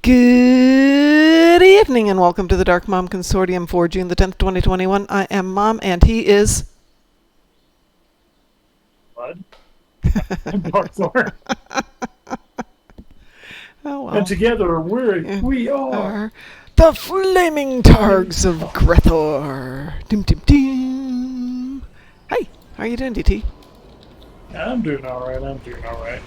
Good evening and welcome to the Darkmom Consortium for June the 10th, 2021. I am Mom and he is... Bud. I'm Darkthorn. Oh, well. And together we are the Flaming Targs of Grethor. Doom, doom, doom. Hey, how are you doing, DT? I'm doing alright.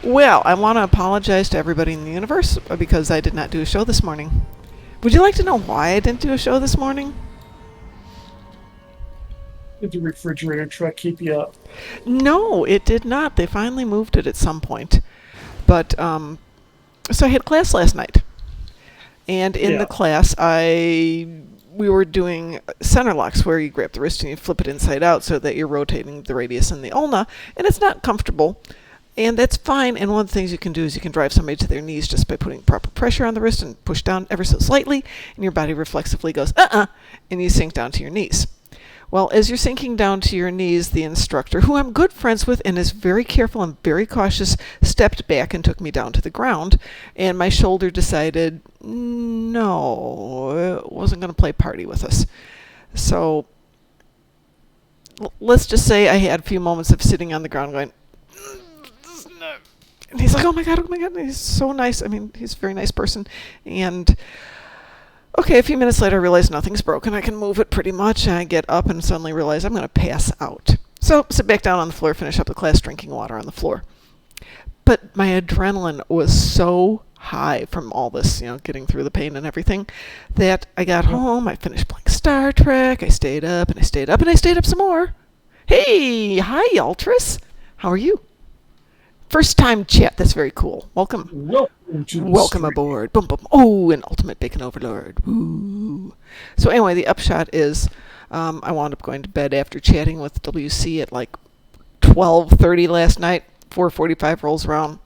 Well, I want to apologize to everybody in the universe because I did not do a show this morning. Would you like to know why I didn't do a show this morning? Did the refrigerator truck keep you up? No, it did not. They finally moved it at some point. But, so I had class last night. And in the class, we were doing center locks where you grab the wrist and you flip it inside out so that you're rotating the radius and the ulna. And it's not comfortable. And that's fine. And one of the things you can do is you can drive somebody to their knees just by putting proper pressure on the wrist and push down ever so slightly. And your body reflexively goes, and you sink down to your knees. Well, as you're sinking down to your knees, the instructor, who I'm good friends with and is very careful and very cautious, stepped back and took me down to the ground. And my shoulder decided, no, it wasn't going to play party with us. So let's just say I had a few moments of sitting on the ground going, and he's like, oh my God, he's so nice. I mean, he's a very nice person. And okay, a few minutes later, I realize nothing's broken. I can move it pretty much. And I get up and suddenly realize I'm going to pass out. So sit back down on the floor, finish up the class, drinking water on the floor. But my adrenaline was so high from all this, getting through the pain and everything, that I got home, I finished playing Star Trek, I stayed up, and I stayed up, and I stayed up some more. Hey, hi, Ultras. How are you? First time chat. That's very cool. Welcome. Welcome aboard. Boom, boom. Oh, an ultimate bacon overlord. Woo. So anyway, the upshot is I wound up going to bed after chatting with WC at like 12:30 last night. 4:45 rolls around.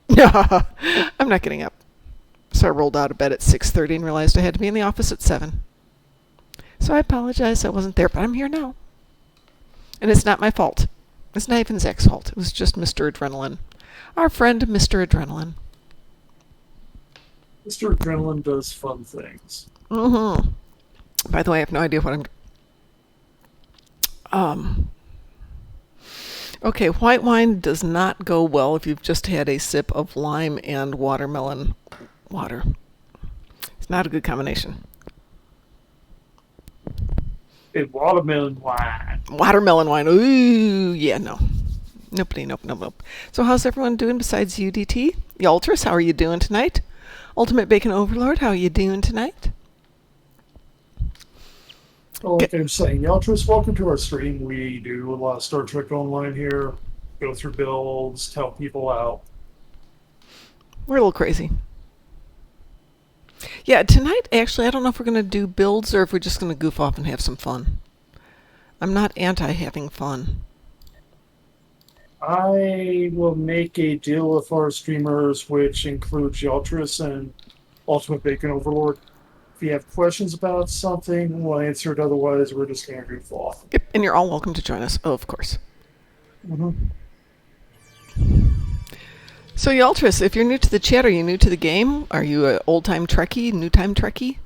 I'm not getting up. So I rolled out of bed at 6:30 and realized I had to be in the office at 7. So I apologize I wasn't there, but I'm here now. And it's not my fault. It's not even Zach's fault. It was just Mr. Adrenaline. Our friend, Mr. Adrenaline. Mr. Adrenaline does fun things. Mm-hmm. By the way, I have no idea what I'm... Okay, white wine does not go well if you've just had a sip of lime and watermelon water. It's not a good combination. A watermelon wine. Watermelon wine. Ooh, yeah, no. Nope. So how's everyone doing besides UDT? Yaltris, how are you doing tonight? Ultimate Bacon Overlord, how are you doing tonight? Well, like I'm saying, Yaltris, welcome to our stream. We do a lot of Star Trek Online here. Go through builds, help people out. We're a little crazy. Yeah, tonight, actually, I don't know if we're going to do builds or if we're just going to goof off and have some fun. I'm not anti-having fun. I will make a deal with our streamers, which includes Yaltris and Ultimate Bacon Overlord. If you have questions about something, we'll answer it. Otherwise, we're just going to goof off. Yep, and you're all welcome to join us. Oh, of course. Mm-hmm. So, Yaltris, if you're new to the chat, are you new to the game? Are you an old-time Trekkie, new-time Trekkie?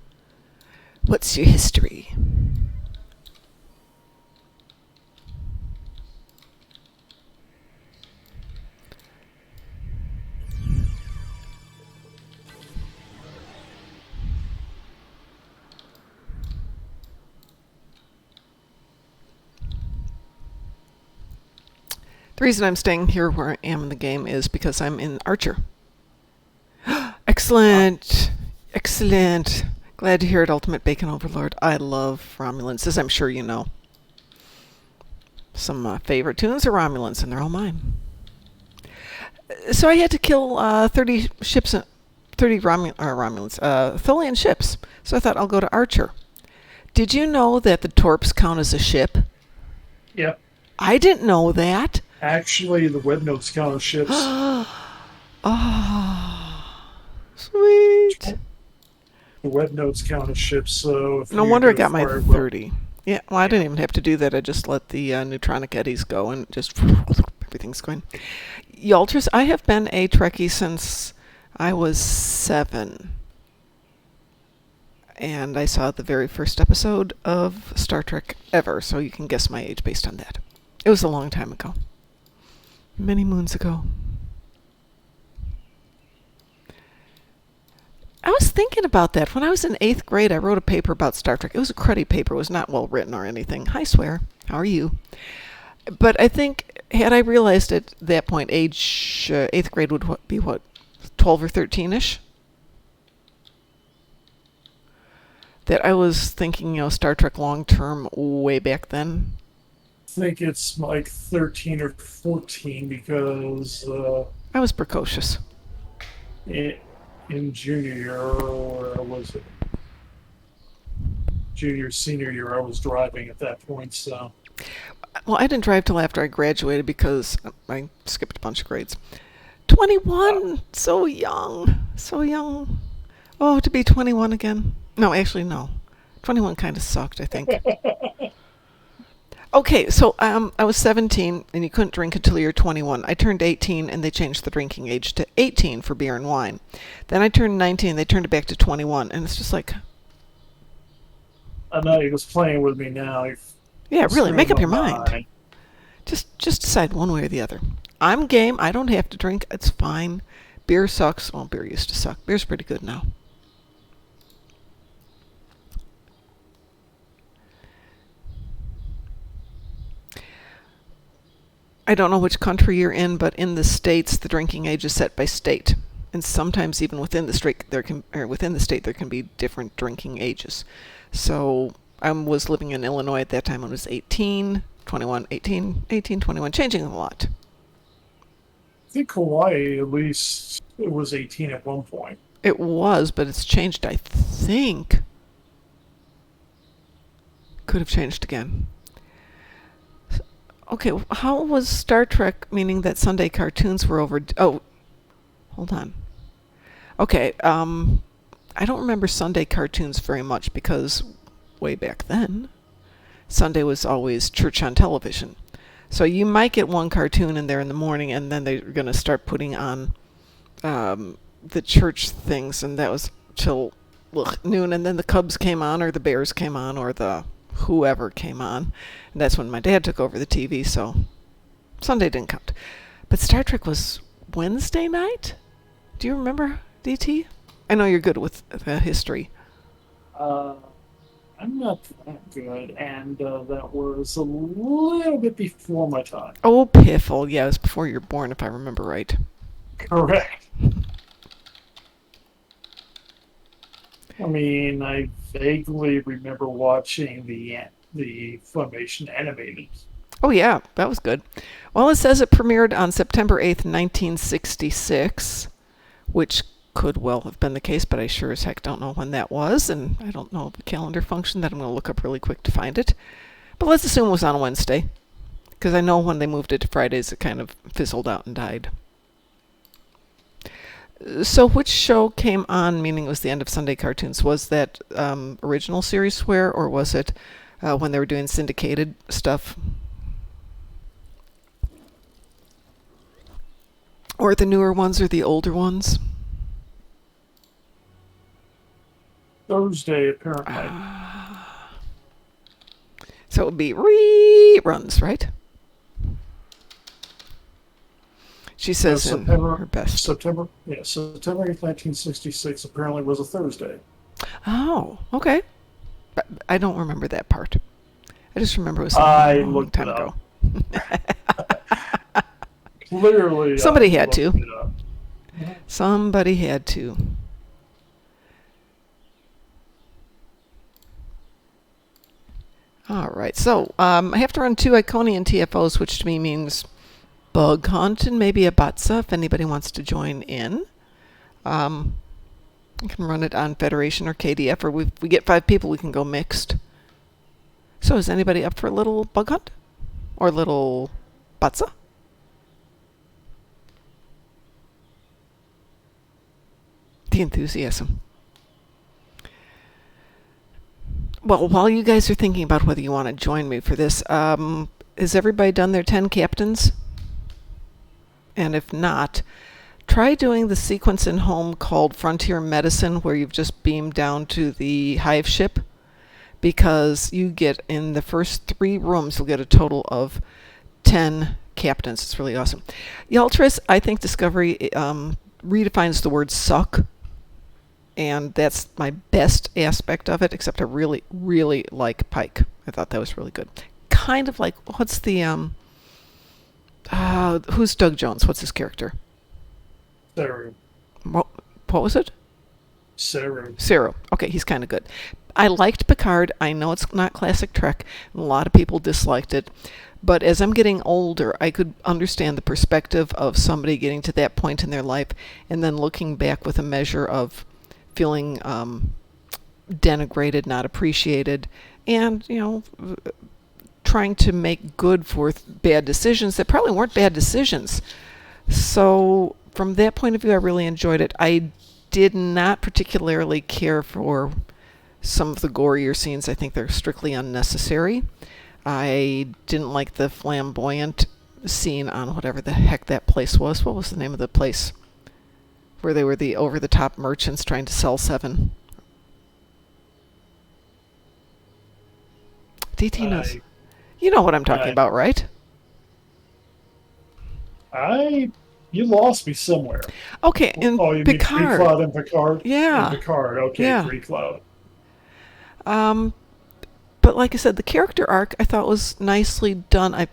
What's your history? The reason I'm staying here where I am in the game is because I'm in Archer. Excellent. Glad to hear it, Ultimate Bacon Overlord. I love Romulans, as I'm sure you know. Some favorite tunes are Romulans, and they're all mine. So I had to kill 30 ships, 30 Romulans, Tholian ships. So I thought I'll go to Archer. Did you know that the Torps count as a ship? Yep. I didn't know that. Actually, the web notes count as ships. Oh, sweet. The web notes count as ships, so... No wonder I got my 30. Yeah, well, I didn't even have to do that. I just let the neutronic eddies go and just everything's going. Yaltris, I have been a Trekkie since I was 7. And I saw the very first episode of Star Trek ever, so you can guess my age based on that. It was a long time ago. Many moons ago. I was thinking about that. When I was in 8th grade, I wrote a paper about Star Trek. It was a cruddy paper. It was not well written or anything. Hi, Swear. How are you? But I think, had I realized at that point, age 8th grade would be what, 12 or 13-ish? That I was thinking, Star Trek long term way back then. I think it's like 13 or 14 because I was precocious. in junior year, or was it junior, senior year, I was driving at that point, so. Well, I didn't drive till after I graduated because I skipped a bunch of grades. 21! So young. So young. Oh, to be 21 again. No, actually, no. 21 kind of sucked, I think. Okay, so I was 17, and you couldn't drink until you were 21. I turned 18, and they changed the drinking age to 18 for beer and wine. Then I turned 19, and they turned it back to 21, and it's just like... I know he was playing with me now. Yeah, really, make up your mind. Just decide one way or the other. I'm game. I don't have to drink. It's fine. Beer sucks. Well, beer used to suck. Beer's pretty good now. I don't know which country you're in, but in the States, the drinking age is set by state. And sometimes even within the state, there can be different drinking ages. So I was living in Illinois at that time when I was 18, 21, 18, 18, 21, changing a lot. I think Hawaii, at least, it was 18 at one point. It was, but it's changed, I think. Could have changed again. Okay, how was Star Trek, meaning that Sunday cartoons were over... Oh, hold on. Okay, I don't remember Sunday cartoons very much because way back then, Sunday was always church on television. So you might get one cartoon in there in the morning, and then they're going to start putting on the church things, and that was till noon, and then the Cubs came on, or the Bears came on, or the whoever came on. And that's when my dad took over the TV, so Sunday didn't count. But Star Trek was Wednesday night? Do you remember, DT? I know you're good with history. I'm not that good, and that was a little bit before my time. Oh, piffle. Yeah, it was before you were born, if I remember right. Correct. I mean, I vaguely remember watching the Funimation animated. Oh, yeah, that was good. Well, it says it premiered on September 8th, 1966, which could well have been the case, but I sure as heck don't know when that was, and I don't know the calendar function that I'm going to look up really quick to find it. But let's assume it was on a Wednesday, because I know when they moved it to Fridays, it kind of fizzled out and died. So which show came on, meaning it was the end of Sunday cartoons? Was that original series Swear, or was it when they were doing syndicated stuff? Or the newer ones or the older ones? Thursday, apparently. So it would be reruns, right? She says in her best. September 8th, 1966 apparently was a Thursday. Oh, okay. But I don't remember that part. I just remember it was a long time ago. Clearly, somebody had to. Somebody had to. All right, so I have to run 2 Iconian TFOs, which to me means bug hunt and maybe a Batsa if anybody wants to join in. I can run it on Federation or KDF, or if we get 5 people, we can go mixed. So is anybody up for a little bug hunt? Or a little Batsa? The enthusiasm. Well, while you guys are thinking about whether you want to join me for this, has everybody done their 10 captains? And if not, Try doing the sequence in home called Frontier Medicine, where you've just beamed down to the hive ship, because you get in the first 3 rooms, you'll get a total of 10 captains. It's really awesome. Yaltris, I think Discovery redefines the word suck, and that's my best aspect of it, except I really, really like Pike. I thought that was really good. Kind of like, what's the, who's Doug Jones? What's his character? Saru. What was it? Saru. Okay, he's kind of good. I liked Picard. I know it's not classic Trek. A lot of people disliked it. But as I'm getting older, I could understand the perspective of somebody getting to that point in their life and then looking back with a measure of feeling denigrated, not appreciated, and, trying to make good for bad decisions that probably weren't bad decisions. So from that point of view, I really enjoyed it. I did not particularly care for some of the gorier scenes. I think they're strictly unnecessary. I didn't like the flamboyant scene on whatever the heck that place was. What was the name of the place? Where they were the over-the-top merchants trying to sell 7. DT knows. You know what I'm talking about, right? You lost me somewhere. Okay, in you mean Picard. Free Cloud and Picard? Yeah. In Picard, okay, Yeah. Free Cloud. But like I said, the character arc I thought was nicely done. I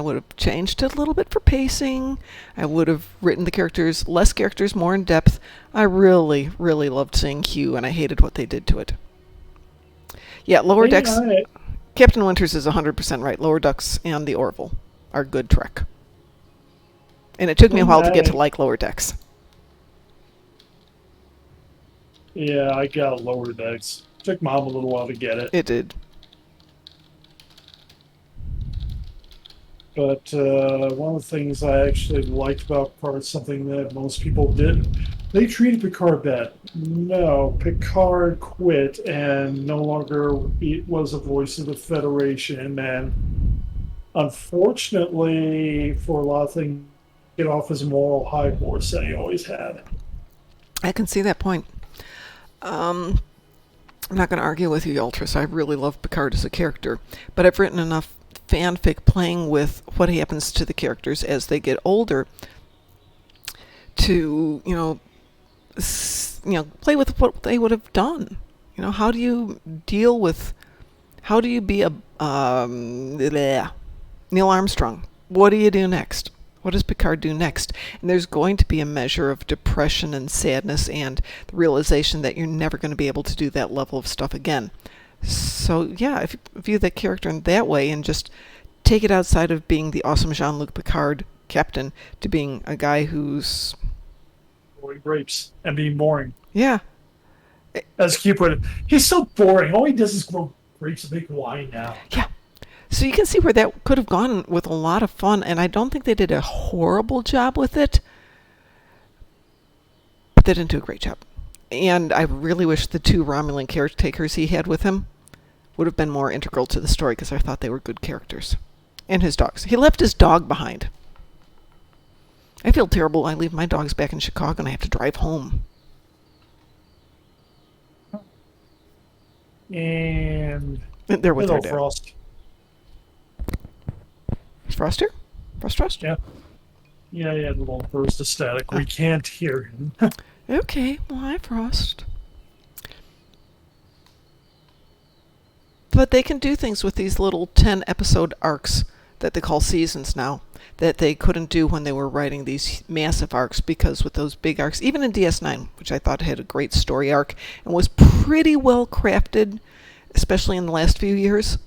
would have changed it a little bit for pacing. I would have written the less characters, more in depth. I really, really loved seeing Hugh, and I hated what they did to it. Yeah, Lower Decks. Captain Winters is 100% right. Lower Decks and the Orville are good Trek. And it took me a while to get to like Lower Decks. Yeah, I got Lower Decks. Took Mom a little while to get it. It did. But one of the things I actually liked about Picard, something that most people didn't, they treated Picard bad. No, Picard quit and no longer was a voice of the Federation. And unfortunately, for a lot of things, get off his moral high horse that he always had. I can see that point. I'm not going to argue with you, Yaltris. I really love Picard as a character, but I've written enough fanfic playing with what happens to the characters as they get older to, play with what they would have done. How do you be a Neil Armstrong? What do you do next? What does Picard do next? And there's going to be a measure of depression and sadness and the realization that you're never going to be able to do that level of stuff again. So, yeah, if you view that character in that way and just take it outside of being the awesome Jean-Luc Picard captain to being a guy who's... growing grapes and being boring. Yeah. As Q put it, he's so boring. All he does is grow grapes and make wine now. Yeah. So you can see where that could have gone with a lot of fun, and I don't think they did a horrible job with it, but they didn't do a great job. And I really wish the 2 Romulan caretakers he had with him would have been more integral to the story, because I thought they were good characters. And his dogs. He left his dog behind. I feel terrible. I leave my dogs back in Chicago and I have to drive home. And they're with hello, their dad. Frost. Frost here? Frost? Yeah. Yeah, he had a little burst of static. We can't hear him. Okay, well, hi, Frost. But they can do things with these little 10-episode arcs that they call seasons now, that they couldn't do when they were writing these massive arcs, because with those big arcs, even in DS9, which I thought had a great story arc and was pretty well crafted, especially in the last few years,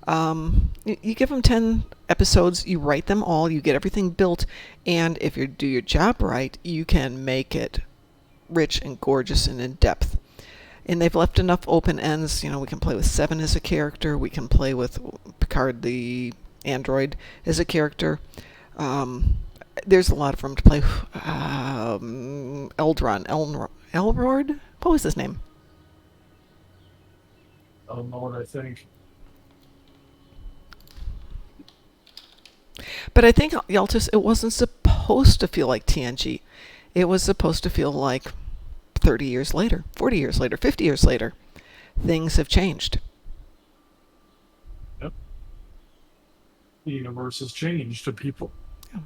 you give them 10 episodes, you write them all, you get everything built, and if you do your job right, you can make it rich and gorgeous and in depth. And they've left enough open ends. We can play with Seven as a character. We can play with Picard the android as a character. There's a lot of room to play. Elrond? What was his name? I don't know what I think. But I think, Yaltis, it wasn't supposed to feel like TNG. it was supposed to feel like 30 years later, 40 years later, 50 years later. Things have changed. Yep. The universe has changed to people. Yeah.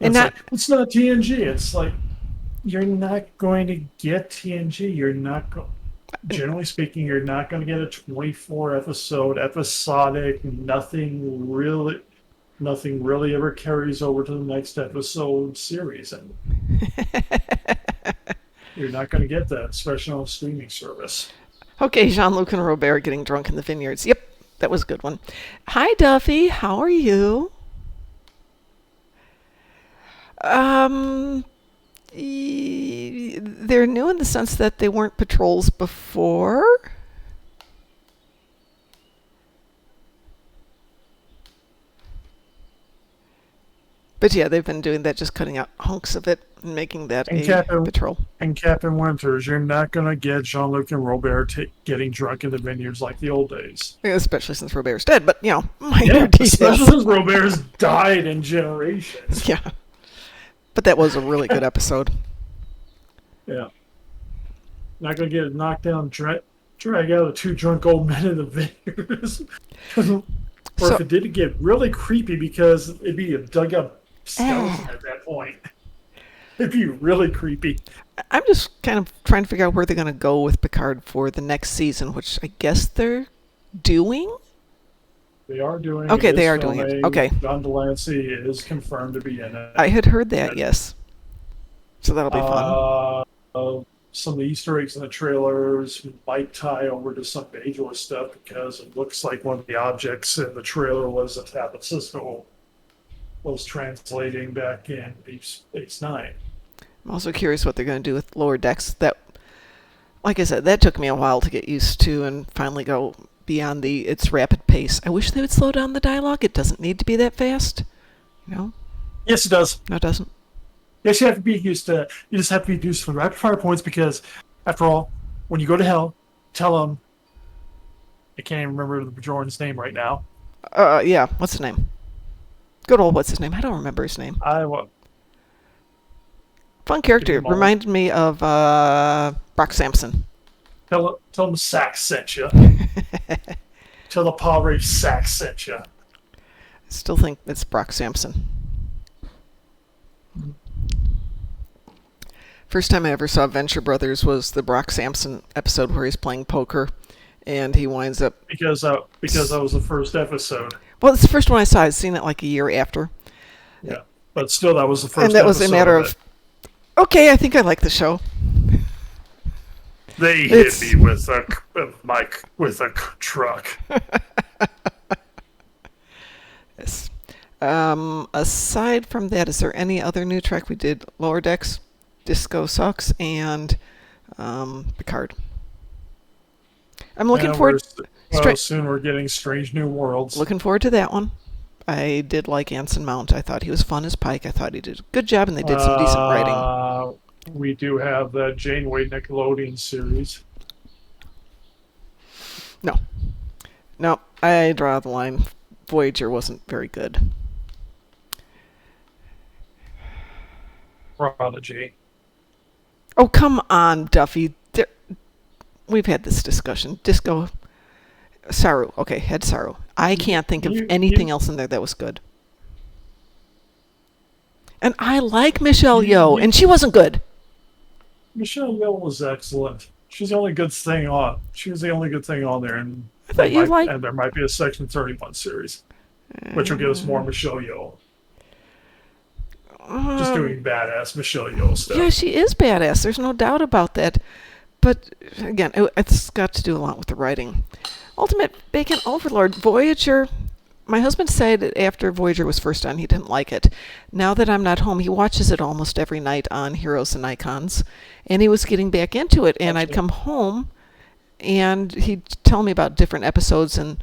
And And it's not, like, it's not TNG. It's like, you're not going to get TNG. You're not going, generally speaking, you're not going to get a 24 episode episodic, nothing really ever carries over to the next episode series. And you're not going to get that, especially on a streaming service. okay, Jean-Luc and Robert getting drunk in the vineyards. Yep, that was a good one. Hi, Duffy. How are you? Um, they're new in the sense that they weren't patrols before. But yeah, they've been doing that, just cutting out hunks of it and making that And a patrol. Captain Winters, you're not going to get Jean-Luc and Robert getting drunk in the vineyards like the old days. Especially since Robert's dead, but, minor Yeah, details. especially since Robert's died in generations. Yeah. But that was a really good episode. Yeah. Not going to get a knockdown drag out of two drunk old men in the vineyards. Or if it did get really creepy because it'd be a dug up skeleton at that point. It'd be really creepy. I'm just kind of trying to figure out where they're going to go with Picard for the next season, which I guess they're doing. They are doing Okay, they are doing it. Okay. John Delancey is confirmed to be in it. I had heard that, yes. So that'll be fun. Some of the Easter eggs in the trailers might tie over to some Bajor stuff because it looks like one of the objects in the trailer was a tablet Cisco was translating back in Deep Space Nine. I'm also curious what they're going to do with Lower Decks. That, like I said, that took me a while to get used to and finally go beyond its rapid pace. I wish they would slow down the dialogue. It doesn't need to be that fast. Yes, it does. No, it doesn't. Yes, you have to be used to. You just have to be used to the rapid fire points because, after all, when you go to hell, tell them. I can't even remember the Bajoran's name right now. Yeah. What's his name? Good old what's his name? I don't remember his name. Fun character. Reminded me of Brock Sampson. Tell them Sax sent you. Tell the Padre Sax sent you. I still think it's Brock Sampson. First time I ever saw Venture Brothers was the Brock Sampson episode where he's playing poker, and he winds up because that was the first episode. Well, it's the first one I saw. I'd seen it like a year after. Yeah, but still, that was the first. And that was a matter of, okay, I think I like the show. They hit me with a truck. Yes. Aside from that, is there any other new Trek? We did Lower Decks, Disco Sucks, and Picard. I'm looking forward. Soon we're getting Strange New Worlds. Looking forward to that one. I did like Anson Mount. I thought he was fun as Pike. I thought he did a good job, and they did some decent writing. We do have the Janeway Nickelodeon series. No, I draw the line. Voyager wasn't very good. Prodigy. Oh, come on, Duffy. We've had this discussion. Disco Saru. Okay, Head Saru. I can't think of anything else in there that was good. And I like Michelle Yeoh, and she wasn't good. Michelle Yeoh was excellent. She's the only good thing on. She was the only good thing on there, and I thought you liked. And there might be a Section 31 series, which will give us more Michelle Yeoh. Just doing badass Michelle Yeoh stuff. Yeah, she is badass. There's no doubt about that. But again, it's got to do a lot with the writing. Ultimate Bacon Overlord, Voyager. My husband said after Voyager was first on, he didn't like it. Now that I'm not home, he watches it almost every night on Heroes and Icons, and he was getting back into it. And I'd come home, and he'd tell me about different episodes, and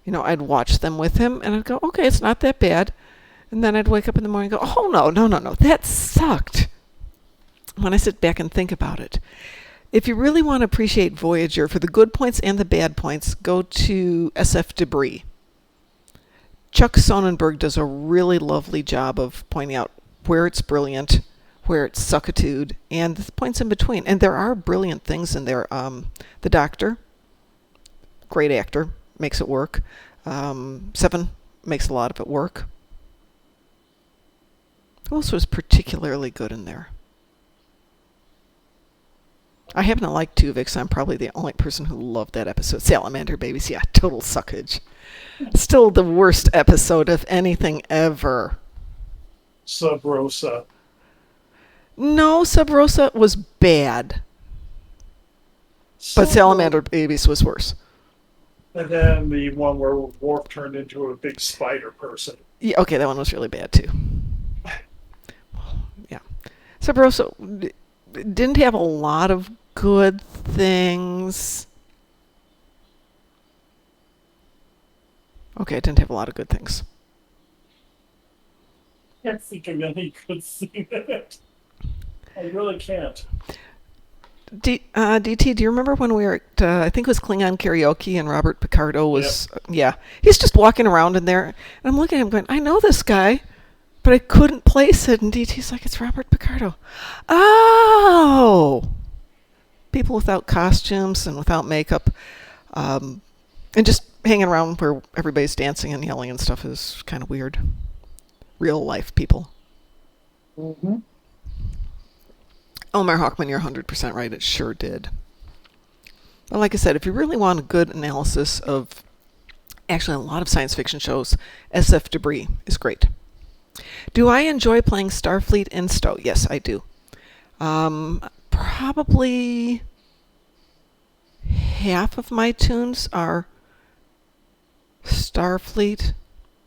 I'd watch them with him, and I'd go, okay, it's not that bad. And then I'd wake up in the morning and go, oh no, that sucked. When I sit back and think about it. If you really want to appreciate Voyager for the good points and the bad points, go to SF Debris. Chuck Sonnenberg does a really lovely job of pointing out where it's brilliant, where it's suckitude, and the points in between. And there are brilliant things in there. The Doctor, great actor, makes it work. Seven makes a lot of it work. Who else was particularly good in there? I happen to like Tuvix. I'm probably the only person who loved that episode. Salamander Babies, yeah, total suckage. Still the worst episode of anything ever. Sub Rosa. No, Sub Rosa was bad, but Salamander Babies was worse. And then the one where Worf turned into a big spider person. Yeah, okay, that one was really bad too. Yeah, Sub Rosa didn't have a lot of good things. Okay, it didn't have a lot of good things. Can't think of any good thing in it. I really can't. DT, do you remember when we were at, I think it was Klingon Karaoke and Robert Picardo was, yeah, he's just walking around in there, and I'm looking at him going, I know this guy, but I couldn't place it, and DT's like, it's Robert Picardo. Oh! People without costumes and without makeup, and just hanging around where everybody's dancing and yelling and stuff is kind of weird. Real life people. Mm-hmm. Omar Hawkman, you're 100% right. It sure did. But like I said, if you really want a good analysis of actually a lot of science fiction shows, SF Debris is great. Do I enjoy playing Starfleet Insto? Yes, I do. Probably half of my tunes are Starfleet.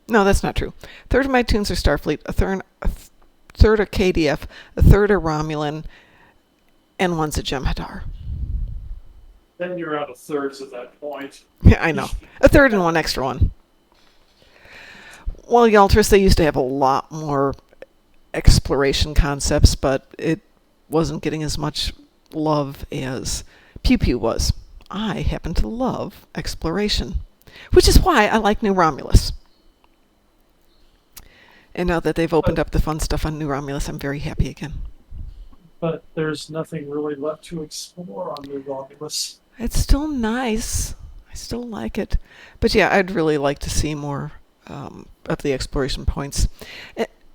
No, that's not true. A third of my tunes are Starfleet, a third are KDF, a third are Romulan, and one's a Jem'Hadar. Then you're out of thirds at that point. Yeah, I know. A third and one extra one. Well, Yaltris, they used to have a lot more exploration concepts, but it wasn't getting as much love as Pew Pew was. I happen to love exploration, which is why I like New Romulus. And now that they've opened up the fun stuff on New Romulus, I'm very happy again. But there's nothing really left to explore on New Romulus. It's still nice. I still like it. But yeah, I'd really like to see more of the exploration points.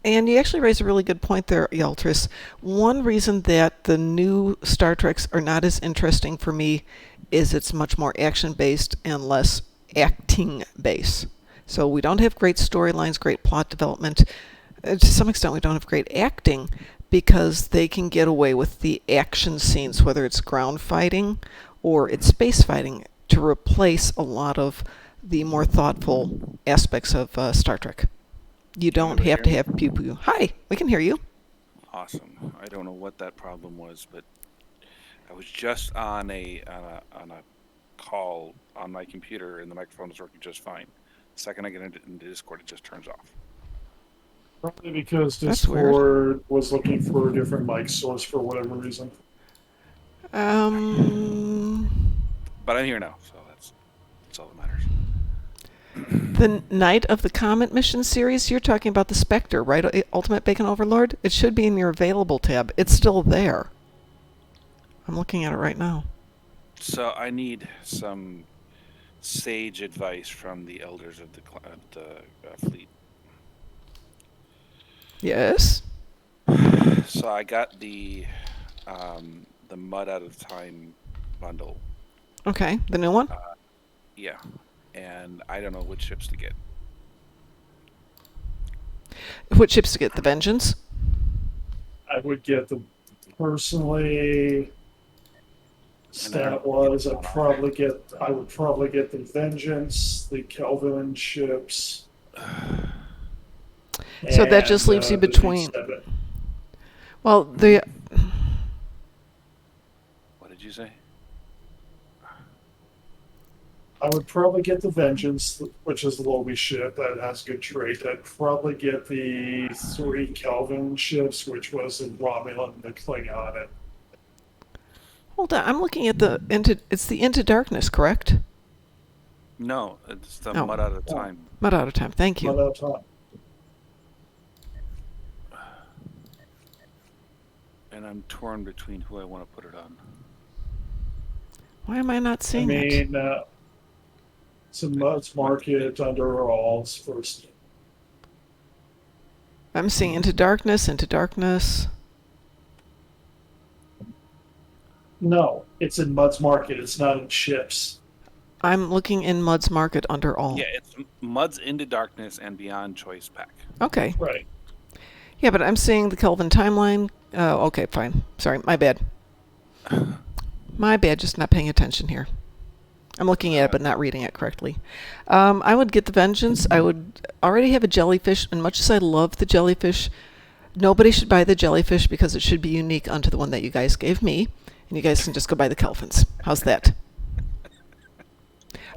And you actually raised a really good point there, Yaltris. One reason that the new Star Treks are not as interesting for me is it's much more action-based and less acting-based. So we don't have great storylines, great plot development. To some extent, we don't have great acting because they can get away with the action scenes, whether it's ground fighting or it's space fighting, to replace a lot of the more thoughtful aspects of Star Trek. You don't have to have pew pew. Hi, we can hear you. Awesome. I don't know what that problem was, but I was just on a call on my computer and the microphone was working just fine. The second I get into Discord, it just turns off. Probably because That's Discord was looking for a different mic source for whatever reason. But I'm here now, so that's all that matters. The Night of the Comet mission series, you're talking about the Spectre, right? Ultimate Bacon Overlord? It should be in your available tab. It's still there. I'm looking at it right now. So I need some sage advice from the elders of the fleet. Yes? So I got the Mud Out of Time bundle. Okay, the new one? Yeah, and I don't know which ships to get. What ships to get? The Vengeance? I would get the personally. Stat wise, I would probably get the Vengeance, the Kelvin ships. So that just leaves you between. Well, the. What did you say? I would probably get the Vengeance, which is the Lobie ship that has good trait. I'd probably get the 3 Kelvin ships, which was the Romulan and the Klingon. And Hold on, I'm looking at it's the Into Darkness, correct? No, it's the Oh. Mud Out of Time. Mud Out of Time, thank you. Mud Out of Time. And I'm torn between who I want to put it on. Why am I not I seeing it? mean, let's mark it under all's first. I'm seeing Into Darkness, Into Darkness. No, it's in Mud's Market. It's not in Ships. I'm looking in Mud's Market under all. Yeah, it's Mud's Into Darkness and Beyond Choice Pack. Okay. Right. Yeah, but I'm seeing the Kelvin timeline. Okay, fine. Sorry, my bad. My bad, just not paying attention here. I'm looking at it but not reading it correctly. I would get the Vengeance. I would already have a jellyfish, and much as I love the jellyfish, nobody should buy the jellyfish because it should be unique unto the one that you guys gave me, and you guys can just go buy the Kelvins. How's that?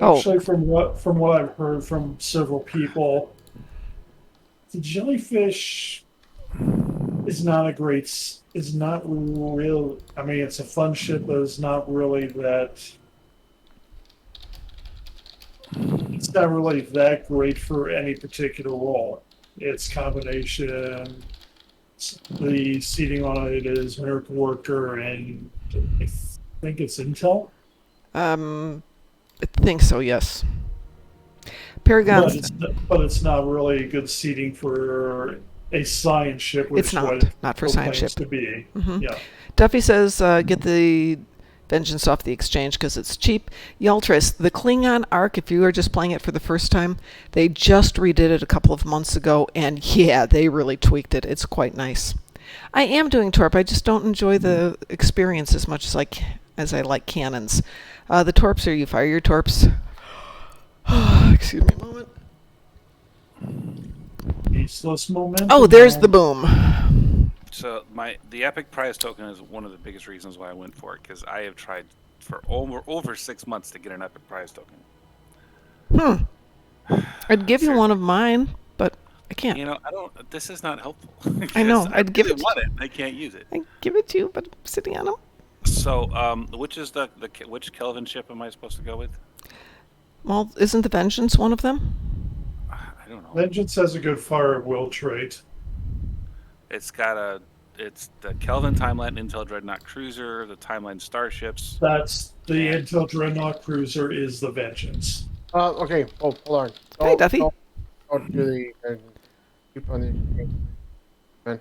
Actually, from what I've heard from several people, the jellyfish is not a great. Is not real. I mean, it's a fun ship, but it's not really that. It's not really that great for any particular role. Its combination, the seating on it is Miracle Worker, and I think it's Intel. I think so, yes. Paragon's... But it's not really good seating for a science ship, which It's not. what it Not for science proclaims ship. to be. Mhm. Yeah. Duffy says, get the Vengeance off the exchange because it's cheap. Yeltris, the Klingon arc, if you are just playing it for the first time, they just redid it a couple of months ago, and yeah, they really tweaked it. It's quite nice. I am doing Torp. I just don't enjoy the experience as much as I like cannons. The Torps are you fire your Torps. Excuse me a moment. Useless momentum. Oh, there's the boom. So the Epic Prize token is one of the biggest reasons why I went for it, because I have tried for over 6 months to get an Epic Prize token. I'd give you one of mine, but I can't. You know, I don't. This is not helpful. I know. I I'd give really it. want it. I can't use it. I give it to you, but I'm sitting on them. So, which is which Kelvin ship am I supposed to go with? Well, isn't the Vengeance one of them? I don't know. Vengeance has a good fire at will trait. It's the Kelvin Timeline Intel Dreadnought Cruiser, the Timeline Starships. That's the Intel Dreadnought Cruiser is the Vengeance. Okay. Oh, hold on. Hey, Duffy. Don't do the keep on the.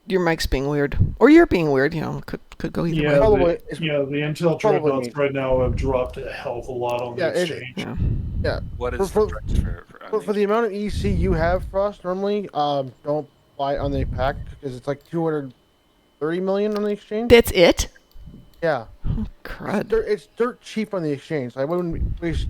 Your mic's being weird, or you're being weird. You know, could go either way. Probably- the Intel probably Dreadnoughts me. right now have dropped a hell of a lot on the exchange. Yeah. Yeah. What is For- the price For the amount of EC you have, Frost, normally, don't buy it on the pack because it's like 230 million on the exchange. That's it. Yeah. Crud. It's dirt cheap on the exchange. So I wouldn't waste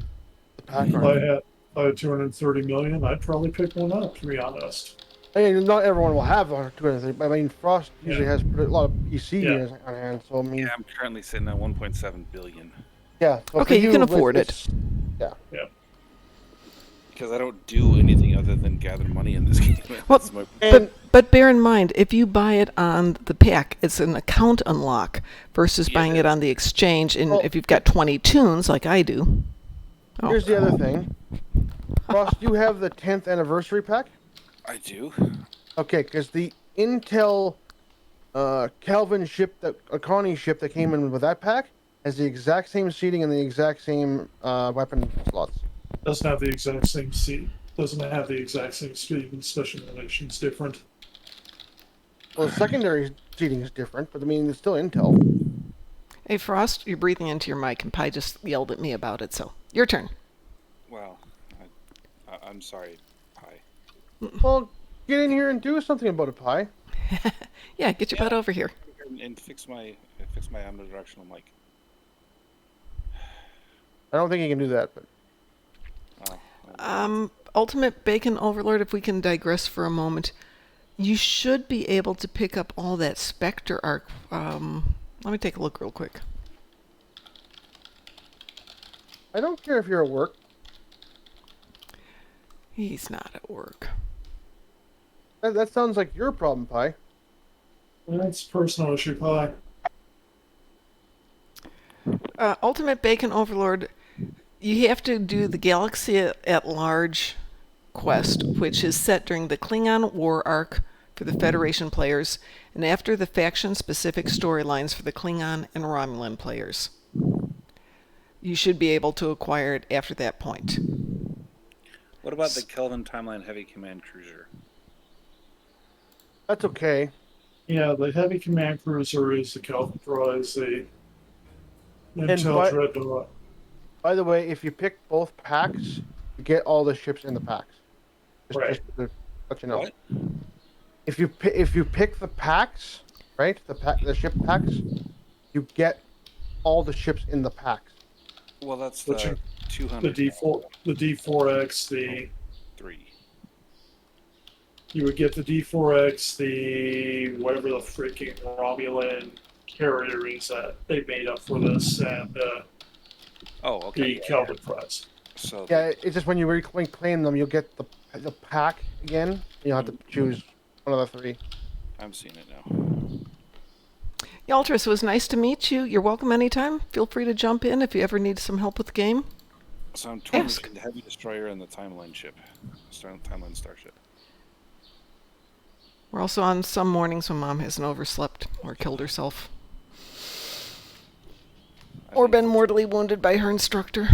the pack If on I it. had 230 million, I'd probably pick one up, to be honest. I mean, not everyone will have 230. But I mean, Frost usually Yeah. has a lot of PC Yeah. units on hand. So I mean, Yeah, I'm currently sitting at 1.7 billion yeah. So Okay, for you can afford it. because I don't do anything other than gather money in this game. Well, That's my- And But bear in mind, if you buy it on the pack, it's an account unlock versus Yeah, buying it it on the exchange. And Well- if you've got 20 tunes like I do, here's the other thing. Frost, do you have the 10th anniversary pack? I do. Okay, because the Intel Kelvin ship, that Connie ship that came in with that pack, has the exact same seating and the exact same weapon slots. Doesn't have the exact same seat. Doesn't have the exact same speed, and special munitions different. Well, the secondary seating is different, but I mean, it's still Intel. hey Frost, you're breathing into your mic, and Pi just yelled at me about it. So your turn. Well, I'm sorry, Pi. Well, get in here and do something about it, Pi. Yeah, get your butt over here. And fix my omnidirectional mic. I don't think you can do that, but Oh, Ultimate Bacon Overlord, if we can digress for a moment, you should be able to pick up all that Spectre arc. Let me take a look real quick. I don't care if you're at work. He's not at work. That sounds like your problem, Pi. That's a personal issue, Pi. Ultimate Bacon Overlord, you have to do the Galaxy at Large quest, which is set during the Klingon War arc for the Federation players, and after the faction-specific storylines for the Klingon and Romulan players. You should be able to acquire it after that point. What about the Kelvin Timeline Heavy Command Cruiser? That's okay. Yeah, the heavy command cruiser is the Kelvin Prize, the Intel by- Dreadnought. By the way, if you pick both packs, you get all the ships in the packs. Right. Just to let you know. What? If you pick the packs, right? The ship packs, you get all the ships in the packs. Well, that's Which the are 200. The D4X, the 3. you would get the D4X, the whatever the freaking Romulan carrier is that they made up for this, and Oh, okay. the Kelvin Prize. So Yeah, it's just when you reclaim them, you'll get the pack again. And you'll have to choose one of the 3. I'm seeing it now. Yaltris, it was nice to meet you. You're welcome anytime. Feel free to jump in if you ever need some help with the game. So I'm torn Ask. between the Heavy Destroyer and the Timeline ship. Timeline Starship. We're also on some mornings when Mom hasn't overslept or killed herself. Or been mortally wounded by her instructor.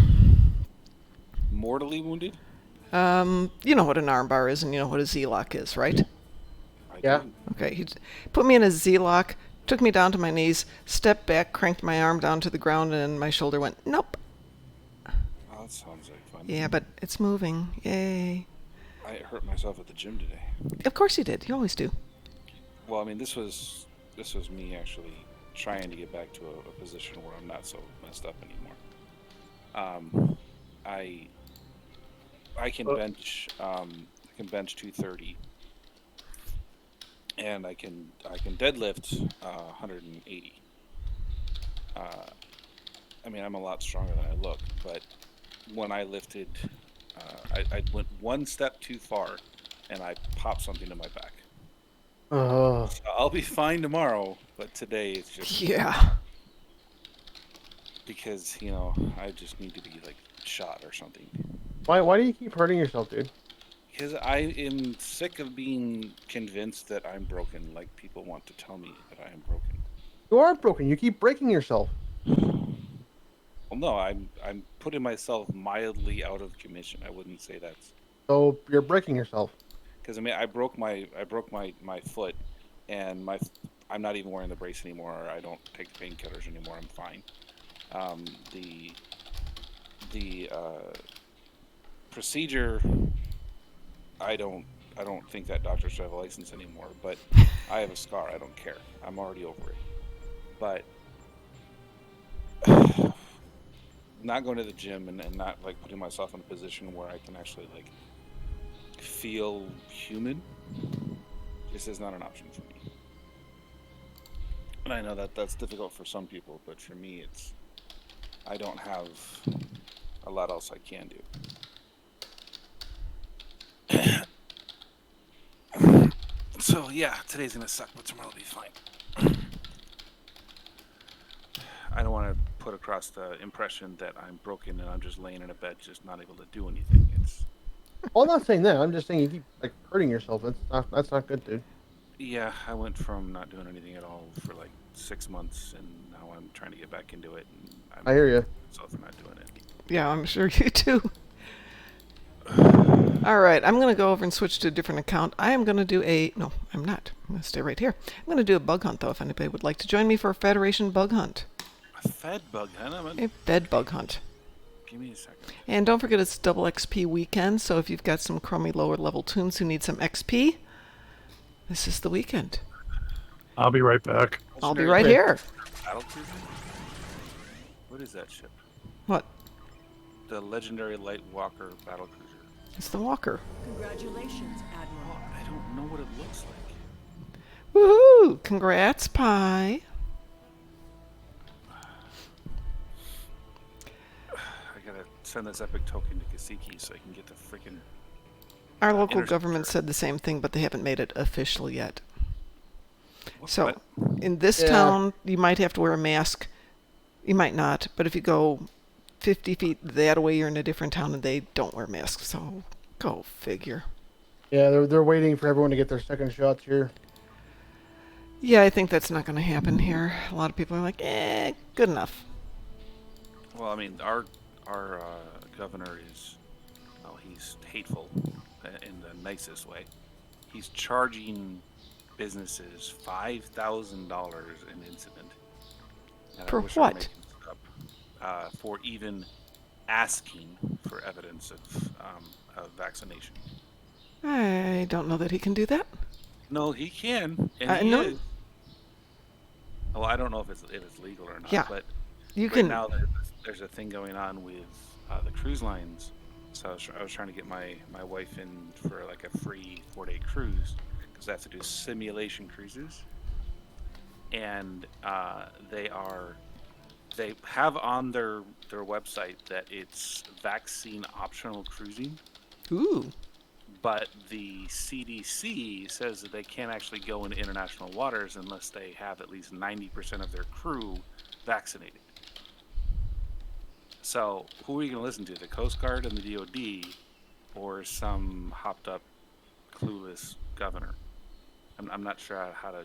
Mortally wounded? You know what an armbar is and you know what a Z-lock is, right? I Yeah. do. Okay, he put me in a Z-lock, took me down to my knees, stepped back, cranked my arm down to the ground, and my shoulder went, nope. Oh, that sounds like fun. Yeah, but it's moving. Yay. I hurt myself at the gym today. Of course you did. You always do. Well, I mean, this was me actually trying to get back to a position where I'm not so messed up anymore. I can bench 230, and I can deadlift 180. I mean, I'm a lot stronger than I look, but when I lifted, I went one step too far, and I popped something in my back. Oh. So I'll be fine tomorrow, but today it's just Yeah. because I just need to be like shot or something. Why do you keep hurting yourself, dude? Because I am sick of being convinced that I'm broken, like people want to tell me that I am broken. You aren't broken. You keep breaking yourself. Well, no, I'm putting myself mildly out of commission. I wouldn't say that's So you're breaking yourself. because I mean I broke my foot, and I'm not even wearing the brace anymore. I don't take the painkillers anymore. I'm fine. The procedure, I don't think that doctor should have a license anymore. But I have a scar. I don't care. I'm already over it. But not going to the gym and not like putting myself in a position where I can actually like feel human, this is not an option for me. And I know that that's difficult for some people, but for me I don't have a lot else I can do. So yeah, today's gonna suck, but tomorrow will be fine. I don't want to put across the impression that I'm broken and I'm just laying in a bed, just not able to do anything. Well, I'm not saying that. I'm just saying you keep like hurting yourself. That's not good, dude. Yeah, I went from not doing anything at all for like 6 months, and now I'm trying to get back into it. And I hear you. myself for not doing it. Yeah, I'm sure you do. All right, I'm going to go over and switch to a different account. I am going to do no, I'm not. I'm going to stay right here. I'm going to do a bug hunt, though, if anybody would like to join me for a Federation bug hunt. A fed bug, huh? A bed bug hunt. Give me a second. And don't forget it's double XP weekend, so if you've got some crummy lower level tunes who need some XP, this is the weekend. I'll be right back. I'll be right here. Battle cruiser? What is that ship? What? The legendary Light Walker battle cruiser. It's the Walker. Congratulations, Admiral. I don't know what it looks like. Woohoo! Congrats, Pi. I gotta send this epic token to Kasiki so I can get the freaking. Our local Interceptor. government said the same thing, but they haven't made it official yet. So, What? in this Yeah. town, you might have to wear a mask. You might not, but if you go 50 feet that way, you're in a different town and they don't wear masks. So, go figure. Yeah, they're waiting for everyone to get their second shots here. Yeah, I think that's not going to happen here. A lot of people are like, good enough. Well, I mean, our governor is, well, he's hateful in the nicest way. He's charging businesses $5,000 an incident, and I For wish I were what? making this up, for even asking for evidence of vaccination. I don't know that he can do that. No, he can, and he No, is. Well, I don't know if it's legal or not, Yeah. but you right can. now there's a thing going on with the cruise lines. So I was trying to get my wife in for like a free 4-day cruise because I have to do simulation cruises, and they have on their website that it's vaccine optional cruising, Ooh. but the CDC says that they can't actually go into international waters unless they have at least 90% of their crew vaccinated. So, who are you going to listen to? The Coast Guard and the DoD, or some hopped up, clueless governor? I'm not sure how to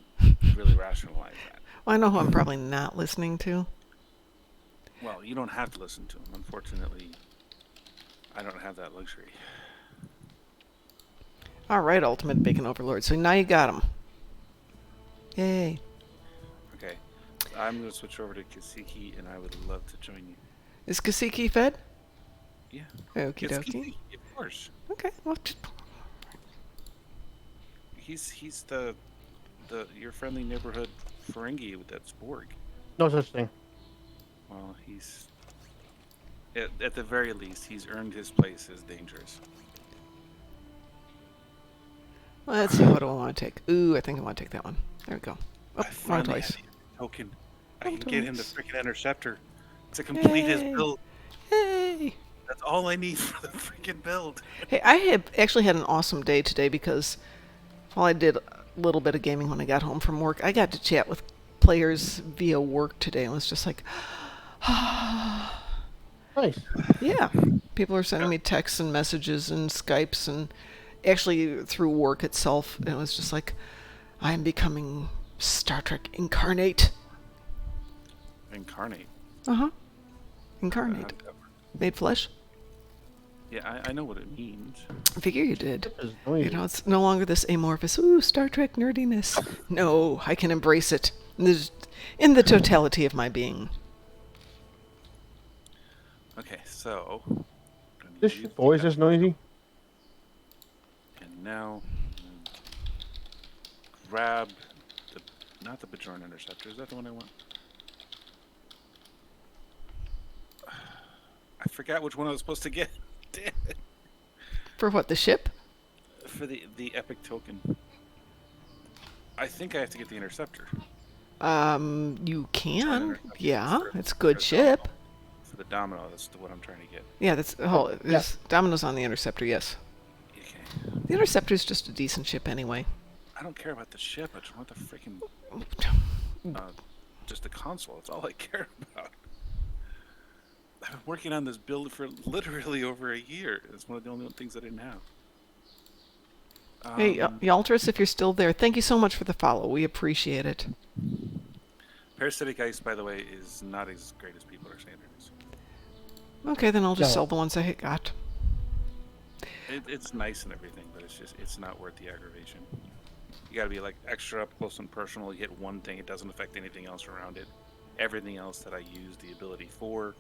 really rationalize that. Well, I know who I'm probably not listening to. Well, you don't have to listen to him. Unfortunately, I don't have that luxury. All right, Ultimate Bacon Overlord. So now you got him. Yay. Okay, I'm going to switch over to Kasiki, and I would love to join you. Is Kasiki fed? Yeah. Okie dokie. Kasiki, of course. Okay. Well, He's the your friendly neighborhood Ferengi with that Sporg. No such thing. Well, he's at the very least he's earned his place as dangerous. let's see. What do I want to take? Ooh, I think I want to take that one. There we go. Oh, I wrong finally twice. had the token. I Wrong can get him the twice. freaking interceptor to complete his Yay. build. Hey. That's all I need for the freaking build. Hey, I have actually had an awesome day today because while I did a little bit of gaming when I got home from work, I got to chat with players via work today and was just like, Nice. yeah. People are sending me texts and messages and Skypes and actually through work itself. It was just like, I am becoming Star Trek incarnate. Incarnate. Uh-huh. Incarnate. Made flesh. Yeah, I know what it means. I figure you did. It's You noisy. know, it's no longer this amorphous, ooh, Star Trek nerdiness. No, I can embrace it in the totality of my being. Okay, so This ship always is noisy. and now grab the not the Bajoran interceptor. Is that the one I want? I forgot which one I was supposed to get. Damn it. For what, the ship? For the epic token. I think I have to get the interceptor. You can. Interceptor Yeah, for- it's a good for ship. Domino. For the Domino, that's what I'm trying to get. Yeah, that's there's Domino's on the Interceptor, yes. Okay. The Interceptor's just a decent ship anyway. I don't care about the ship. I just want the freaking just the console. That's all I care about. I've been working on this build for literally over a year. It's one of the only things I didn't have. Hey, Yaltris, if you're still there, thank you so much for the follow. We appreciate it. Parasitic Ice, by the way, is not as great as people are saying it is. Okay, then I'll just No. sell the ones I got. It's nice and everything, but it's not worth the aggravation. You gotta be like extra up close and personal. You hit one thing, it doesn't affect anything else around it. Everything else that I use the ability for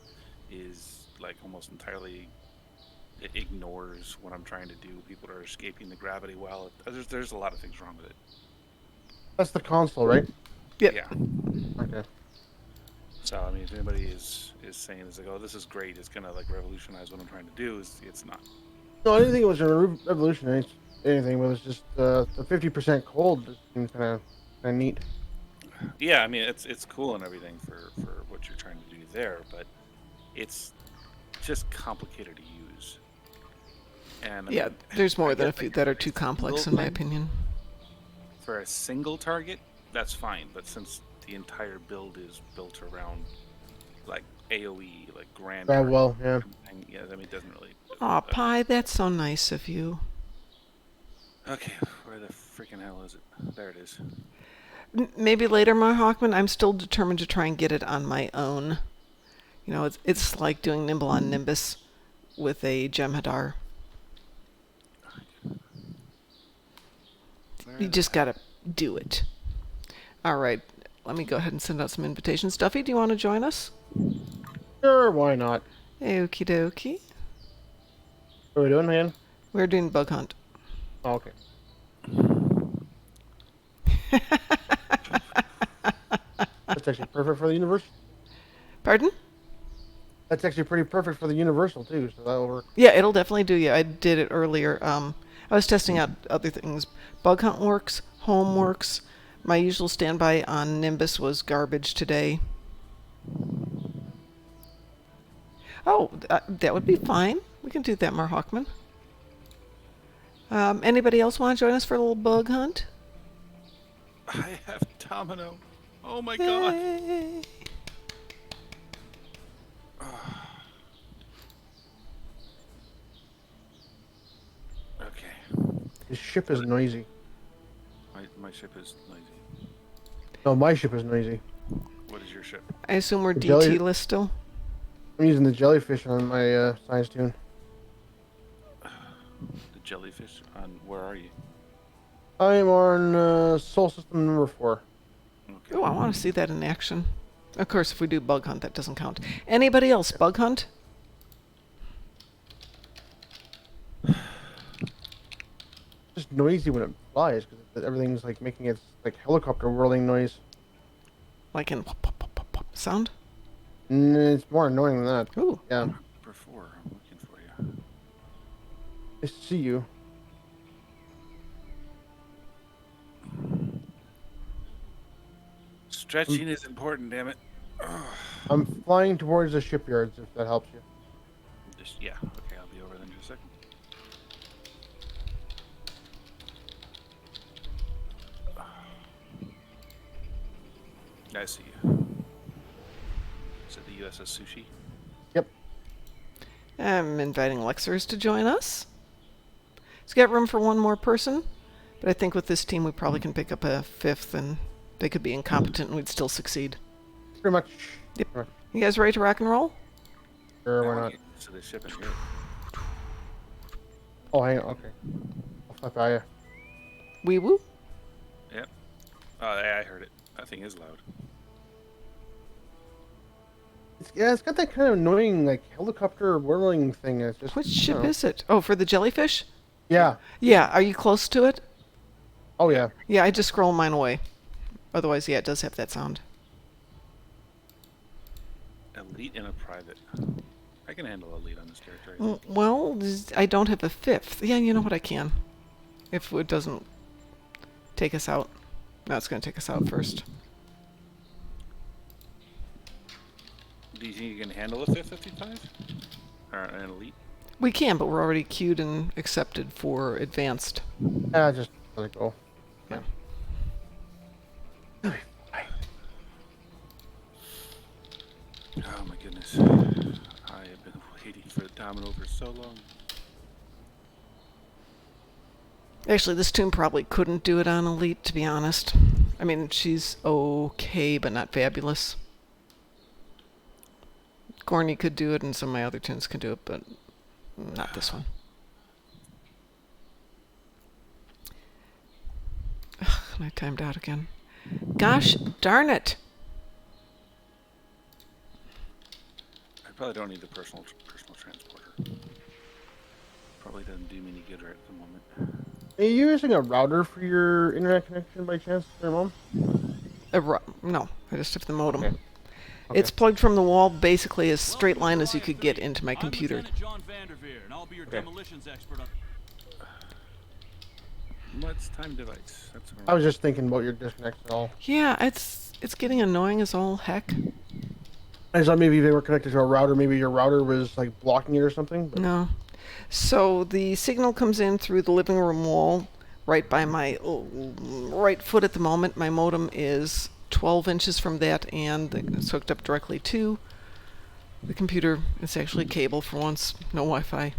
is like almost entirely, it ignores what I'm trying to do. People are escaping the gravity well. There's a lot of things wrong with it. That's the console, right? Yep. Yeah. Okay. So I mean, if anybody is saying is like, oh, this is great, it's gonna like revolutionize what I'm trying to do, it's not. No, I didn't think it was a revolutionary anything, but it was just the 50% cold just seemed kind of neat. Yeah, I mean it's cool and everything for what you're trying to do there, but it's just complicated to use. And I Yeah, mean, there's more I than a guess, few like, that are for a too complex, single in my thing- opinion. For a single target, that's fine, but since the entire build is built around like AOE, like grand. Oh, well, yeah. Yeah, I mean, it doesn't really. Aw, Pi, that's so nice of you. Okay, where the freaking hell is it? There it is. Maybe later, Mar Hawkman. I'm still determined to try and get it on my own. You know, it's like doing Nimble on Nimbus with a Jem'Hadar. Where You the just heck- gotta do it. All right, let me go ahead and send out some invitations. Duffy, do you want to join us? Sure, why not? Okie dokie. What are we doing, man? We're doing bug hunt. Oh, okay. That's actually perfect for the universal. Pardon? That's actually pretty perfect for the universal too, so that'll work. Yeah, it'll definitely do you. I did it earlier. I was testing out other things. Bug hunt works. Home works. My usual standby on Nimbus was garbage today. Oh, that would be fine. We can do that, Mar Hawkman. Anybody else want to join us for a little bug hunt? I have Domino. Oh my god. Yay. Okay. His ship is noisy. My ship is noisy. No, my ship is noisy. What is your ship? I assume we're The DT jelly- list still. I'm using the jellyfish on my science tune. The jellyfish on where are you? I'm on Soul System number 4. Okay. Oh, I want to see that in action. Of course, if we do bug hunt, that doesn't count. Anybody else bug hunt? It's just noisy when it flies because everything's like making its like helicopter whirling noise. Like in pop, pop, pop, pop, pop sound? It's more annoying than that. Ooh. Yeah, Number 4. I'm looking for you. I see you. Stretching is important, damn it. I'm flying towards the shipyards if that helps you. Yeah, okay, I'll be over there in just a second. I see you. Is it the USS Sushi? Yep. I'm inviting Lexers to join us. It's got room for one more person, but I think with this team we probably can pick up a fifth and they could be incompetent and we'd still succeed. Pretty much. Yep. Pretty much. You guys ready to rock and roll? Sure, I why wanna not? get to the ship in here. Oh, hang on. Okay. I'll fly by you. Wee woo? Yep. Oh, yeah, I heard it. That thing is loud. It's got that kind of annoying like helicopter whirling thing. It's just. Which I ship don't know. is it? Oh, for the jellyfish? Yeah. Yeah, are you close to it? Oh yeah. Yeah, I just scroll mine away. Otherwise, yeah, it does have that sound. Elite and a private. I can handle elite on this territory. Well, I don't have a fifth. Yeah, you know what, I can. If it doesn't take us out. No, it's going to take us out first. Do you think you can handle a 555? Or an elite? We can, but we're already queued and accepted for advanced. Just let it go. Yeah. Oh my goodness. I have been waiting for the domino for so long. Actually, this tune probably couldn't do it on Elite, to be honest. I mean, she's okay, but not fabulous. Gorny could do it, and some of my other tunes can do it, but not this one. Ugh, and I timed out again. Gosh darn it! I probably don't need the personal transporter. Probably doesn't do me any good right at the moment. Are you using a router for your internet connection by chance, there, Mom? No, I just have the modem. Okay. It's plugged from the wall, basically as straight line as you could get into my computer. I'm Lieutenant John Vanderveer, and I'll be your Okay. demolitions expert on. What's time device? That's what I was just thinking about your disconnect and all. Yeah, it's getting annoying as all heck. I thought maybe they were connected to a router. Maybe your router was like blocking it or something. But No. So the signal comes in through the living room wall, right by my right foot at the moment. My modem is 12 inches from that, and it's hooked up directly to the computer. It's actually cable for once, no Wi-Fi.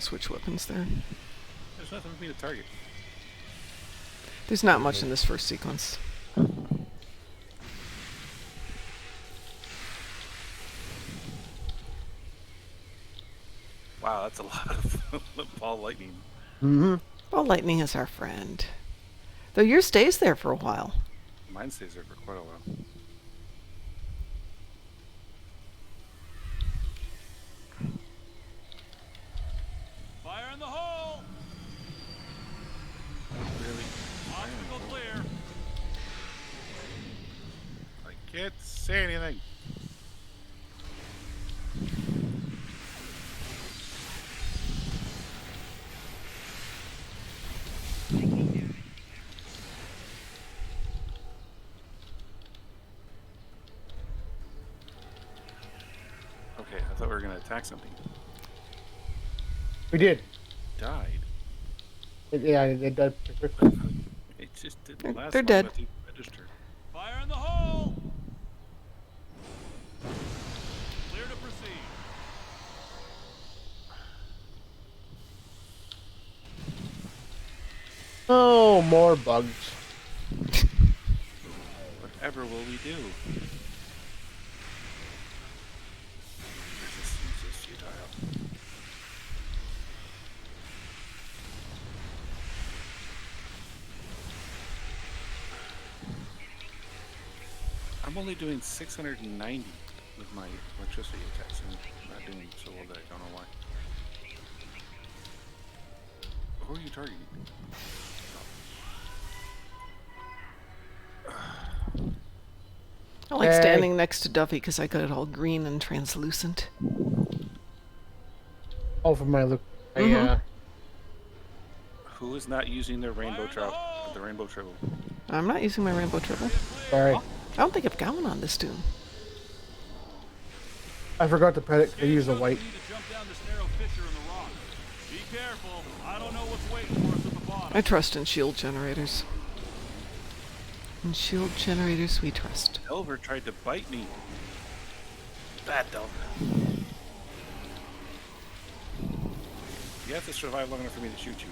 switch weapons there. There's nothing for me to target. There's not much in this first sequence. Wow, that's a lot of ball lightning. Mm-hmm. Well, lightning is our friend. Though yours stays there for a while. Mine stays there for quite a while. Fire in the hole! Really? Obstacle clear. I can't say anything. Okay, I thought we were gonna attack something. We did. Died. It died pretty quickly. It just didn't They're- last they're long dead. enough to even register. Fire in the hole! Clear to proceed. Oh, more bugs. Whatever will we do? Resistance is futile. I'm only doing 690 with my electricity attacks and not doing so well that I don't know why. Who are you targeting? I like Hey. standing next to Duffy because I got it all green and translucent. Oh, for my look. Mhm. Who is not using their rainbow Fire in the trap? hole! The rainbow triple. I'm not using my rainbow triple. Sorry. I don't think I've got one on this tune. I forgot to pet it. I use the white. We need to jump down this narrow fissure in the rock. Be careful. I don't know what's waiting for us at the bottom. I trust in shield generators. In shield generators, we trust. Delver tried to bite me. Bad Delver. You have to survive long enough for me to shoot you.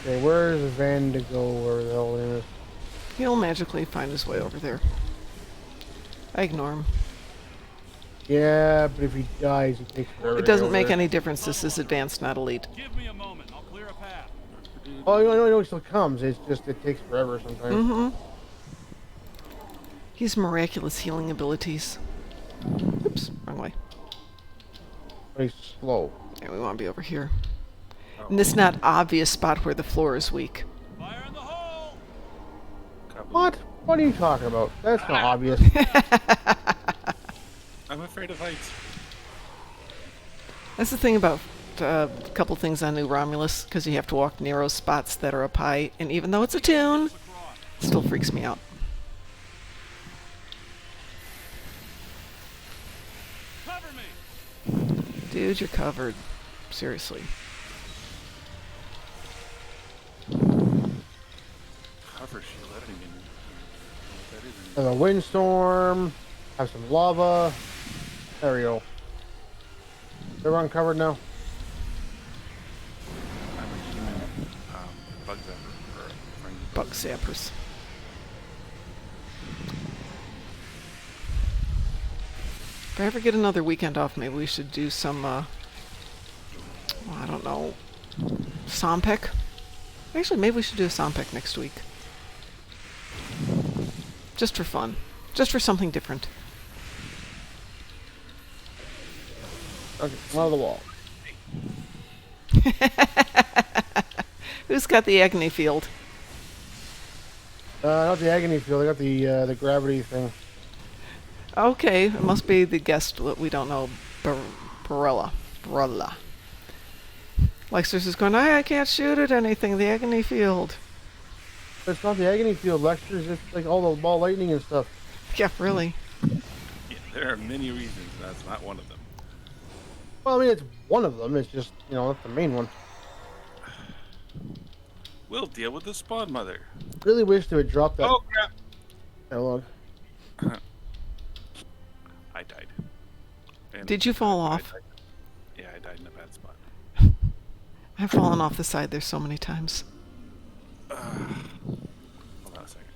Okay, where's Vandigo? Where the hell it is? He'll magically find his way over there. I ignore him. Yeah, but if he dies, he takes forever. It to doesn't get make over any difference. This is advanced, not elite. Give me a moment. I'll clear a path. there. Oh, no, he still comes. It's just it takes forever sometimes. Mm-hmm. He's miraculous healing abilities. Oops, wrong way. But he's slow. Yeah, we want to be over here. In this not obvious spot where the floor is weak. Fire in the hole! Kaboom. What? What are you talking about? That's not obvious. I'm afraid of heights. That's the thing about a couple things on New Romulus, because you have to walk narrow spots that are up high, and even though it's a tune, Across. it still freaks me out. Cover me! Dude, you're covered. Seriously. Cover shield. I don't even know what that is. There's a windstorm. Have some lava. There we go. Everyone covered now? I'm a human bug zapper. Or friend. Bug zappers. If I ever get another weekend off, maybe we should do some, I don't know, Sompek? Actually, maybe we should do a Sompek next week. Just for fun. Just for something different. Okay, one of the wall. Who's got the agony field? Not the agony field. I got the gravity thing. Okay, it must be the guest that we don't know, Barella. Barella. Lexter's is going, I can't shoot at anything, the agony field. But it's not the agony field lectures. It's like all the ball lightning and stuff. Yeah, really. Yeah, there are many reasons. That's not one of them. Well, I mean, it's one of them. It's just, that's the main one. We'll deal with the spawn mother. Really wish they would drop that. Oh crap! Dialogue. And Did you fall off? Yeah, I died in a bad spot. I've fallen off the side there so many times. Hold on a second.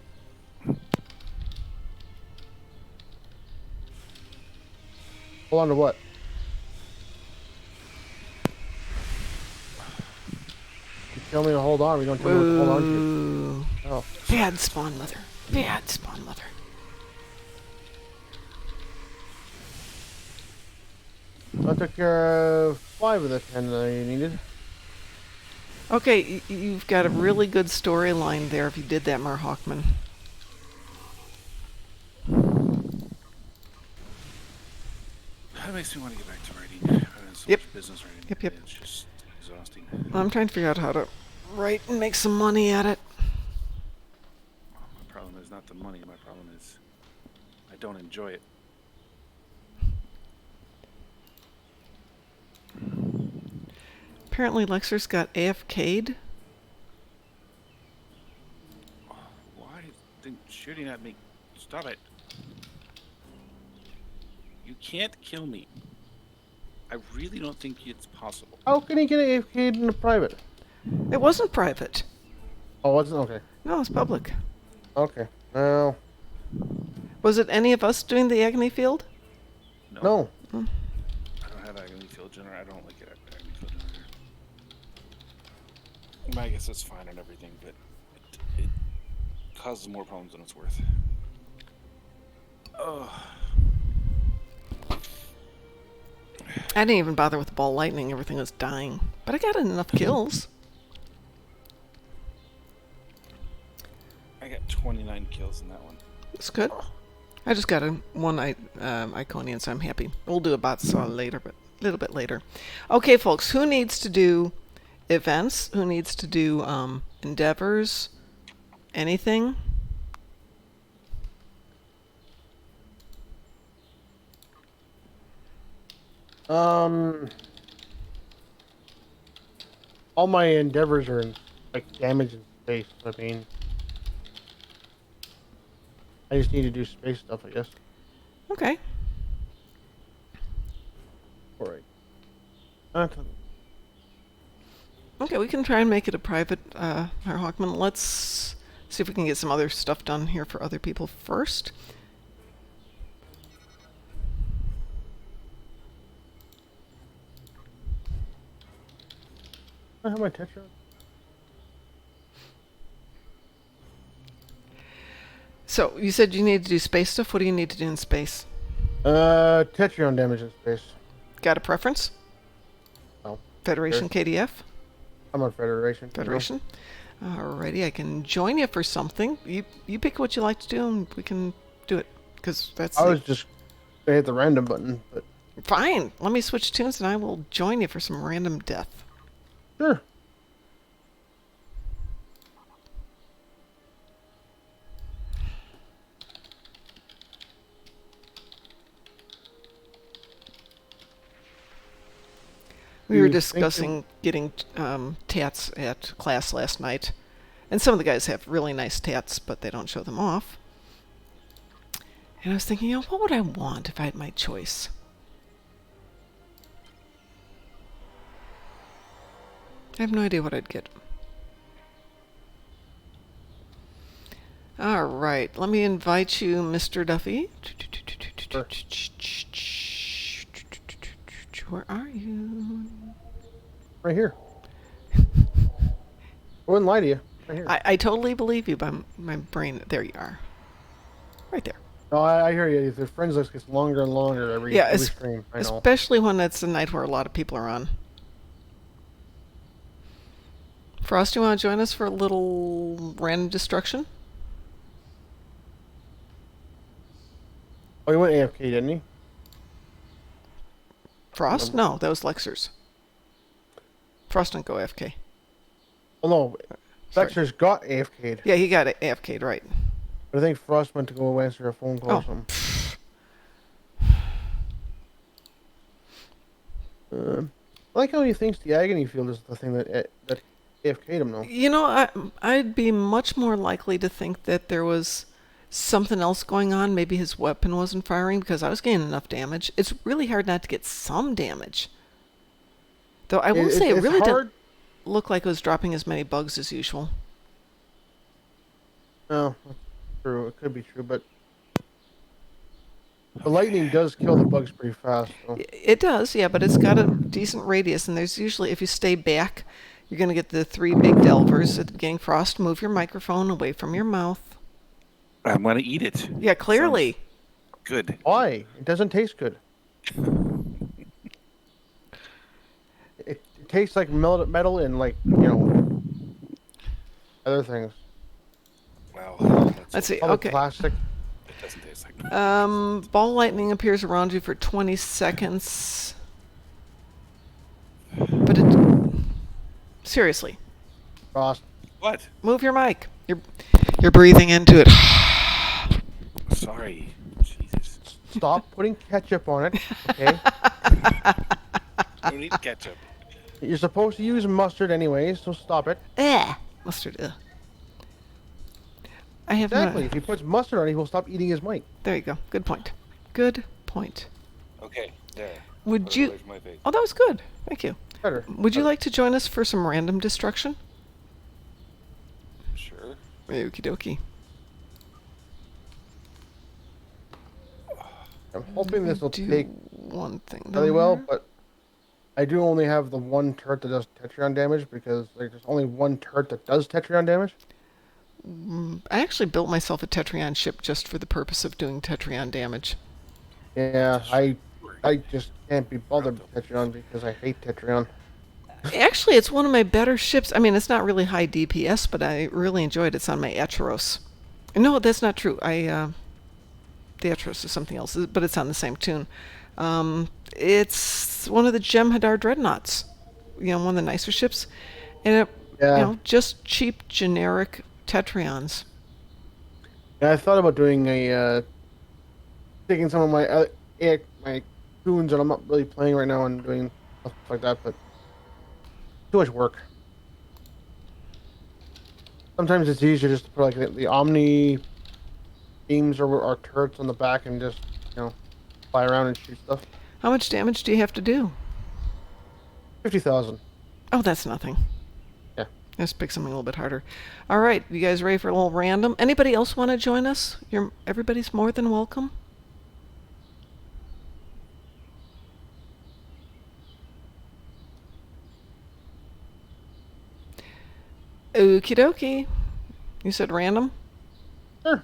Hold on to what? You tell me to hold on. We don't tell me what to hold on to. Woo. Oh. Bad spawn mother. Bad spawn mother. I took care of 5 of the 10 that I needed. Okay, you've got a really good storyline there if you did that, Mar Hawkman. That makes me want to get back to writing. So Yep. much business writing. Yep. It's just exhausting. I'm trying to figure out how to write and make some money at it. My problem is not the money. My problem is I don't enjoy it. Apparently Lexer's got AFK'd. Why is they shooting at me? Stop it. You can't kill me. I really don't think it's possible. How can he get AFK'd in the private? It wasn't private. Oh, wasn't? Okay. No, it's public. Okay. Well, Was it any of us doing the agony field? no. I don't have agony field generator. I don't like it. Agony field generator. I guess it's fine and everything, but it causes more problems than it's worth. Oh. I didn't even bother with the ball lightning. Everything was dying. But I got enough kills. I got 29 kills in that one. It's good. I just got one Iconian, so I'm happy. We'll do a bot saw later, but a little bit later. Okay, folks, who needs to do events? Who needs to do endeavors? Anything? All my endeavors are in like damage and space. I mean, I just need to do space stuff, I guess. Okay. All right. Okay, we can try and make it a private, Herr Hawkman. Let's see if we can get some other stuff done here for other people first. I have my tetra. So, you said you need to do space stuff. What do you need to do in space? Tetrion damage in space. Got a preference? No. Federation, KDF? I'm on Federation. Federation? Alrighty, I can join you for something. You pick what you like to do and we can do it. Because that's... I was just gonna hit the random button, but... Fine! Let me switch tunes and I will join you for some random death. Sure. We were You think discussing getting tats at class last night. And some of the guys have really nice tats, but they don't show them off. And I was thinking, you know, what would I want if I had my choice? I have no idea what I'd get. All right, let me invite you, Mr. Duffy. Sure. Where are you? Right here. I wouldn't lie to you. Right here. I totally believe you by my brain. There you are. Right there. No, I hear you. The friends list gets longer and longer every stream. I know. Especially when it's a night where a lot of people are on. Frost, you want to join us for a little random destruction? Oh, he went AFK, didn't he? Frost? No, that was Lexer's. Frost didn't go AFK. Oh no, Sorry. Lexer's got AFK'd. Yeah, he got AFK'd, right. But I think Frost went to go answer a phone call or Oh. something. I like how he thinks the agony field is the thing that AFK'd him though. You know, I'd be much more likely to think that there was something else going on. Maybe his weapon wasn't firing because I was getting enough damage. It's really hard not to get some damage. Though I will say it it's really hard. didn't look like it was dropping as many bugs as usual. No, that's true. It could be true, but the lightning does kill the bugs pretty fast. So. It does, yeah, but it's got a decent radius, and there's usually, if you stay back, you're going to get the 3 big delvers at the beginning. Frost, move your microphone away from your mouth. I'm gonna eat it. Yeah, clearly. Sounds good. Why? It doesn't taste good. It tastes like metal and like other things. Well, Let's see. Probably Okay. plastic. It doesn't taste like. Ball lightning appears around you for 20 seconds. But seriously, Frost. What? move your mic. You're breathing into it. Sorry. Jesus. Stop putting ketchup on it. Okay. Don't need ketchup. You're supposed to use mustard anyways, so stop it. Mustard. I have Exactly. no. If he puts mustard on it, he will stop eating his mic. There you go. Good point. Good point. Okay. There. Would Put it you? away from my face. Oh, that was good. Thank you. Better. Would you like to join us for some random destruction? Sure. Okie dokie. I'm hoping this will Do take one thing really down well, here. but I do only have the one turret that does Tetrion damage because like, there's only one turret that does Tetrion damage. I actually built myself a Tetrion ship just for the purpose of doing Tetrion damage. Yeah, I just can't be bothered with Tetrion because I hate Tetrion. Actually, it's one of my better ships. I mean, it's not really high DPS, but I really enjoyed it. It's on my Eteros. No, that's not true. The Eteros is something else, but it's on the same tune. It's one of the Jem'Hadar dreadnoughts. One of the nicer ships, and Yeah. just cheap generic Tetrions. Yeah, I thought about doing taking some of my my tunes that I'm not really playing right now and doing stuff like that, but too much work. Sometimes it's easier just to put like the Omni beams or turrets on the back and just fly around and shoot stuff. How much damage do you have to do? 50,000. Oh, that's nothing. Yeah. Let's pick something a little bit harder. All right, you guys ready for a little random? Anybody else want to join us? Everybody's more than welcome. Okie dokie. You said random? Sure.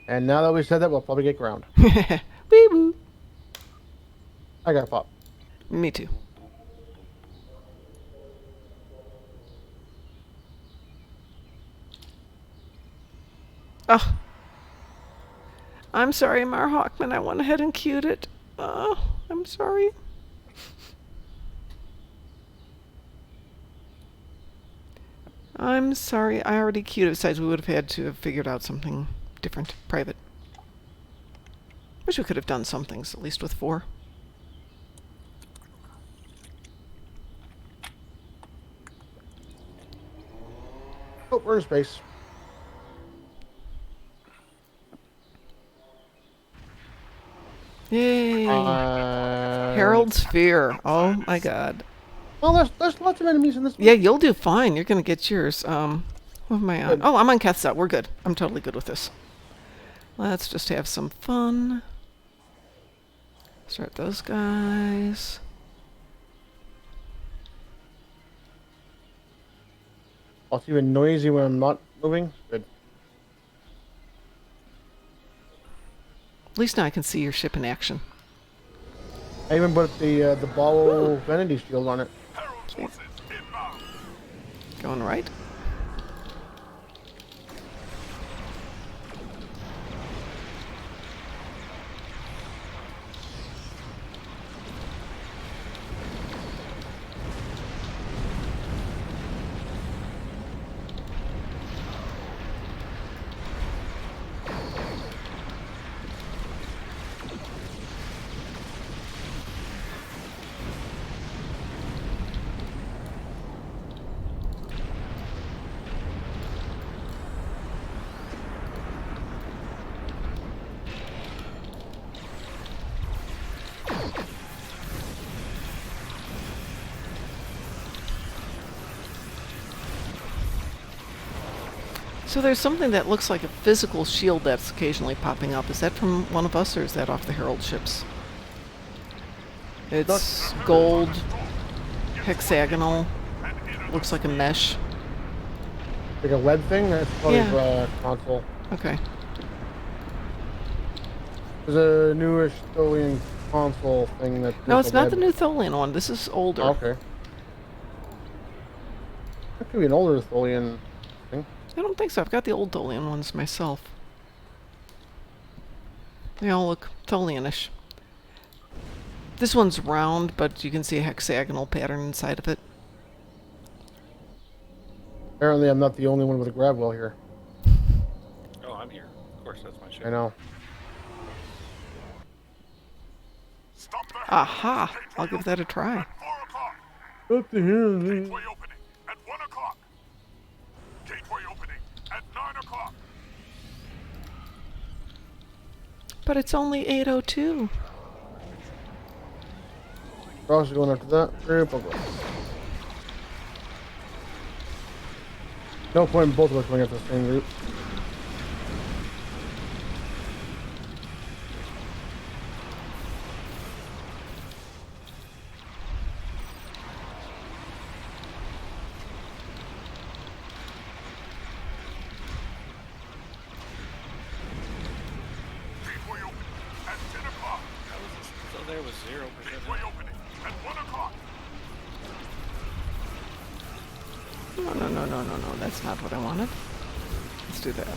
And now that we said that, we'll probably get ground. Wee woo. I got pop. Me too. Oh. I'm sorry, Mar Hawkman. I went ahead and queued it. Oh, I'm sorry. I'm sorry. I already queued it. Besides, we would have had to have figured out something different, private. Wish we could have done some things, at least with 4. Oh, we're in space. Yay. Harold's Fear. Oh my god. Well, there's lots of enemies in this. Yeah, you'll do fine. You're gonna get yours. What am I on? Good. Oh, I'm on Keth's We're good. I'm totally good with this. Let's just have some fun. Start those guys. Oh, it's even noisy when I'm not moving. Good. At least now I can see your ship in action. I even put the Ball Vanity Shield on it. Going right. So there's something that looks like a physical shield that's occasionally popping up. Is that from one of us, or is that off the Herald ships? It's gold, hexagonal, looks like a mesh. Like a lead thing? That's probably Yeah. console. Okay. There's a newish Tholian console thing that. No, it's not the new Tholian one. This is older. Oh, okay. That could be an older Tholian thing. I don't think so. I've got the old Tholian ones myself. They all look Tholianish. This one's round, but you can see a hexagonal pattern inside of it. Apparently, I'm not the only one with a grab wheel here. Oh, I'm here. Of course, that's my ship. I know. Aha! I'll give that a try. Up to here. Gateway opening at 1 o'clock. Gateway opening at 9 o'clock. But it's only 8:02. We're also going after that group. I'll go. No point in both of us going after the same group. Gateway opening at 10 o'clock. So there was 0%. Gateway opening at 1 o'clock. No. That's not what I wanted. Let's do that.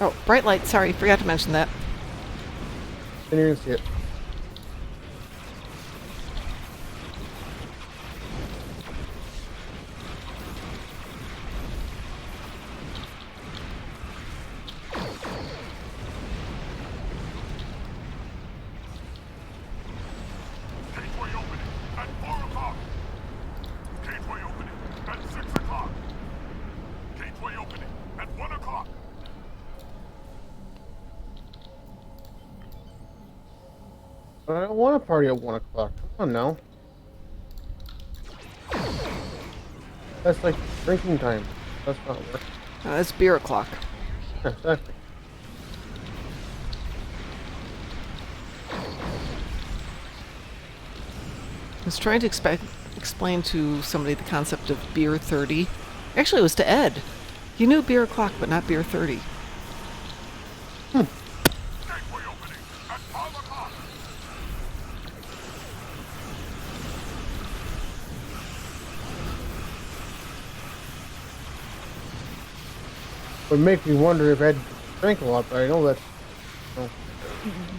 Oh, bright light. Sorry, forgot to mention that. Didn't even see it. Gateway opening at 4 o'clock. Gateway opening at 6 o'clock. Gateway opening at 1 o'clock. But I don't want to party at 1 o'clock. Come on now. That's like drinking time. That's not work. That's beer o'clock. Exactly. I was trying to explain to somebody the concept of beer 30. Actually, it was to Ed. He knew beer o'clock, but not beer 30. Gateway opening at 5 o'clock. Would make me wonder if Ed drank a lot, but I know that's.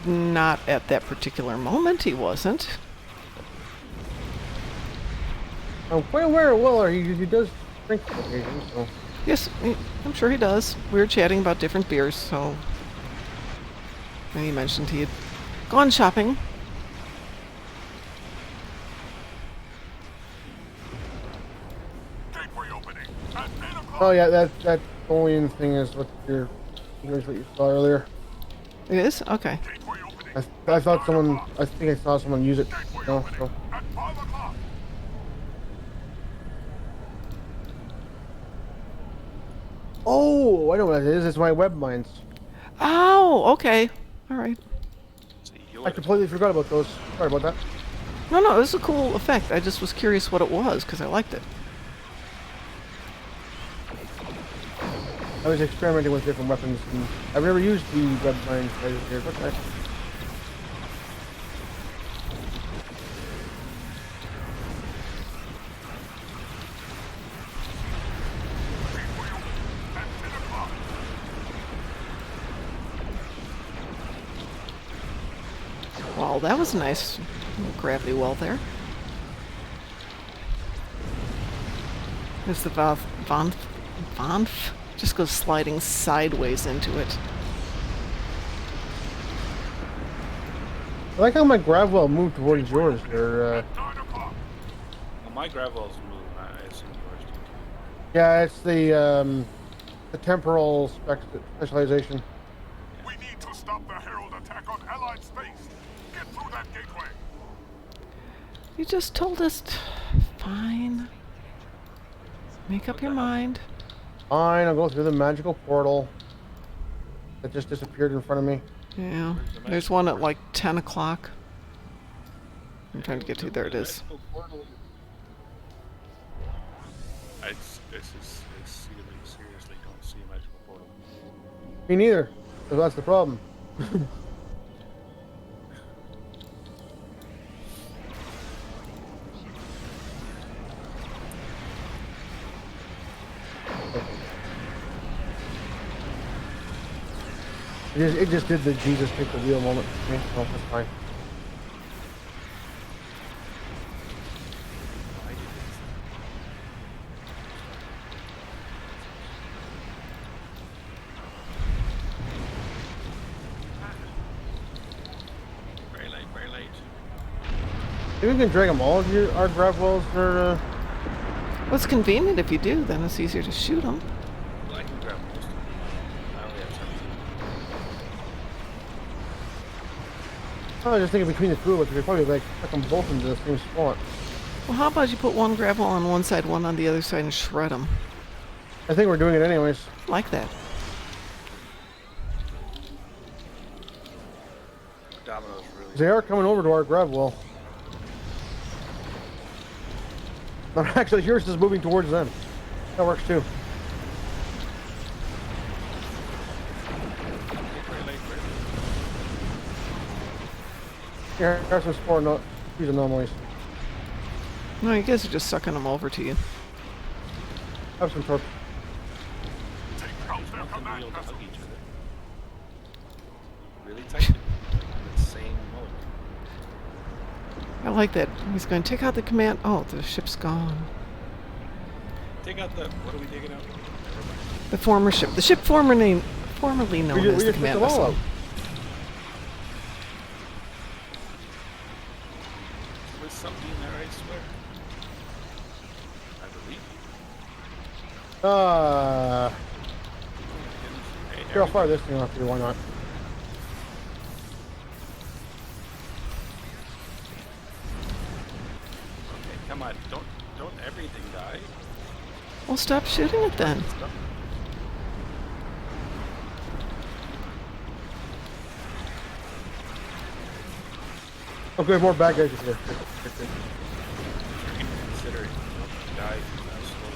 Not at that particular moment, he wasn't. I'm quite aware of Weller. He does drink on occasion, so. Yes, I'm sure he does. We were chatting about different beers, so. And he mentioned he had gone shopping. Gateway opening at 8 o'clock. Oh yeah, that Tholian thing is what here's what you saw earlier. It is? Okay. Gateway opening I thought someone. I think I saw someone use it. Gateway No, opening so. at 5 o'clock. Oh, I know what it is. It's my web mines. Oh, okay. All right. See, I completely forgot about those. Sorry about that. No, it was a cool effect. I just was curious what it was, because I liked it. I was experimenting with different weapons, and I've never used the web mines. Okay. Gateway opening at 10 o'clock. Wow, that was a nice little gravity well there. There's the Vanf just goes sliding sideways into it. I like how my Gravwell moved towards yours. Or 9 o'clock. Well, my gravel's moving. I assume yours do too. yeah, it's the temporal specialization. We need to stop the Herald attack on Allied space. Get through that gateway. You just told us. Fine. Make up your mind. Fine, I'll go through the magical portal that just disappeared in front of me. Yeah. Where's the There's magical one at portal? like 10 o'clock. I'm trying to get to. There it is. Magical portal. I seriously don't see a magical portal. Me neither. So that's the problem. It just did the Jesus take the wheel moment for me. Oh, that's fine. Very late, very late. Maybe we can drag them all to our grab wells for. Well, it's convenient if you do. Then it's easier to shoot them. Well, I can grab most of them. I only have 17. I was just thinking between the two of us, we could probably like put them both into the same spot. Well, how about you put one gravel on one side, one on the other side, and shred them? I think we're doing it anyways. Like that. Domino's really. They are coming over to our grab well. No, actually, yours is moving towards them. That works too. Very late. Here, here's some spore these anomalies. No, you guys are just sucking them over to you. Have some torp. Take out their Can command we all vessel. hug each other? Really tight. Insane mode. I like that. He's going to take out the command. Oh, the ship's gone. Take out the. What are we taking out? Never mind. The former ship. The ship formerly known We as just the took command them all vessel. out. There was something there, I swear. I believe. Hey, Here, I'll fire this thing off here. Why not? Okay, come on. Don't everything die. Well, stop shooting it then. Okay, more bad guys here. You're gonna consider it. Don't die slowly.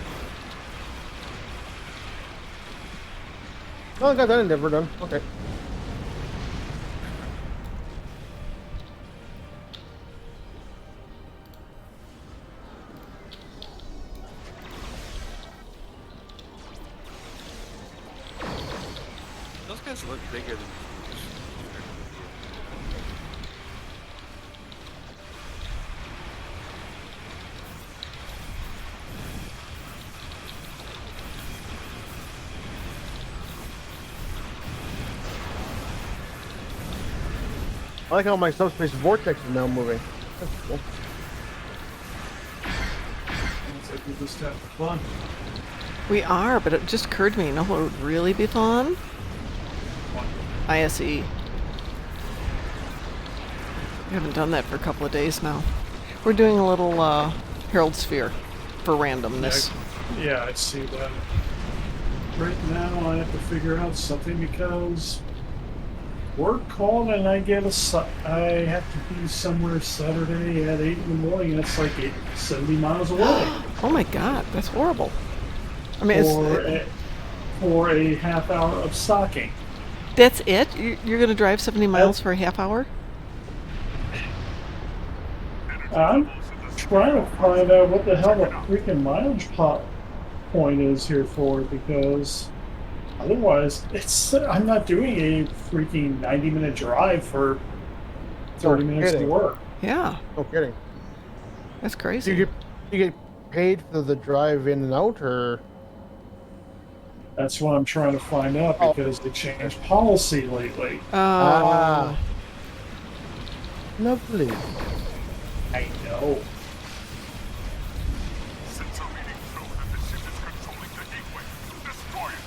Oh, I got that endeavor done. Okay. Those guys look bigger than. I like how my subspace vortex is now moving. That's cool. Looks like we just have fun. We are, but it just occurred to me, you know what would really be fun? ISE. We haven't done that for a couple of days now. We're doing a little Herald Sphere for randomness. Yeah, I see that. Right now, I have to figure out something because work called and I I have to be somewhere Saturday at 8 in the morning, and it's like 70 miles away Oh my god, that's horrible. I mean, for a half hour of stocking. that's it? You're going to drive 70 miles for a half hour? I'm trying to find out what the hell the freaking mileage point is here for, because otherwise I'm not doing a freaking 90-minute drive for 30 minutes to kidding. work. Yeah, No kidding. that's Do crazy. you get paid for the drive in and out, or? That's what I'm trying to find out, because they changed policy lately. Oh, Lovely. I know. Sensor reading show that the ship is controlling the gateway. Destroy it.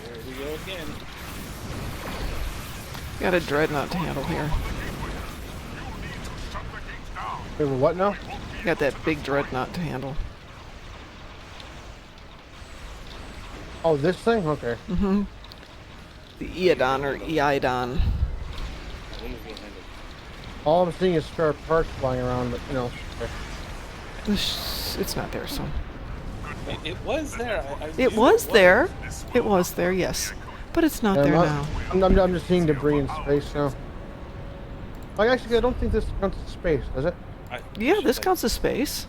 There we go again. got a dreadnought to handle here. On the gateway. You need to shut the gates down. Wait, what now? Got that big dreadnought to handle. Oh, this thing? Okay. The Eodon or Eidon. The wing is being handled. All I'm seeing is spare parts flying around, but you know. Okay. It's not there, so. It was there. I It knew was there. This will It was there, yes. But it's not Yeah, there now. I'm just seeing debris in space now. Like, actually, I don't think this counts as space, does it? I Yeah, should, this like, counts as space.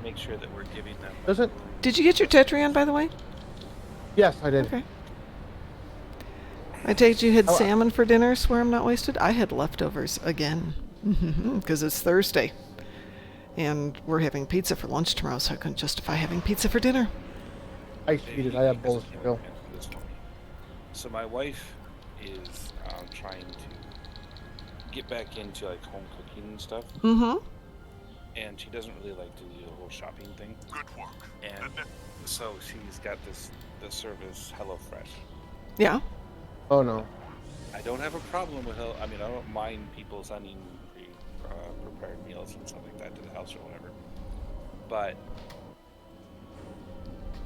make sure that we're giving them. Does it? Did you get your Tetrion, by the way? Yes, I did. Okay. I take it you had Oh, salmon for dinner, swear I'm not wasted? I had leftovers again. Because it's Thursday. And we're having pizza for lunch tomorrow, so I couldn't justify having pizza for dinner. I cheated. I have bowls to go. This for me. So my wife is trying to get back into like home cooking and stuff, Mm-hmm. and she doesn't really like to do the whole shopping thing. Good work. And so she's got this service HelloFresh. Yeah. Oh no. I don't have a problem with I mean, I don't mind people sending prepared meals and stuff like that to the house or whatever. But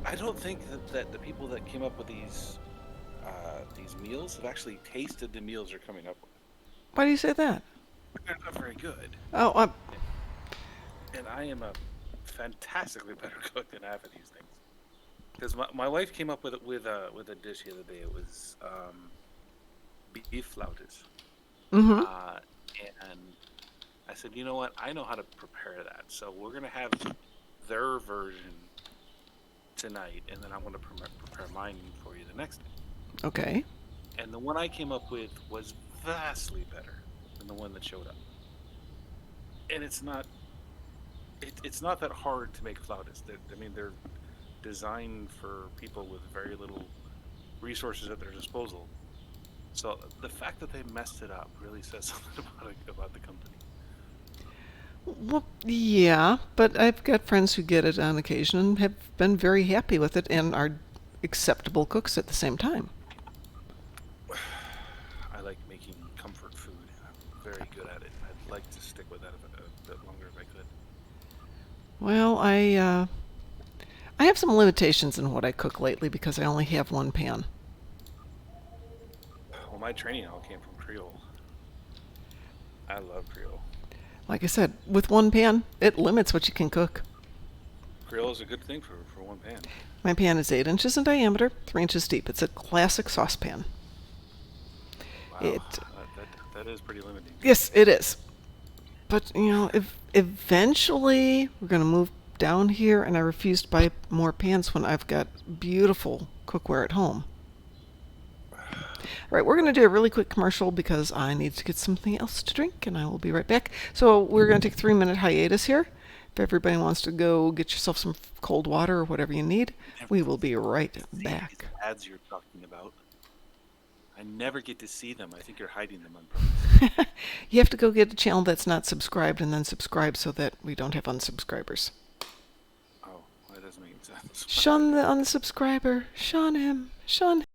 I don't think that the people that came up with these meals have actually tasted the meals they're coming up with. Why do you say that? They're not very good. Oh, And I am a fantastically better cook than half of these things. Because my wife came up with a dish the other day. It was beef flautas. mm-hmm. And I said, you know what? I know how to prepare that. So we're going to have their version tonight, and then I'm going to prepare mine for you the next day. Okay. And the one I came up with was vastly better than the one that showed up. And it's not that hard to make flautas. They're designed for people with very little resources at their disposal. So the fact that they messed it up really says something about the company. Well, yeah, but I've got friends who get it on occasion and have been very happy with it and are acceptable cooks at the same time. I like making comfort food. I'm very good at it. I'd like to stick with that a bit longer if I could. Well, I have some limitations in what I cook lately because I only have one pan. Well, my training all came from Creole. I love Creole. Like I said, with one pan, it limits what you can cook. Creole is a good thing for one pan. My pan is 8 inches in diameter, 3 inches deep. It's a classic saucepan. Wow, that is pretty limiting. Yes, it is. But, you know, if eventually we're going to move down here, and I refuse to buy more pans when I've got beautiful cookware at home. All right, we're going to do a really quick commercial because I need to get something else to drink, and I will be right back. So we're going to take a 3-minute hiatus here. If everybody wants to go get yourself some cold water or whatever you need, we will be right back. These ads you're talking about, I never get to see them. I think you're hiding them on purpose. You have to go get a channel that's not subscribed and then subscribe so that we don't have unsubscribers. Oh, that doesn't make sense. Shun the unsubscriber. Shun him. Shun him.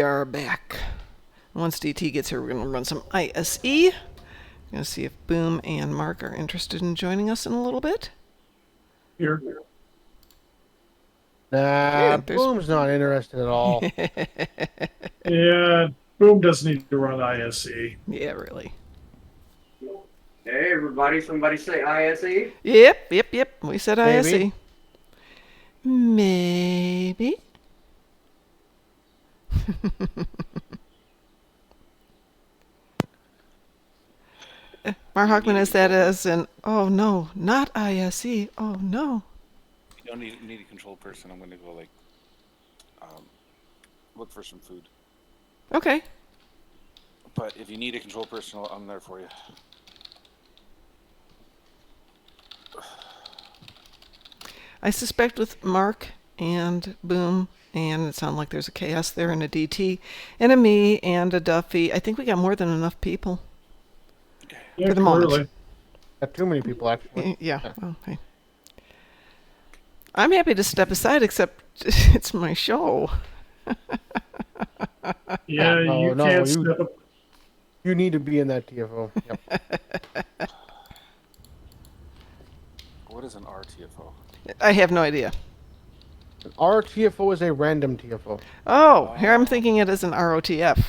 we are back. Once DT gets here, we're going to run some ISE. Going to see if Boom and Mark are interested in joining us in a little bit. Here. Nah, Yeah, there's- Boom's not interested at all. Yeah, Boom doesn't need to run ISE. Yeah, really. Hey, everybody, somebody say ISE? Yep. We said Maybe. ISE. Maybe. Mar Hockman has that as an, oh no, not ISE. Oh no. You don't need a control person. I'm gonna go look for some food. Okay. But if you need a control person, I'm there for you. I suspect with Mark and Boom, and it sounds like there's a Chaos there, and a DT, and a me, and a Duffy. I think we got more than enough people. Yeah, For the moment. clearly. Got too many people, actually. Yeah. Well, hey. I'm happy to step aside, except it's my show. Yeah, No, you no, can't you- step up. You need to be in that TFO. Yep. What is an RTFO? I have no idea. Our TFO is a random TFO. Oh, here I'm thinking it is an ROTF.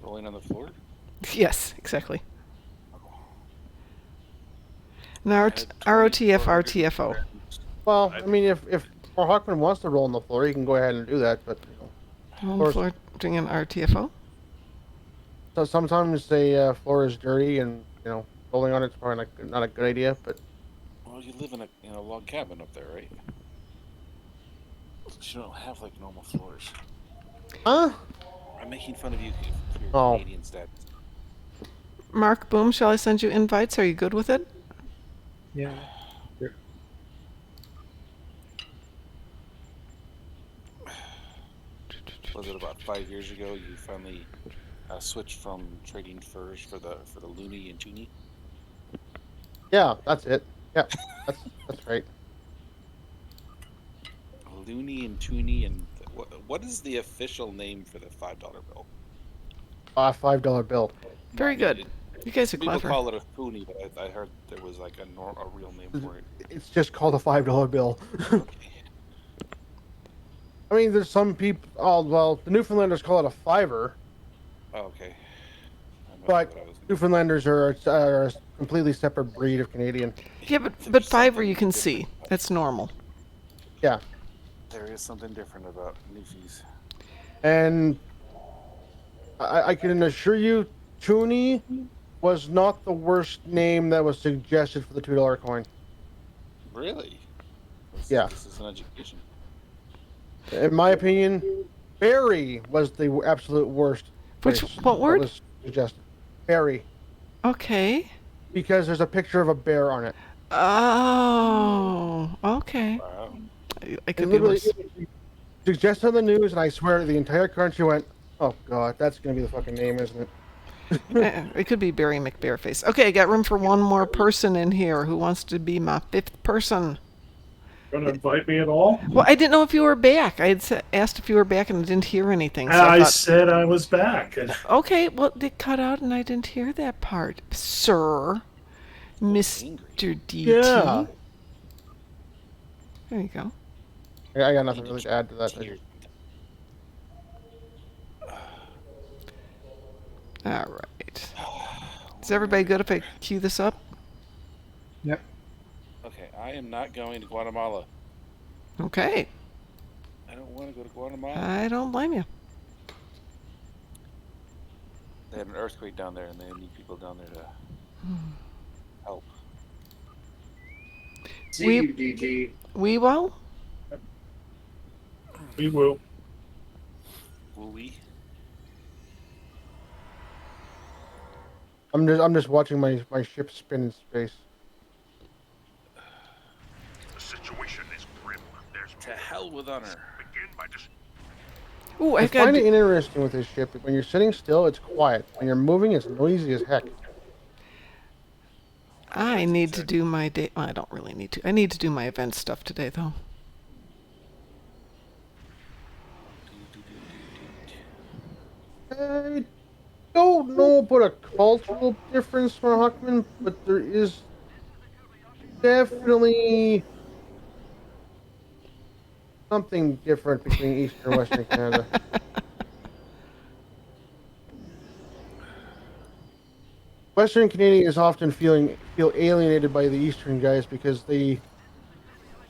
Rolling on the floor? Yes, exactly. An ROTF, RTFO. Well, I mean, if Hawkman wants to roll on the floor, he can go ahead and do that. But On the floor, doing an RTFO. so sometimes the floor is dirty, and rolling on it's probably not a good idea. But Well, you live in a log cabin up there, right? You don't have like normal floors. huh? I'm making fun of you for your Oh. Canadian stats. Mark, Boom, shall I send you invites? Are you good with it? Yeah. Was it about 5 years ago you finally switched from trading furs for the loony and toonie? Yeah, that's it. Yeah, that's right. Loony and toonie, and what is the official name for the $5 bill? $5 bill. Very good. You guys are People clever. call it a toonie, but I heard there was like a real name for it. It's just called a $5 bill. Okay. I mean, there's some people. Oh well, the Newfoundlanders call it a fiver, Oh, okay. I must but have what I was- Newfoundlanders are a completely separate breed of Canadian. Yeah, but There's Fiverr something you can different. see. That's normal. Yeah, There is something different about Newfies. and I can assure you, Toonie was not the worst name that was suggested for the $2 coin. Really? Yeah. This is an education. In my opinion, Barry was the absolute worst. Which- place what that word? was suggested? Barry, Okay. because there's a picture of a bear on it. Oh, okay. Wow. I It could be literally worse. suggested on the news, and I swear the entire country went, "Oh God, that's gonna be the fucking name, isn't it?" It could be Barry McBareface. Okay, I got room for one more person in here who wants to be my fifth person. Gonna invite me at all? Well, I didn't know if you were back. I had asked if you were back and I didn't hear anything. So I I thought, said I was back. And okay, well, it cut out and I didn't hear that part. Sir, Mr. DT. Yeah. There you go. I got nothing really to add to that. Tears. All right. Is everybody good if I cue this up? Okay, I am not going to Guatemala. Okay. I don't want to go to Guatemala. I don't blame you. They had an earthquake down there, and they need people down there to help. See We- you, DT. We will? we will. Will we? I'm just watching my ship spin in space. The situation is grim. There's To hell with honor. begin by just Ooh, I I've got. find it interesting with this ship. When you're sitting still, it's quiet. When you're moving, it's noisy as heck. I need to do my day. Well, I don't really need to. I need to do my event stuff today, though. I don't know about a cultural difference for Huckman, but there is definitely something different between Eastern and Western Canada. Western Canadians often feel alienated by the Eastern guys because they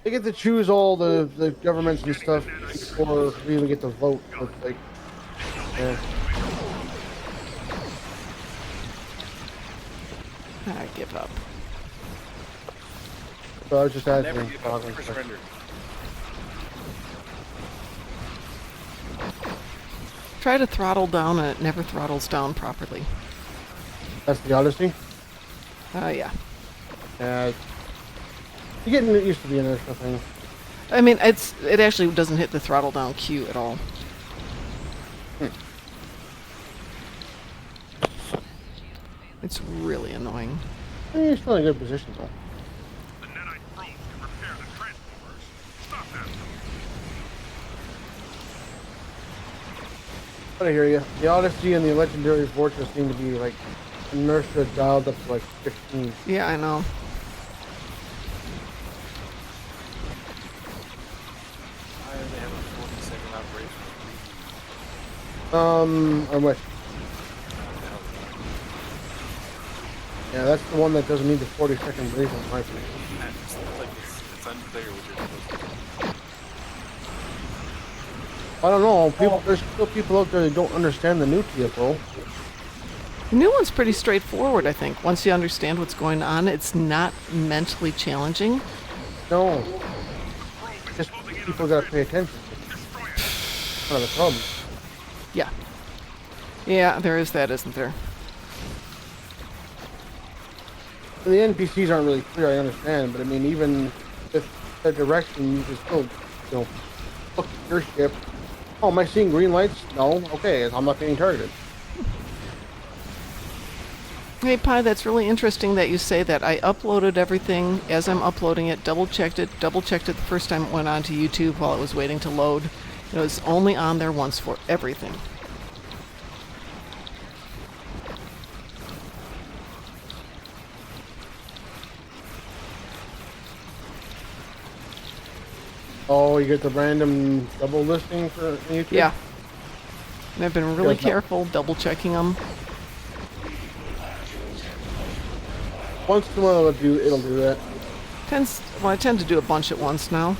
get to choose all the governments and stuff before we even get to vote. So it's like, eh. I give up. So I was just Never asking. give up, never surrender. Try to throttle down and it never throttles down properly. That's the Odyssey. Oh, yeah. You're getting used to the inertia thing. I mean, it actually doesn't hit the throttle down cue at all. It's really annoying. You're still in a good position though. The Netite probes can repair the transformers. Stop them. But I hear you. The Odyssey and the Legendary Fortress seem to be like inertia dialed up to like 15. Yeah, I know. Why do they have a 40-second operation? I'm with. Yeah, that's the one that doesn't need the 40-second brief in my opinion. It's unclear what you're supposed to do. I don't know. There's still people out there that don't understand the new TFO. The new one's pretty straightforward, I think. Once you understand what's going on, it's not mentally challenging. No. Just people gotta pay attention. That's one of the problems. Yeah. Yeah, there is that, isn't there? And the NPCs aren't really clear, I understand, but I mean, even with the direction, you can still, look at your ship. Oh, am I seeing green lights? No. Okay, I'm not being targeted. Hey, Pi, that's really interesting that you say that. I uploaded everything as I'm uploading it, double-checked it the first time it went onto YouTube while it was waiting to load. It was only on there once for everything. Oh, you get the random double listing for YouTube? Yeah. And I've been really Yes, no. careful double-checking them. Once in a while it'll do that. I tend to do a bunch at once now.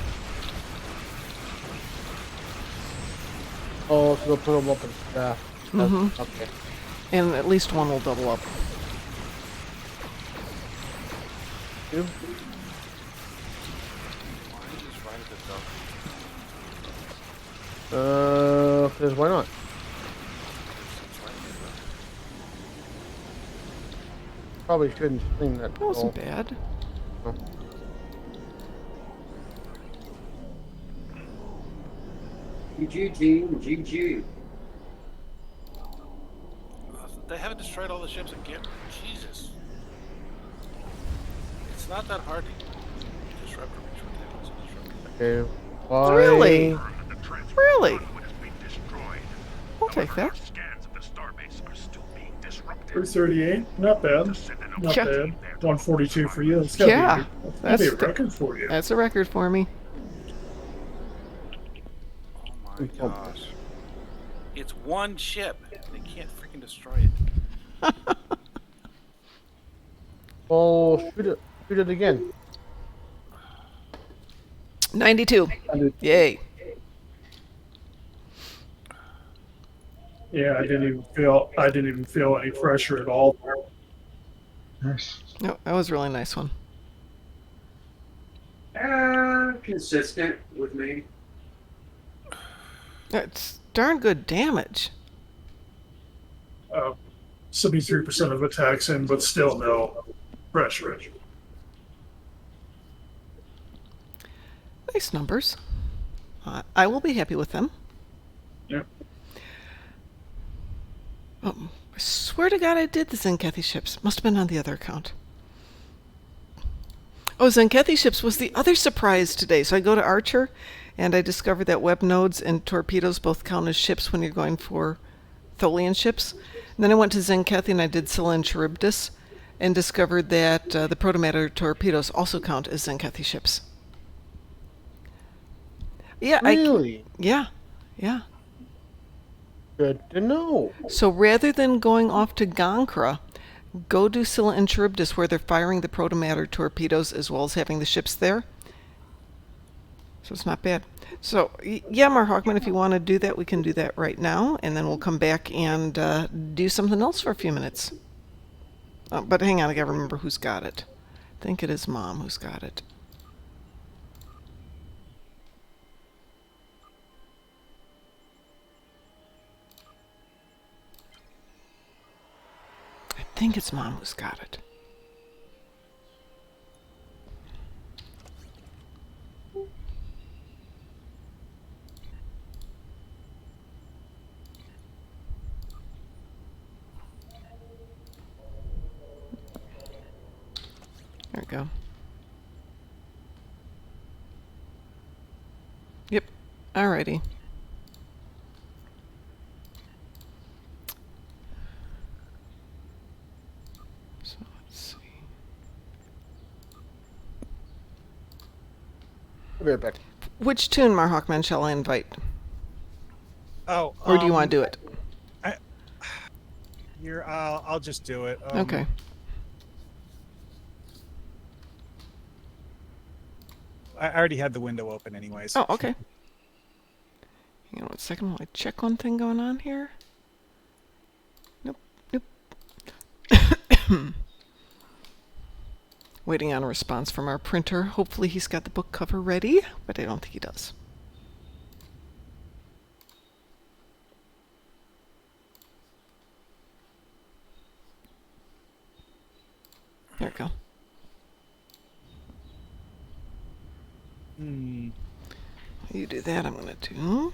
Oh, so they'll put them up in staff. Mhm. Okay. And at least one will double up. You? Why is this right at the dump? Because why not? Probably shouldn't stream that. That wasn't bad. No. GG, team, GG. They haven't destroyed all the ships again? Jesus. It's not that hard to disrupt or reach what they Okay. Why? Really? The transformer Really? conduit has been destroyed. I'll take However, that. scans of the starbase are still being disrupted. 338, not bad. Not Yeah. bad. 142 for you. That's gotta Yeah, be, that's gotta that's be a the- record for you. That's a record for me. Oh my gosh. It's one ship. They can't freaking destroy it. Oh, shoot it again. 92. Yay. Yeah, I didn't even feel any pressure at all. No, that was a really nice one. Consistent with me. That's darn good damage. 73% of attacks in, but still no pressure. Nice numbers. I will be happy with them. Yeah. Oh, I swear to God I did the Zenkethi ships. Must have been on the other account. Oh, Zenkethi ships was the other surprise today. So I go to Archer, and I discovered that web nodes and torpedoes both count as ships when you're going for Tholian ships. And then I went to Zenkethi and I did Scylla and Charybdis and discovered that the Protomatter torpedoes also count as Zenkethi ships. Yeah, Really? yeah. Good to know. So rather than going off to Gankra, go do Scylla and Charybdis where they're firing the Protomatter torpedoes as well as having the ships there. So it's not bad. So, yeah, Mar Hawkman, if you want to do that, we can do that right now, and then we'll come back and do something else for a few minutes. But hang on, I gotta remember who's got it. I think it is Mom who's got it. I think it's Mom who's got it. There we go. Yep. Alrighty. So let's see. I'll be right back. Which tune, Mar Hawkman, shall I invite? Oh, Or do you want to do it? I'll just do it. Okay. I already had the window open anyways. Oh, okay. Hang on 1 second while I check one thing going on here. Nope. Waiting on a response from our printer. Hopefully he's got the book cover ready, but I don't think he does. There we go. You do that, I'm going to do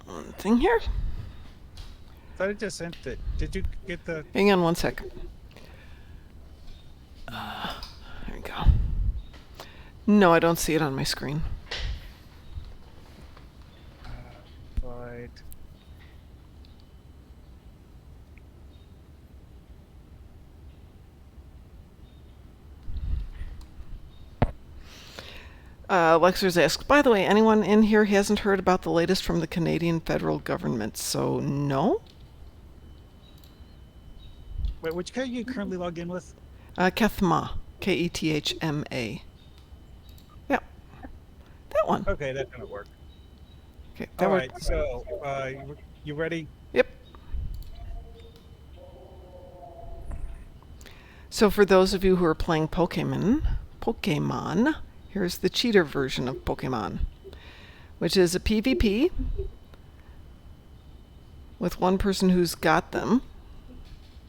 one thing here. Thought I just sent it. Did you get the? Hang on 1 second. There we go. No, I don't see it on my screen. Right. Lexers asks, by the way, anyone in here hasn't heard about the latest from the Canadian federal government, so no? Wait, which account are you currently logged in with? Kethma. Kethma. Yep. That one. Okay, that's gonna work. Okay, All worked. right, so you ready? Yep. So for those of you who are playing Pokemon, here's the cheater version of Pokemon, which is a PvP with one person who's got them,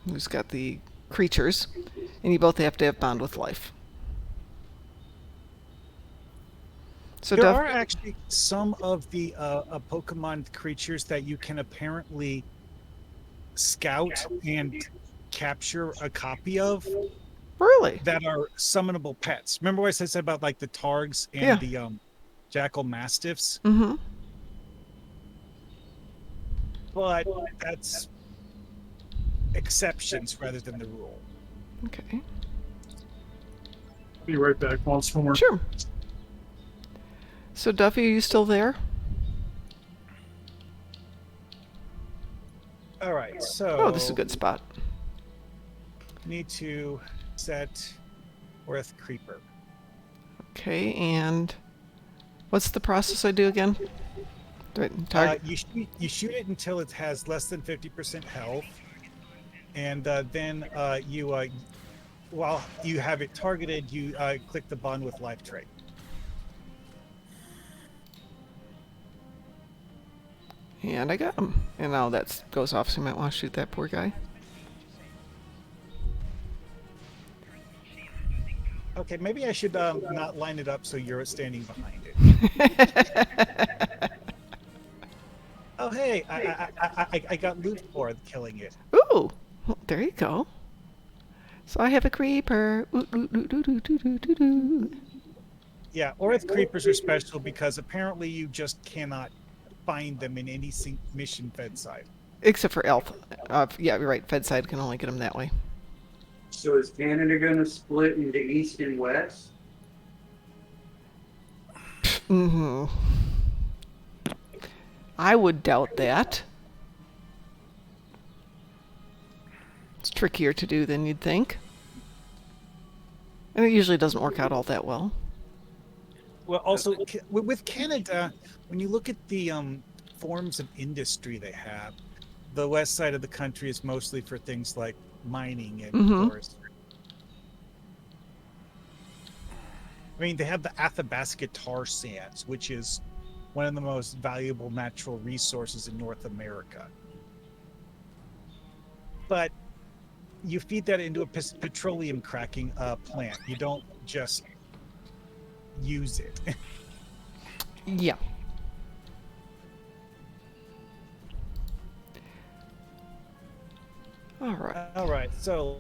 who's got the creatures, and you both have to have bond with life. So There are actually some of the Pokemon creatures that you can apparently scout and capture a copy of really? that are summonable pets. Remember what I said about like the Targs and Yeah. the Jackal Mastiffs? Mm-hmm. But that's exceptions rather than the rule. Okay. Be right back once more. Sure. So Duffy, are you still there? All right, so Oh, this is a good spot. need to set Earth Creeper. Okay, and what's the process I do again? Do it target? You shoot it until it has less than 50% health, and then while you have it targeted, you click the bond with life trait. And I got him. And now that goes off, so you might want to shoot that poor guy. Okay, maybe I should not line it up so you're standing behind it. Oh, hey, I got loot for killing it. Ooh, well, there you go. So I have a creeper. Ooh, ooh, ooh, ooh, ooh, ooh, ooh, ooh, ooh. Yeah, Orith creepers are special because apparently you just cannot find them in any mission fed side. Except for Elf. Yeah, you're right. Fed side can only get them that way. So is Canada going to split into East and West? Mm-hmm. I would doubt that. It's trickier to do than you'd think. And it usually doesn't work out all that well. Well, also with Canada, when you look at the forms of industry they have, the west side of the country is mostly for things like mining and forestry. I mean, they have the Athabasca tar sands, which is one of the most valuable natural resources in North America. But you feed that into a petroleum cracking plant. You don't just use it. Yeah. All right. So,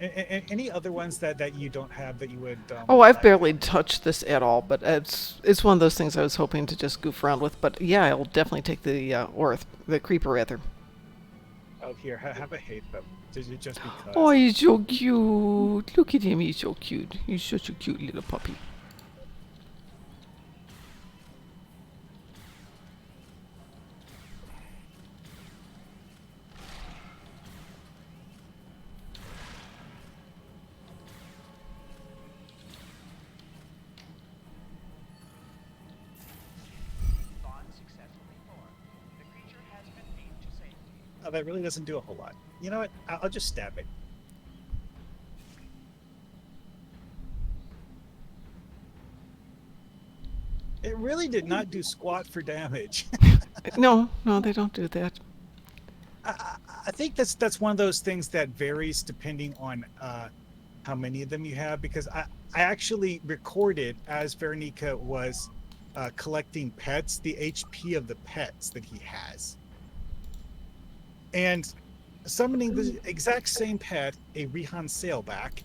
any other ones that you don't have that you would? Oh, I've barely touched this at all, but it's one of those things I was hoping to just goof around with. But yeah, I'll definitely take the creeper rather. Oh, here, have a hate them. Just because. Oh, he's so cute. Look at him, he's so cute. He's such a cute little puppy. Oh, that really doesn't do a whole lot. You know what? I'll just stab it. It really did not do squat for damage. No, they don't do that. I think that's one of those things that varies depending on how many of them you have, because I actually recorded as Veronica was collecting pets, the HP of the pets that he has. And summoning the exact same pet, a Rihan Sailback,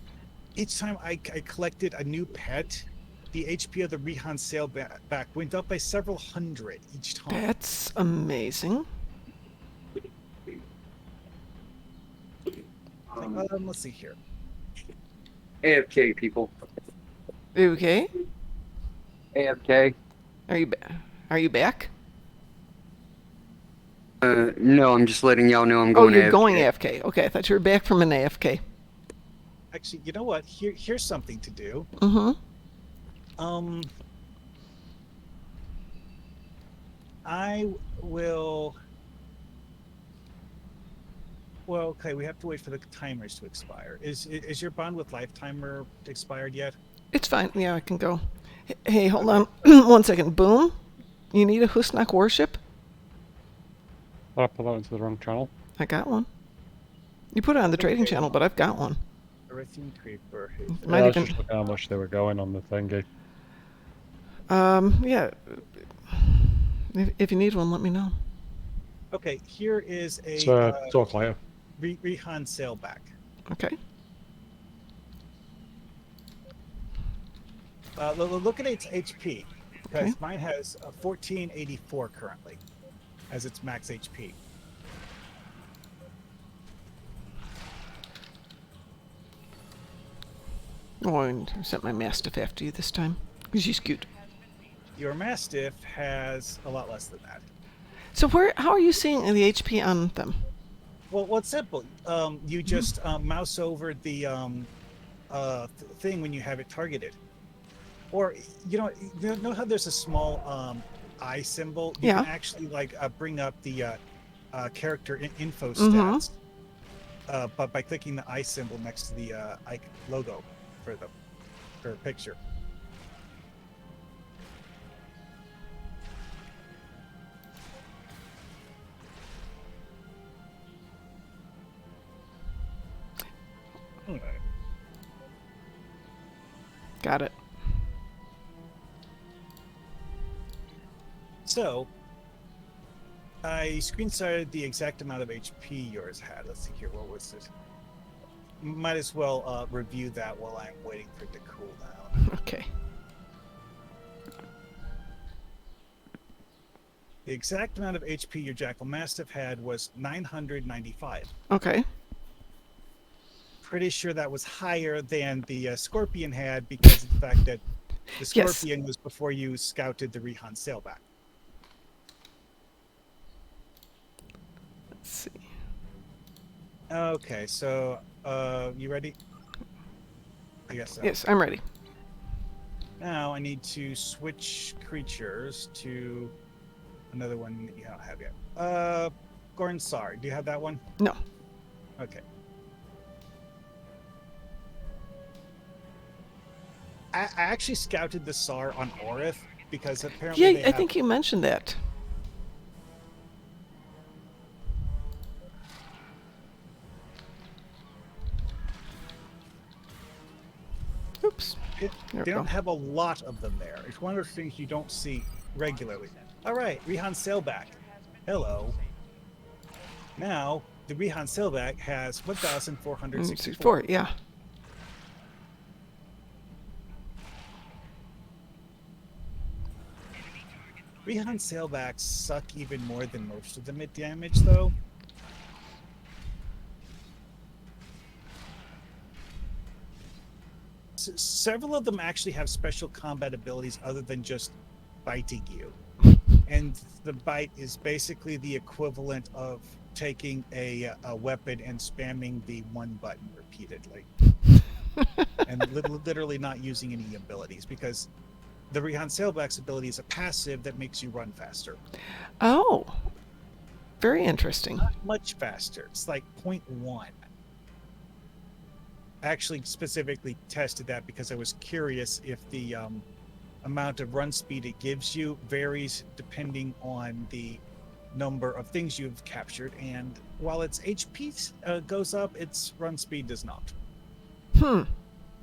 each time I collected a new pet, the HP of the Rihan Sailback went up by several hundred each time. That's amazing. Let's see here. AFK, people. Okay. AFK. Are you back? No, I'm just letting y'all know I'm Oh, going you're AFK. going AFK. Okay, I thought you were back from an AFK. Actually, you know what? Here's something to do. Mm-hmm. I will. Well, okay, we have to wait for the timers to expire. Is your bond with life timer expired yet? It's fine. Yeah, I can go. Hey, hold on 1 second. Boom. You need a Husnak warship? I put that into the wrong channel. I got one. You put it on the trading channel, but I've got one. Earthing Creeper. Might I was even- just looking how much they were going on the thingy. Yeah. If you need one, let me know. Okay, here is a So, talk later. Rihan Sailback. Okay. Look at its HP, because Okay. mine has 1484 currently as its max HP. Oh, and I sent my Mastiff after you this time. Because she's cute. Your Mastiff has a lot less than that. So how are you seeing the HP on them? Well, it's simple. You just mouse over the thing when you have it targeted. Or, you know how there's a small eye symbol? You Yeah. can actually bring up the character info Mhm. stats, but by clicking the eye symbol next to the logo for the picture. Got it. So, I screenshotted the exact amount of HP yours had. Let's see here. What was it? Might as well review that while I'm waiting for it to cool down. Okay. The exact amount of HP your Jackal Mastiff had was 995. Okay. Pretty sure that was higher than the Scorpion had because of the fact that the Yes. Scorpion was before you scouted the Rihan sailback. Let's see. Okay, so you ready? I guess so. Yes, I'm ready. Now I need to switch creatures to another one you don't have yet. Gornsar, do you have that one? No. Okay. I actually scouted the SAR on Orith because apparently Yeah, they I have, think you mentioned that. Oops. There they we don't go. have a lot of them there. It's one of those things you don't see regularly. All right, Rihan Sailback. Hello. Now, the Rihan Sailback has 1,464. 64, yeah. Rihan Sailbacks suck even more than most of them at damage, though. Several of them actually have special combat abilities other than just biting you. And the bite is basically the equivalent of taking a weapon and spamming the one button repeatedly. And literally not using any abilities, because the Rihan Sailback's ability is a passive that makes you run faster. Oh. Very interesting. Not much faster. It's like 0.1. I actually specifically tested that because I was curious if the amount of run speed it gives you varies depending on the number of things you've captured, and while its HP goes up, its run speed does not.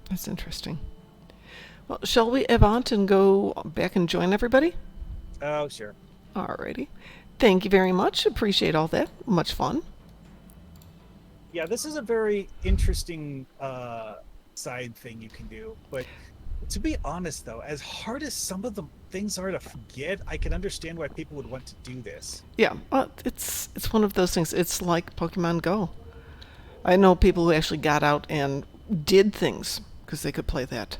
That's interesting. Well, shall we avant and go back and join everybody? Oh, sure. Alrighty. Thank you very much. Appreciate all that. Much fun. Yeah, this is a very interesting side thing you can do, but to be honest, though, as hard as some of the things are to forget, I can understand why people would want to do this. Yeah, well, it's one of those things. It's like Pokemon Go. I know people who actually got out and did things because they could play that.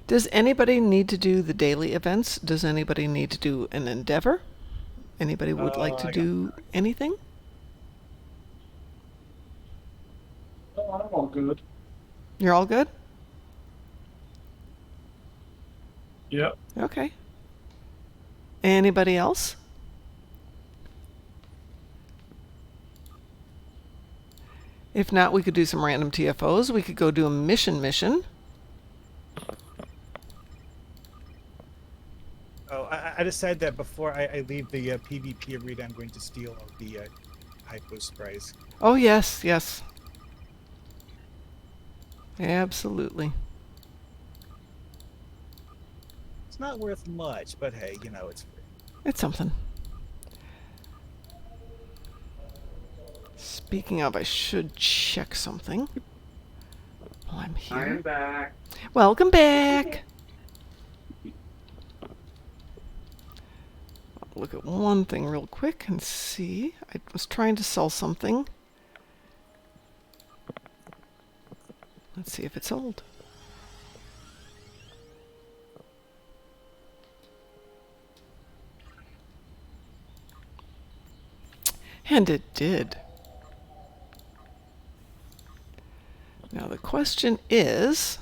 Does anybody need to do the daily events? Does anybody need to do an endeavor? Anybody would like to do anything? Oh, I'm all good. You're all good? Yep. Okay. Anybody else? If not, we could do some random TFOs. We could go do a mission. Oh, I decided that before I leave the PvP arena, I'm going to steal all the hypo sprays. Oh, yes, yes. Absolutely. It's not worth much, but hey, you know, it's free. It's something. Speaking of, I should check something while I'm here. I am back. Welcome back. I'll look at one thing real quick and see. I was trying to sell something. Let's see if it's sold. And it did. Now the question is,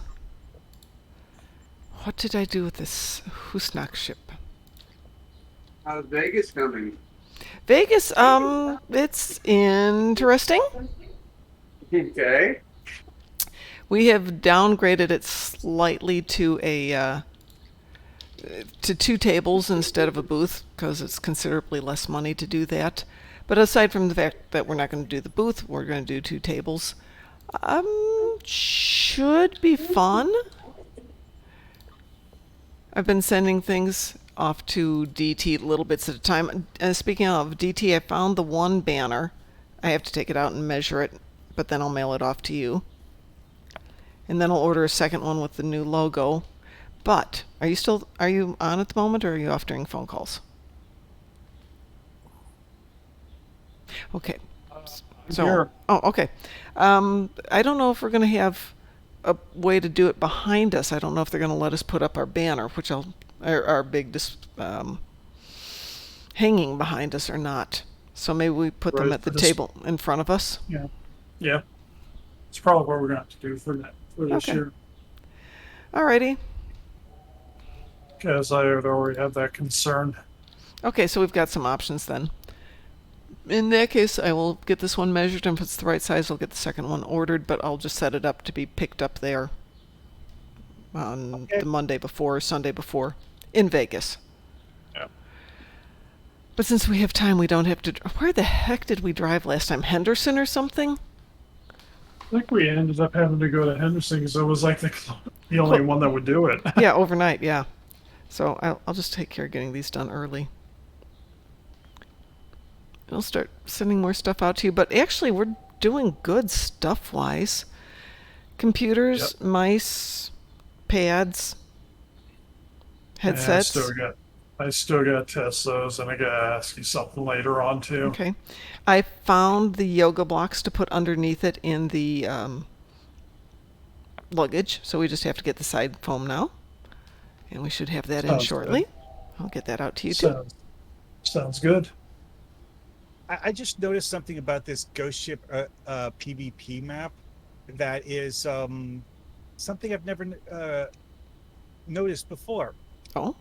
what did I do with this Husnak ship? How's Vegas coming? Vegas, it's interesting. Okay. We have downgraded it slightly to a to 2 tables instead of a booth because it's considerably less money to do that. But aside from the fact that we're not going to do the booth, we're going to do 2 tables. Should be fun. I've been sending things off to DT little bits at a time. Speaking of DT, I found the one banner. I have to take it out and measure it, but then I'll mail it off to you. And then I'll order a second one with the new logo. But are you on at the moment, or are you off doing phone calls? Okay. So, Here. oh, okay. I don't know if we're going to have a way to do it behind us. I don't know if they're going to let us put up our banner, which our big hanging behind us or not. So maybe we put them Right, at the for this- table in front of us. Yeah. It's probably what we're gonna have to do for this Okay. year. Alrighty. Because I had already had that concern. Okay, so we've got some options then. In that case, I will get this one measured, and if it's the right size, I'll get the second one ordered, but I'll just set it up to be picked up there on the Monday before or Sunday before in Vegas. Yeah. But since we have time, we don't have to... Where the heck did we drive last time? Henderson or something? I think we ended up having to go to Henderson because it was like the only one that would do it. Yeah, overnight, yeah. So I'll just take care of getting these done early. I'll start sending more stuff out to you, but actually we're doing good stuff-wise. Computers, Yep. mice, pads, headsets. And I still got to test those, and I gotta ask you something later on too. Okay. I found the yoga blocks to put underneath it in the luggage, so we just have to get the side foam now. And we should have that in Sounds shortly. good. I'll get that out to you too. Sounds good. I just noticed something about this Ghost Ship PvP map that is something I've never noticed before. Oh?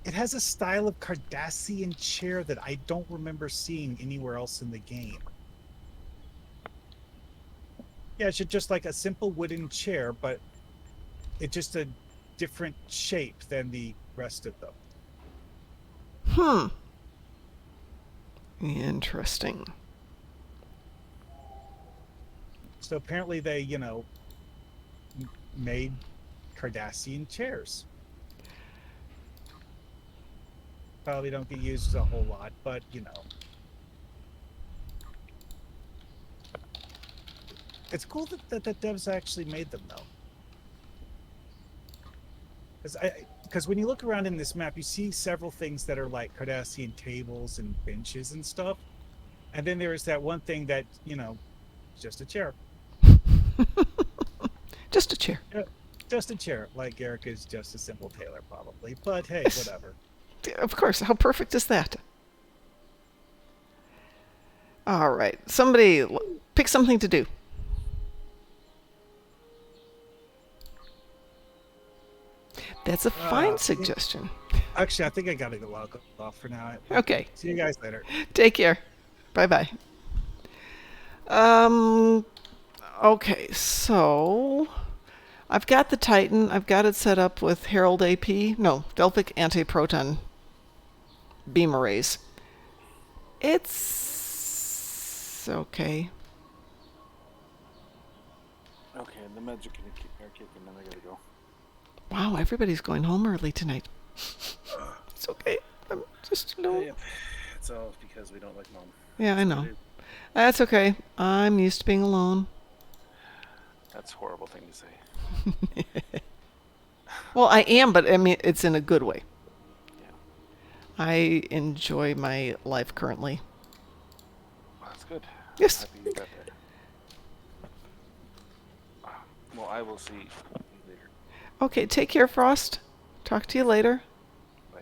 It has a style of Cardassian chair that I don't remember seeing anywhere else in the game. Yeah, it's just like a simple wooden chair, but it's just a different shape than the rest of them. Interesting. So apparently they, made Cardassian chairs. Probably don't get used a whole lot, but it's cool that the devs actually made them though. Because when you look around in this map, you see several things that are like Cardassian tables and benches and stuff, and then there is that one thing that just a chair. Just a chair. Just a chair. Like Erica's just a simple tailor, probably. But hey, whatever. Of course. How perfect is that? All right. Somebody pick something to do. That's a fine suggestion. Actually, I think I gotta go off for now. Okay. See you guys later. Take care. Bye-bye. Okay, so I've got the Titan. I've got it set up with Herald AP. No, Delphic Anti-Proton Beam Arrays. It's okay. Okay, the meds are kicking, then I gotta go. Wow, everybody's going home early tonight. It's okay. I'm just alone. Yep. It's all because we don't like mom. Yeah, I know. That's okay. I'm used to being alone. That's a horrible thing to say. Well, I am, but I mean, it's in a good way. Yeah. I enjoy my life currently. Well, that's good. Yes. Happy you got that. Well, I will see you later. Okay, take care, Frost. Talk to you later. Bye.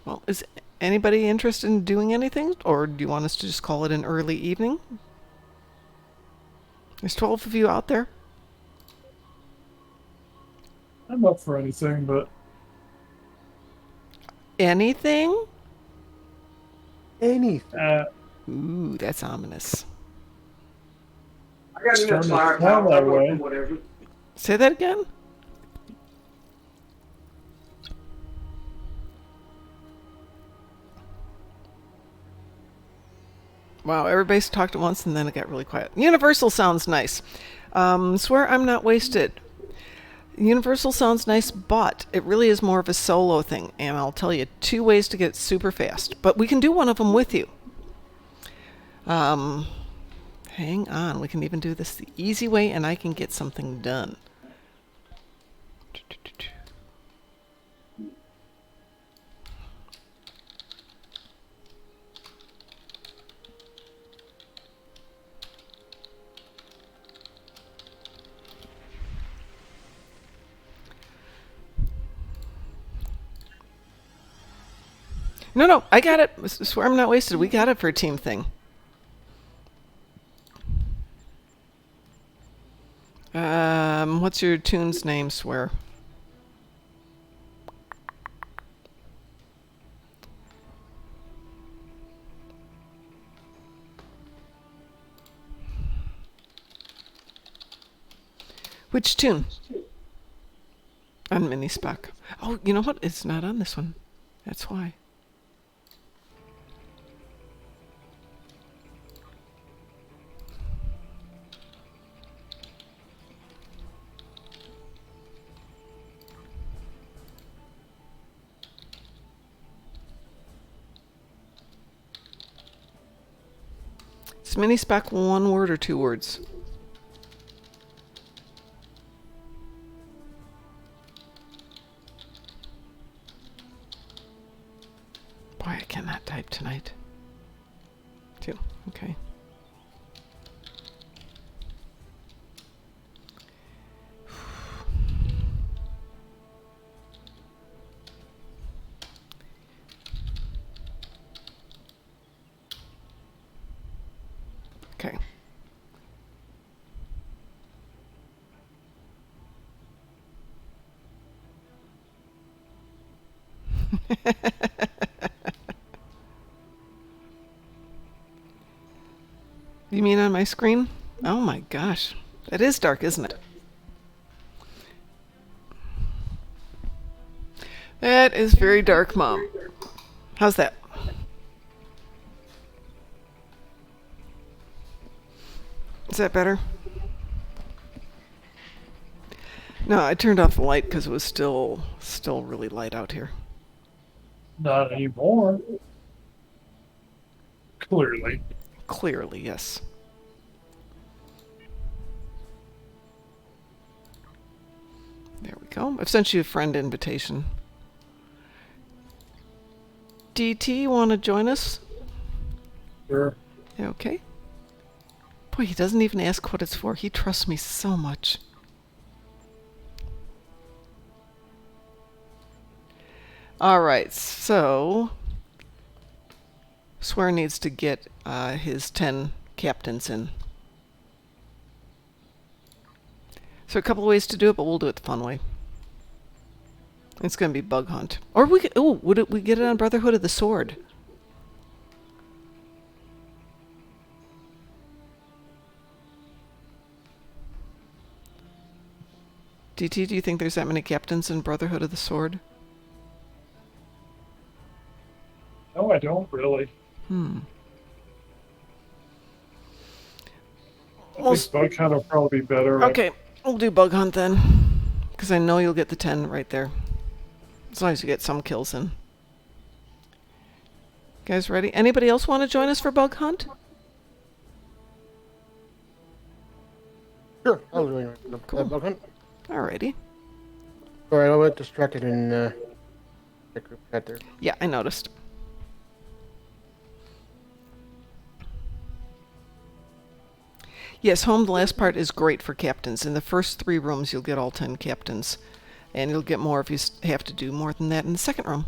Well, is anybody interested in doing anything, or do you want us to just call it an early evening? There's 12 of you out there. I'm up for anything, but Anything? Anything. Ooh, that's ominous. I got Starting enough to firepower. sound that I'll go way. for whatever. Say that again? Wow, everybody's talked at once and then it got really quiet. Universal sounds nice. Swear I'm not wasted. Universal sounds nice, but it really is more of a solo thing. And I'll tell you 2 ways to get super fast. But we can do one of them with you. Hang on. We can even do this the easy way and I can get something done. No, I got it. Swear I'm not wasted. We got it for a team thing. What's your tune's name, Swear? Which tune? On Mini Spock. Oh, you know what? It's not on this one. That's why. Is Mini Spock one word or 2 words? Boy, I cannot type tonight. 2. Okay. Okay. You mean on my screen? Oh my gosh. That is dark, isn't it? That is very dark, Mom. How's that? Is that better? No, I turned off the light because it was still really light out here. Not anymore. Clearly. Clearly, yes. There we go. I've sent you a friend invitation. DT, want to join us? Sure. Okay. Boy, he doesn't even ask what it's for. He trusts me so much. All right, so Swear needs to get his 10 captains in. So a couple of ways to do it, but we'll do it the fun way. It's going to be bug hunt. Or we could, would we get it on Brotherhood of the Sword? DT, do you think there's that many captains in Brotherhood of the Sword? No, I don't really. I think Bug Hunt will probably be better. Okay, we'll do bug hunt then. Because I know you'll get the 10 right there. As long as you get some kills in. Guys ready? Anybody else want to join us for bug hunt? Sure, I'll join you. Cool. Bug hunt. Alrighty. Sorry, I got distracted in the group chat there. Yeah, I noticed. Yes, home, the last part is great for captains. In the first 3 rooms, you'll get all 10 captains. And you'll get more if you have to do more than that in the second room.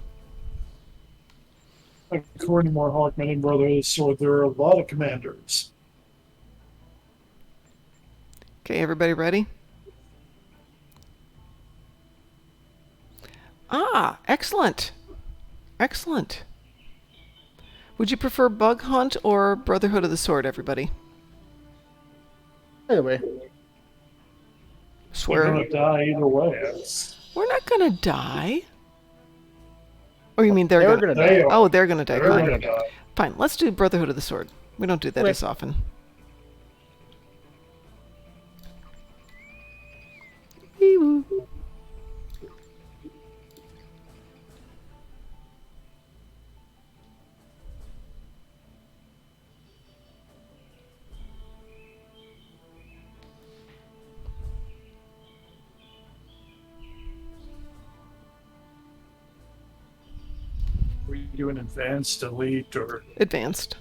According to more Hawkman Brothers, so there are a lot of commanders. Okay, everybody ready? Ah, excellent. Excellent. Would you prefer bug hunt or Brotherhood of the Sword, everybody? Anyway, We're Swear. gonna die either way. We're not gonna die. Oh, you mean they're They're gonna gonna die. Oh, they're gonna die. They're Fine. gonna die. Fine. Let's do Brotherhood of the Sword. We don't do that Okay. as often. Wee-woo. Were you doing advanced, elite, or Advanced.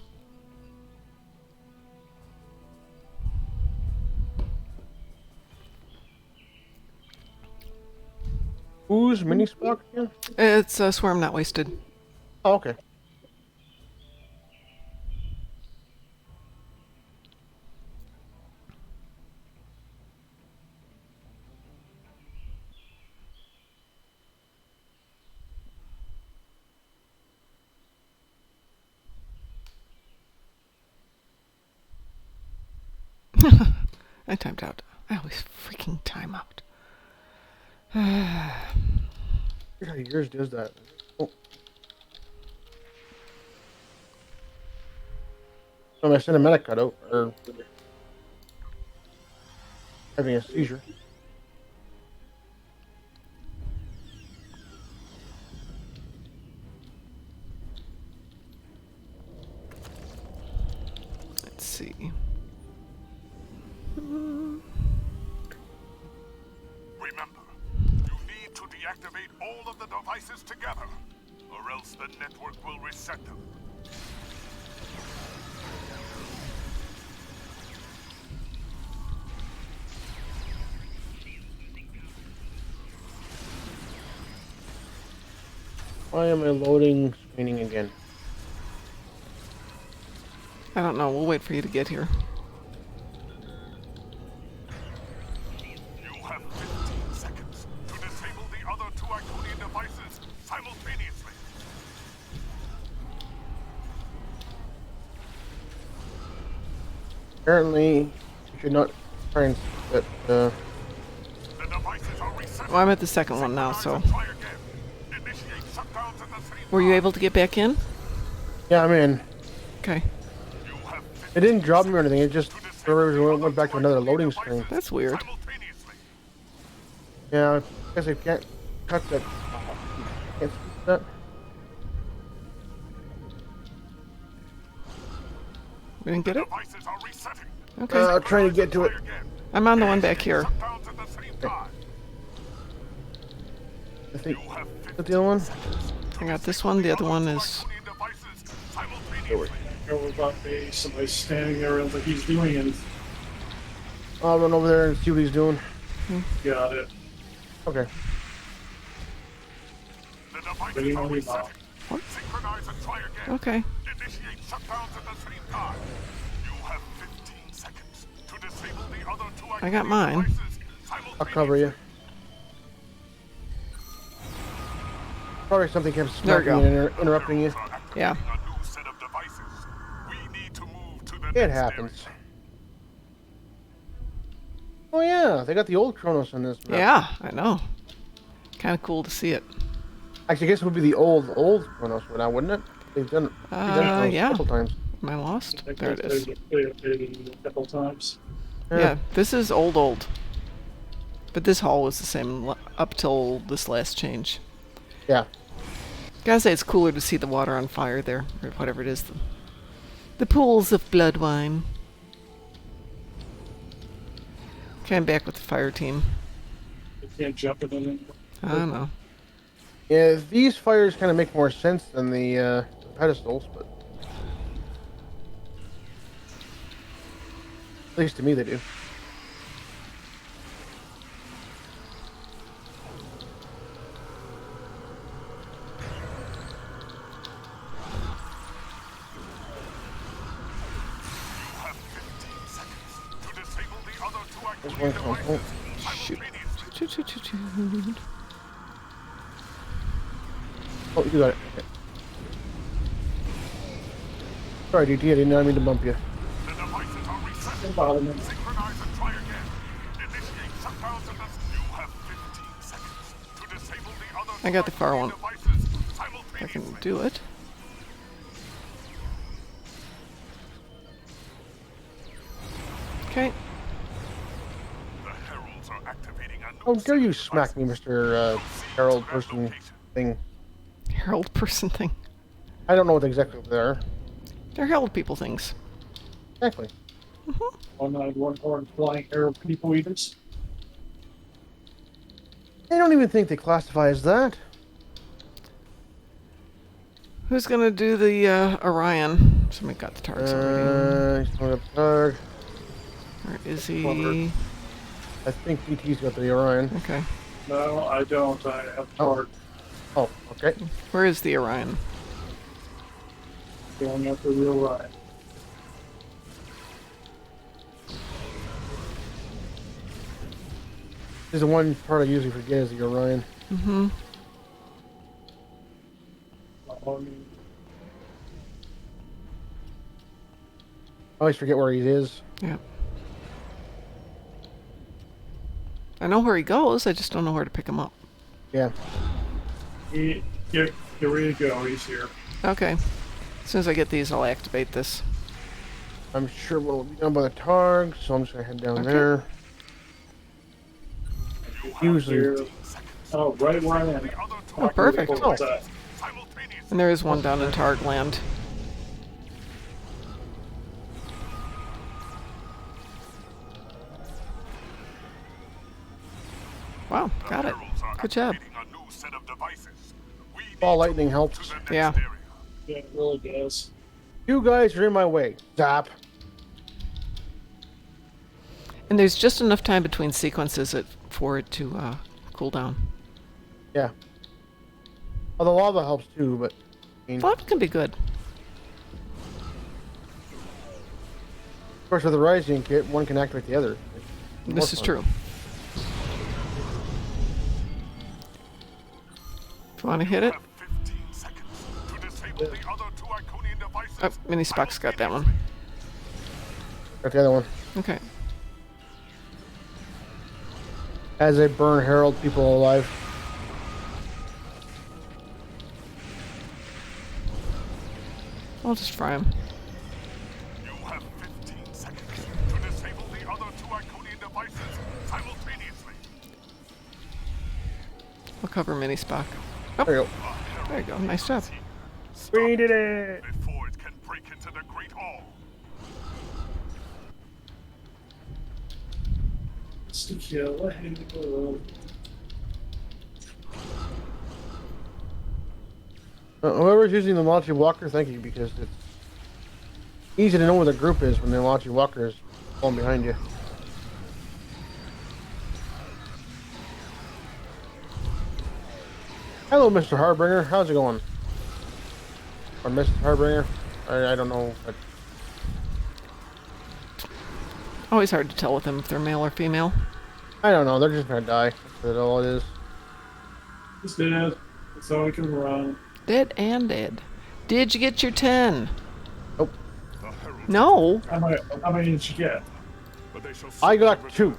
who's mini Spock again? It's Swear I'm Not Wasted. Oh, okay. I timed out. I always freaking time out. Here's how yours does that. Oh. So my cinematic cutout, or having a seizure. Let's see. Remember, you need to deactivate all of the devices together, or else the network will reset them. Why am I loading screening again? I don't know. We'll wait for you to get here. You have 15 seconds to disable the other two Iconian devices simultaneously. Apparently, you should not try and but The devices are reset. Well, I'm at the second one now, so. Try again. Initiate shutdowns at the same Were you time. able to get back in? yeah, I'm in. Okay. You have It didn't drop me or anything. It just for whatever reason went back to another loading screen. That's weird. simultaneously. Yeah, I guess I can't cut that. Can't speak that. We didn't get it? Devices are resetting. Okay. Trying to get to it. Try again. I'm on the one back here. Shutdowns at the same time. I think. You have Is that the other one? I got this one. The other one is. Iconian devices simultaneously. Go about me, somebody's standing there and like he's doing it. I'll run over there and see what he's doing. Got it. Okay. The devices Waiting are on you resetting. now. Synchronize and try again. Okay. Initiate shutdowns at the same time. You have 15 seconds to disable the other two I got Iconian mine. devices I'll cover you. Probably something kept There we smacking go. and interrupting you. Yeah. A new set of devices. We need to move to the It next happens. Oh yeah, they got the old Kronos on this map. Yeah, I know. Kind of cool to see it. Actually, I guess it would be the old Kronos now, wouldn't it? They've done Kronos Yeah. a couple times. Am I lost? I think There it is. They updated it a couple times. Yeah, this is old. But this hall was the same up till this last change. Yeah. Gotta say, it's cooler to see the water on fire there, or whatever it is. The pools of blood wine. Okay, I'm back with the fire team. You can't jump in it. I don't know. Yeah, these fires kind of make more sense than the pedestals, but at least to me they do. You have 15 seconds to disable the other two There's Iconian one devices Shoot. simultaneously. Choo, choo, choo, choo. Oh, you got it. Okay. Sorry, DT, I did not mean to bump you. The devices are reset. Bottom end. Synchronize and try again. Initiate shutdowns at the... You have 15 seconds to disable the other I got the far Iconian one. devices I can simultaneously. do it. Okay. The heralds are activating a new How dare you set of smack me, Mr. Herald to that person location. thing. Herald person thing. I don't know what exactly they are. They're herald people things. Exactly. One horn flying Arab people eaters. I don't even think they classify as that. Who's gonna do the Orion? Somebody got the targets already. He's going up third. Where is he? I think DT's got the Orion. Okay. No, I don't. I have Oh. card Oh, okay. Where is the Orion? going up the real ride. This is the one part I usually forget is the Orion. Mm-hmm. I always forget where he is. Yeah. I know where he goes. I just don't know where to pick him up. Yeah. Get ready to go. He's here. Okay. As soon as I get these, I'll activate this. I'm sure we'll be done by the targ, so I'm just gonna head down Okay. there. Usually, Here. Oh, right where I am. The other two Oh, perfect. What was that? simultaneously. And there is one down in Targland. Wow, got it. Heralds are Good job. activating a new set of devices. We need ball to lightning move helps. to the next Yeah. area. Yeah, it really does. You guys are in my way. Zap. And there's just enough time between sequences for it to cool down. Yeah. Well, the lava helps too, but I mean, Lava can be good. of course, with the rising kit, one can activate the other. It's more This is fun. true. If you want to hit it. You have 15 seconds to disable the other two Iconian devices. Oh, Mini Spock's got that one. Got the other one. Okay. As they burn Herald people alive. I'll just fry him. You have 15 seconds to disable the other two Iconian devices simultaneously. I'll cover Mini Spock. There you go. There you go. Nice job. We did it. Before it can break into the Great Hall. Stick your leg. Whoever's using the launching walker, thank you, because it's easy to know where the group is when the launching walker is falling behind you. Hello, Mr. Harbinger. How's it going? Or Mr. Harbinger? I don't know. But Always hard to tell with them if they're male or female. I don't know. They're just gonna die. That's all it is. He's dead. That's all we can run. Dead and dead. Did you get your 10? Nope. The Heralds, No. How many did you get? but they shall I soon got return.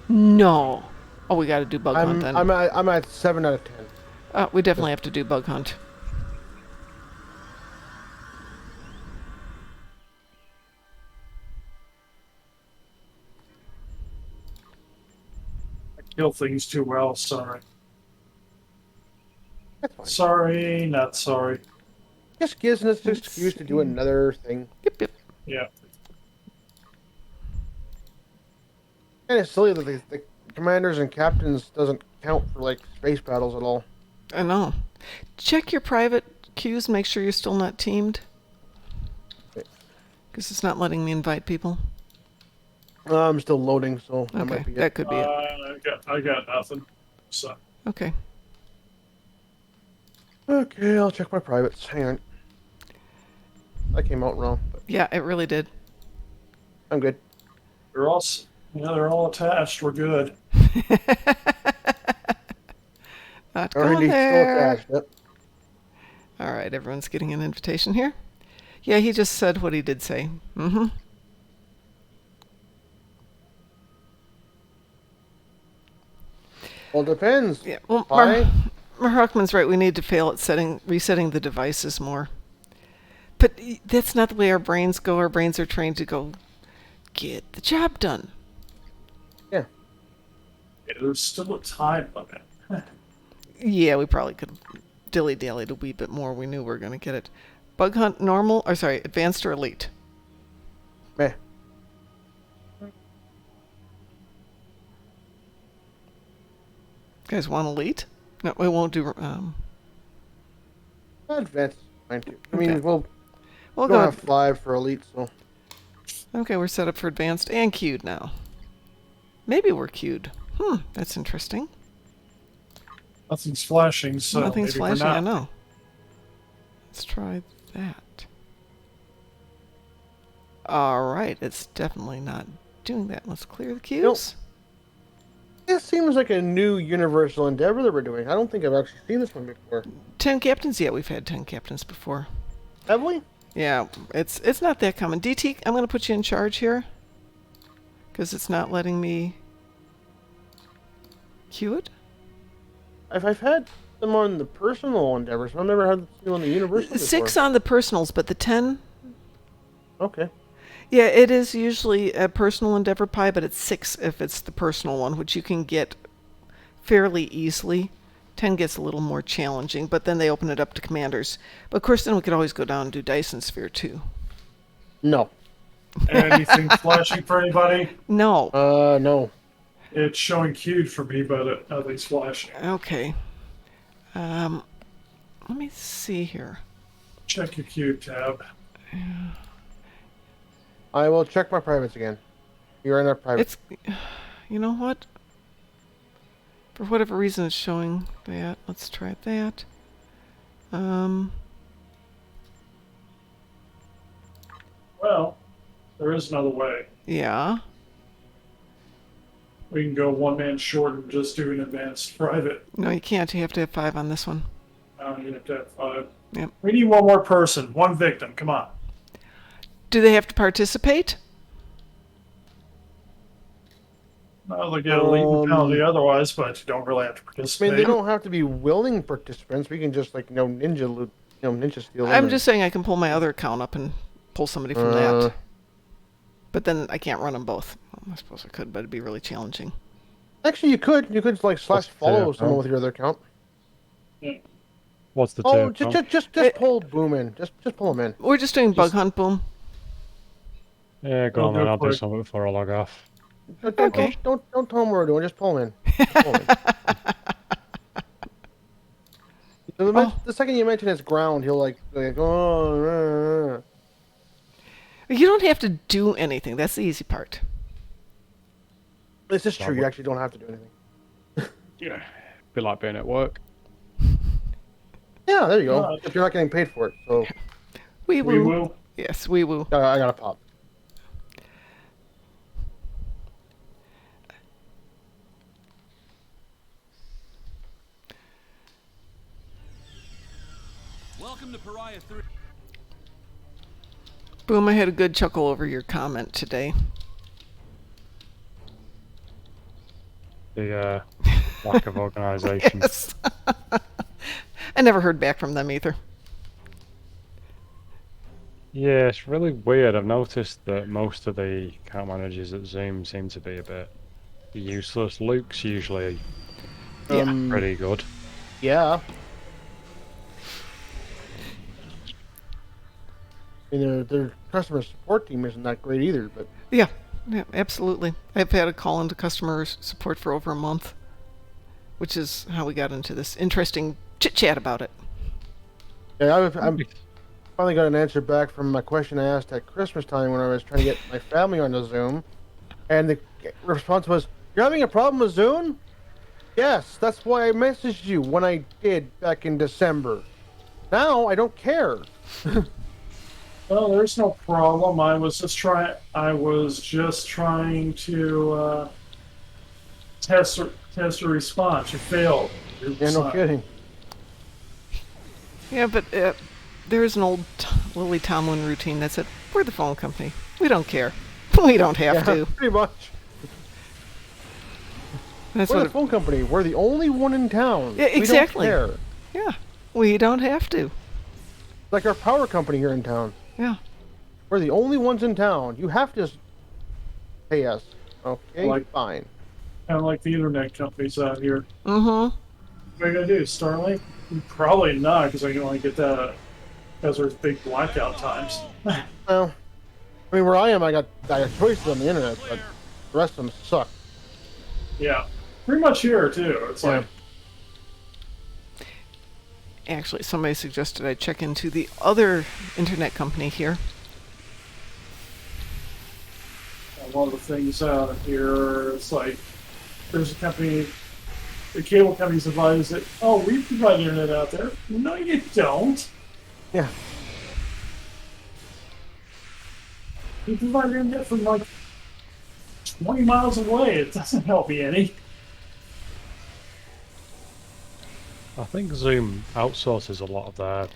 2. No. Oh, we got to do bug hunt then. I'm at 7 out of 10. We definitely have to do bug hunt. I kill things too well. Sorry. That's fine. Sorry, not sorry. Just gives us an excuse to do another thing. Yep, yep. Yeah. And it's silly that the commanders and captains doesn't count for like space battles at all. I know. Check your private queues. Make sure you're still not teamed. Because it's not letting me invite people. I'm still loading, so that Okay, might be it. that could be it. I got nothing. So Okay. Okay, I'll check my privates. Hang on. That came out wrong, but Yeah, it really did. I'm good. they're all, they're all attached. We're good. Not R&D going still there. attached. Yep. All right, everyone's getting an invitation here. Yeah, he just said what he did say. Mm-hmm. Well, it depends. Yeah. Well, Why? Marhuckman's right. We need to fail at resetting the devices more. But that's not the way our brains go. Our brains are trained to go get the job done. Yeah. Yeah, there's still a time limit. Yeah, we probably could have dilly-dallied a wee bit more. We knew we were going to get it. Bug hunt normal, or sorry, advanced or elite? Meh. Guys want elite? No, we won't do. Advanced. Fine too. I mean, Okay. we'll We'll don't go. have 5 for elite, so Okay, we're set up for advanced and queued now. Maybe we're queued. That's interesting. Nothing's flashing, so Nothing's maybe we're flashing, I not. know. Let's try that. Alright, it's definitely not doing that. Let's clear the queues. this seems like a new universal endeavor that we're doing. I don't think I've actually seen this one before. 10 captains? Yeah, we've had 10 captains before. Have we? Yeah, it's not that common. DT, I'm going to put you in charge here. Because it's not letting me Queue it? I've had them on the personal endeavors, but I've never had them on the universal before. 6 on the personals, but the 10? Okay. Yeah, it is usually a personal endeavor pie, but it's 6 if it's the personal one, which you can get fairly easily. 10 gets a little more challenging, but then they open it up to commanders. But of course, then we could always go down and do Dyson Sphere too. No. Anything flashing for anybody? No. No. It's showing queued for me, but nothing's flashing. Okay. Let me see here. Check your queue tab. I will check my privates again. You're in our private. It's, you know what? For whatever reason, it's showing that. Let's try that. Well, there is another way. Yeah. We can go one man short and just do an advanced private. No, you can't. You have to have 5 on this one. You have to have 5. Yep. We need one more person, one victim. Come on. Do they have to participate? Well, they get a lethal penalty otherwise, but you don't really have to I participate. mean, they don't have to be willing participants. We can just ninja steal. I'm just saying I can pull my other account up and pull somebody from that. But then I can't run them both. Well, I suppose I could, but it'd be really challenging. Actually, you could. You could like slash follow What's the someone with your other account. What's the Oh, tip? just pull Boom in. Just pull him in. We're just doing bug hunt, boom. Yeah, go I'll on then. go I'll do for it. something before I log off. Okay. Don't tell him what we're doing. Just pull him in. Just pull him in. So the second you mention his ground, he'll like oh. You don't have to do anything. That's the easy part. This is true. You actually don't have to do anything. Yeah. Be like being at work. Yeah, there you go. If you're not getting paid for it, so Wee We woo. will. Yes, wee woo. I gotta pop. Welcome to Pariah 3. Boom, I had a good chuckle over your comment today. The lack of organisation. Yes. I never heard back from them either. Yeah, it's really weird. I've noticed that most of the account managers at Zoom seem to be a bit useless. Luke's usually pretty good. Yeah. I mean, their customer support team isn't that great either, but Yeah, absolutely. I've had a call into customer support for over a month, which is how we got into this interesting chit-chat about it. yeah, I'm finally got an answer back from my question I asked at Christmas time when I was trying to get my family onto Zoom, and the response was, "You're having a problem with Zoom?" Yes, that's why I messaged you when I did back in December. Now I don't care. Well, there's no problem. I was just trying to test a response. You failed. Yeah, no kidding. Yeah, but there's an old Lily Tomlin routine that said, we're the phone company. We don't care. We don't have to. Pretty much. That's We're what the phone company. We're the only one in town. Yeah, exactly. We don't care. Yeah, we don't have to. Like our power company here in town. Yeah. We're the only ones in town. You have to pay us. Okay, fine. Kind of like the internet companies out here. Mm-hmm. What are you gonna do, Starlink? Probably not, because I can only get that because there's big blackout times. Well, I mean, where I am, I got choices on the internet, but the rest of them suck. Yeah, pretty much here too. It's like Actually, somebody suggested I check into the other internet company here. one of the things out here. It's like there's a company, the cable company's advised that, oh, we provide internet out there. No, you don't. Yeah. You provide internet from like 20 miles away. It doesn't help me any. I think Zoom outsources a lot of their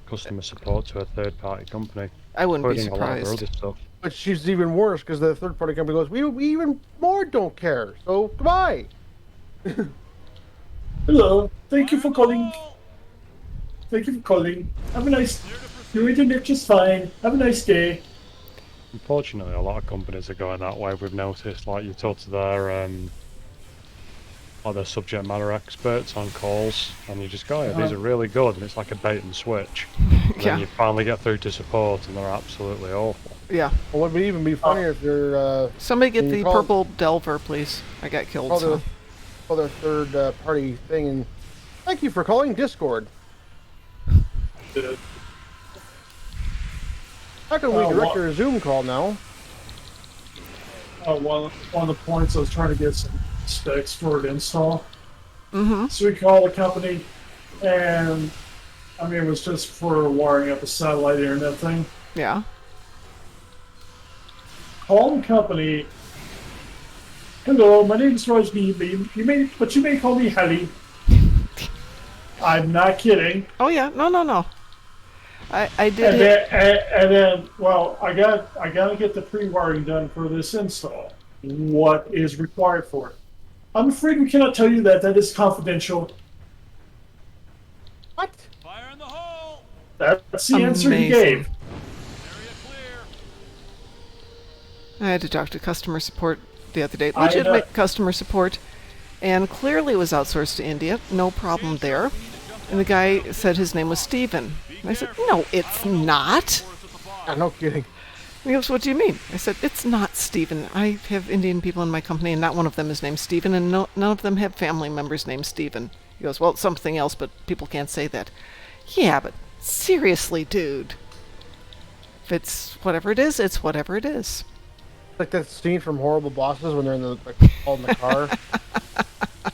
customer support to a third-party company. I wouldn't be including a lot of their surprised. other stuff. But she's even worse because the third party company goes, we even more don't care. So goodbye. Hello. Thank you for calling. Thank you for calling. Have a nice. Your internet just fine. Have a nice day. Unfortunately, a lot of companies are going that way. We've noticed, like you talk to their subject matter experts on calls, and you just go, "Yeah, these are really good," and it's like a bait and switch. And Yeah. then you finally get through to support, and they're absolutely awful. Yeah. Well, it would even be funnier if you're Somebody get when you the call- purple Delver, please. I got killed. call So. their third party thing, and thank you for calling Discord. How can we direct your Zoom call now? One of the points I was trying to get some specs for an install. Mm-hmm. So we called the company, and I mean, it was just for wiring up a satellite internet thing. Yeah. Call the company. Hello, my name is Rajni, but you may call me Helly. I'm not kidding. Oh yeah. No. I did And it. then, well, I gotta get the pre-wiring done for this install. What is required for it? I'm afraid we cannot tell you that. That is confidential. What? Fire in the hole! That's the answer he Amazing. gave. Area clear. I had to talk to customer support the other day. I, Legitimate customer support, and clearly was outsourced to India. No problem there. And the guy said his name was Steven. And I said, no, it's not. No kidding. And he goes, what do you mean? I said, it's not Steven. I have Indian people in my company, and not one of them is named Steven, and none of them have family members named Steven. He goes, well, it's something else, but people can't say that. Yeah, but seriously, dude. If it's whatever it is, it's whatever it is. Like that scene from Horrible Bosses when they're in the all in the car.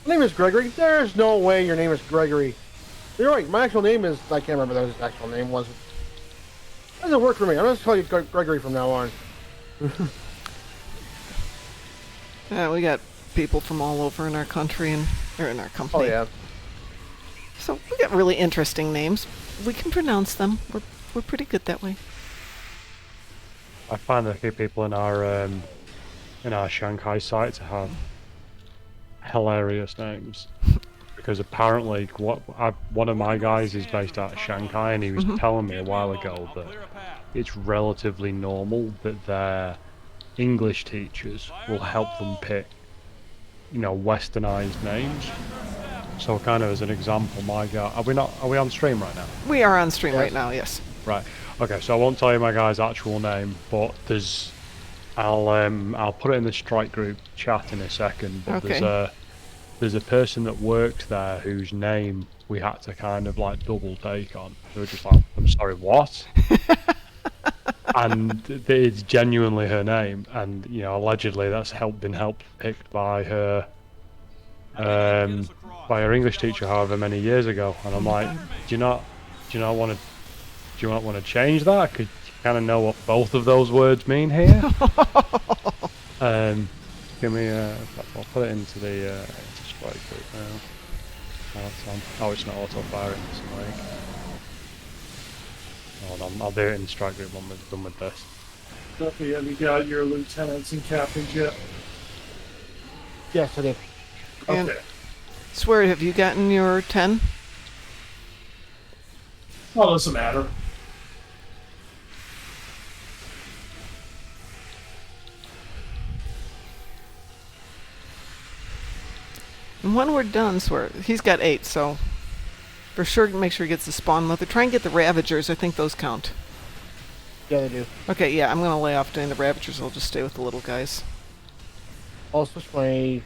My name is Gregory. There's no way your name is Gregory. You're right. My actual name is. I can't remember what his actual name was. It doesn't work for me. I'm going to call you Gregory from now on. Yeah, we got people from all over in our country or in our company. Oh yeah. So we got really interesting names. We can pronounce them. We're pretty good that way. I find that a few people in our Shanghai site have hilarious names. Because apparently, one of my guys is based out of Shanghai, and he was telling me a while ago that it's relatively normal that their English teachers will help them pick, westernized names. So, kind of as an example, my guy, are we on stream right now? We are on stream right now, yes. Right. Okay. So I won't tell you my guy's actual name, but I'll put it in the strike group chat in a second. But Okay. there's a person that worked there whose name we had to kind of like double take on. They were just like, I'm sorry, what? And it's genuinely her name, and allegedly that's been helped picked by her English teacher however many years ago. And I'm like, do you not want to change that? Because you kind of know what both of those words mean here. Give me I'll put it into the strike group now. Oh, it's not auto firing. It's annoying. Hold on, I'll do it in the strike group when we're done with this. Duffy, have you got your lieutenants and captains yet? Yes, I did. And Okay. Swear, have you gotten your 10? Well, doesn't matter. And when we're done, Swear, he's got 8, so for sure make sure he gets the spawn mother. Try and get the Ravagers. I think those count. Yeah, they do. Okay, yeah, I'm going to lay off doing the Ravagers. I'll just stay with the little guys. I'll switch my.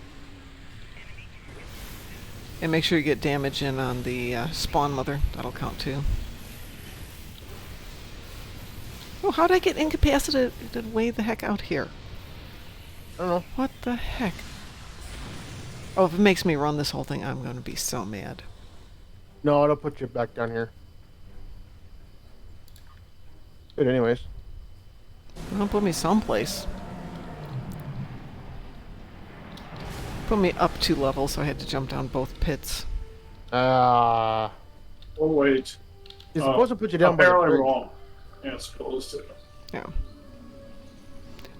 And make sure you get damage in on the spawn mother. That'll count too. Oh, how'd I get incapacitated way the heck out here? I don't know. What the heck? Oh, if it makes me run this whole thing, I'm going to be so mad. No, it'll put you back down here. Good, anyways. Don't put me someplace. Put me up 2 levels, so I had to jump down both pits. Oh, wait. It's supposed to put you down by the apparently bridge. wrong. Yeah, it's supposed to. Yeah.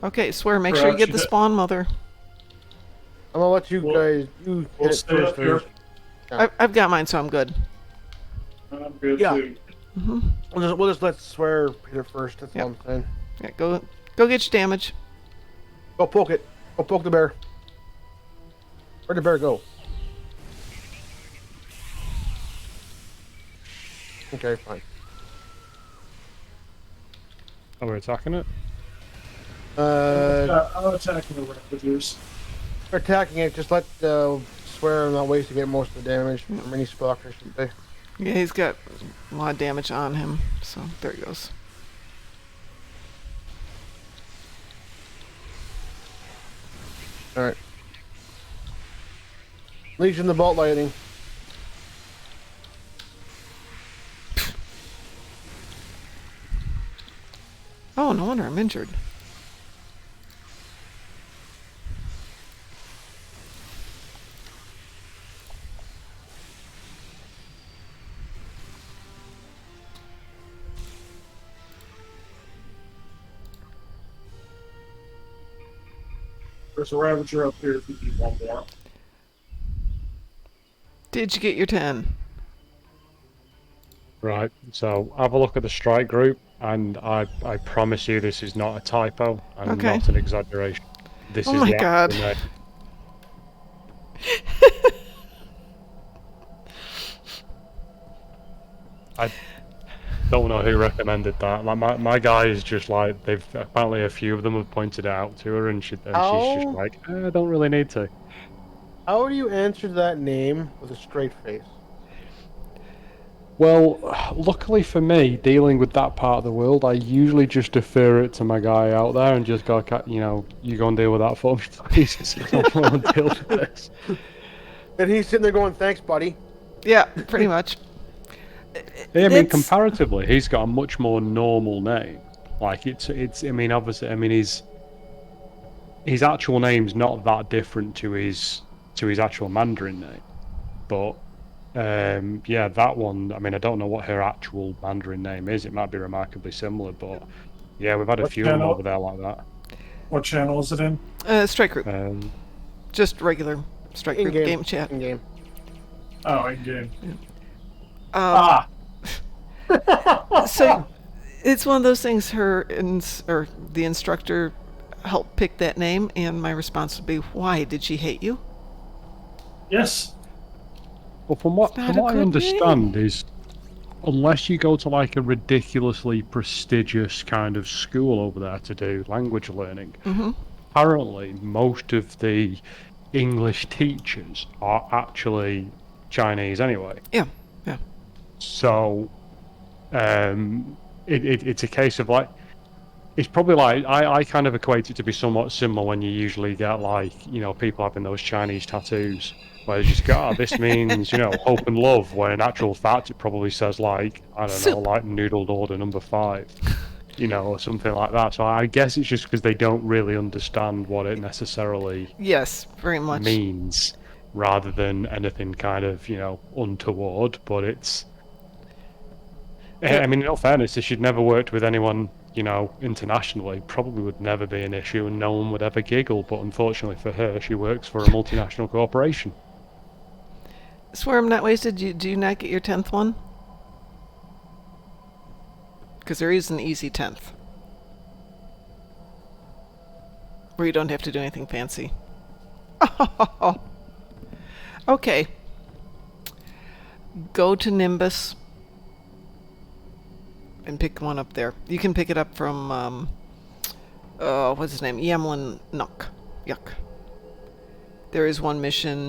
Okay, Swear, make sure you Perhaps get you the did- spawn mother. I'm gonna let you Well, guys you we'll hit it stay up here. first. Yeah. I've got mine, so I'm good. I'm good Yeah. too. Hmm. We'll just let Swear hit it first. That's Yep. all I'm saying. Yeah, go get your damage. Go poke it. Go poke the bear. Where'd the bear go? Okay, fine. Oh, we're attacking it? I'm attacking the Ravagers. We're attacking it. Just let Swear not waste to get most of the damage. Or mini spell, I should say. Yeah, he's got a lot of damage on him, so there he goes. All right. Legion the Bolt Lightning. Oh, no wonder I'm injured. There's a Ravager up here if you need one more. Did you get your 10? Right, so have a look at the strike group, and I promise you this is not a typo and Okay. not an exaggeration. This Oh is my the God. actual name. I don't know who recommended that. My guy is just like, they've apparently a few of them have pointed it out to her, and she's just How? like, I don't really need to. How do you answer that name with a straight face? Well, luckily for me, dealing with that part of the world, I usually just defer it to my guy out there and just go, you know, you go and deal with that for me, please. I don't want to deal with this. And he's sitting there going, "Thanks, buddy." Yeah, pretty much. Yeah, I mean, It's- comparatively, he's got a much more normal name. Like, I mean, obviously, I mean, his actual name's not that different to his actual Mandarin name. But, yeah, that one, I mean, I don't know what her actual Mandarin name is. It might be remarkably similar, but, yeah, we've had a What few of them channel? over there like that. What channel is it in? Strike group. Just regular strike group In-game. game chat. In-game. Oh, in game. Ah. So it's one of those things. Or the instructor helped pick that name, and my response would be, "Why did she hate you?" Yes. Well, from what not I a good understand is, unless you go to like a ridiculously prestigious kind of school over there to do language learning, apparently most of the English teachers are actually Chinese anyway. Yeah, yeah. So, it's a case of like, it's probably like, I kind of equate it to be somewhat similar when you usually get like, you know, people having those Chinese tattoos where they just go, oh, this means, you know, hope and love, where in actual fact it probably says like, I don't know, Soup. like noodled order number 5, you know, or something like that. So I guess it's just because they don't really understand what it necessarily Yes, very much. means, rather than anything kind of, you know, untoward. But it's, I mean, in all fairness, if she'd never worked with anyone, you know, internationally, probably would never be an issue and no one would ever giggle. But unfortunately for her, she works for a multinational corporation. Swear I'm not wasted. Do you not get your 10th one? Because there is an easy 10th. Where you don't have to do anything fancy. Okay. Go to Nimbus and pick one up there. You can pick it up from, what's his name? Yamlin Nuk. Yuck. There is one mission,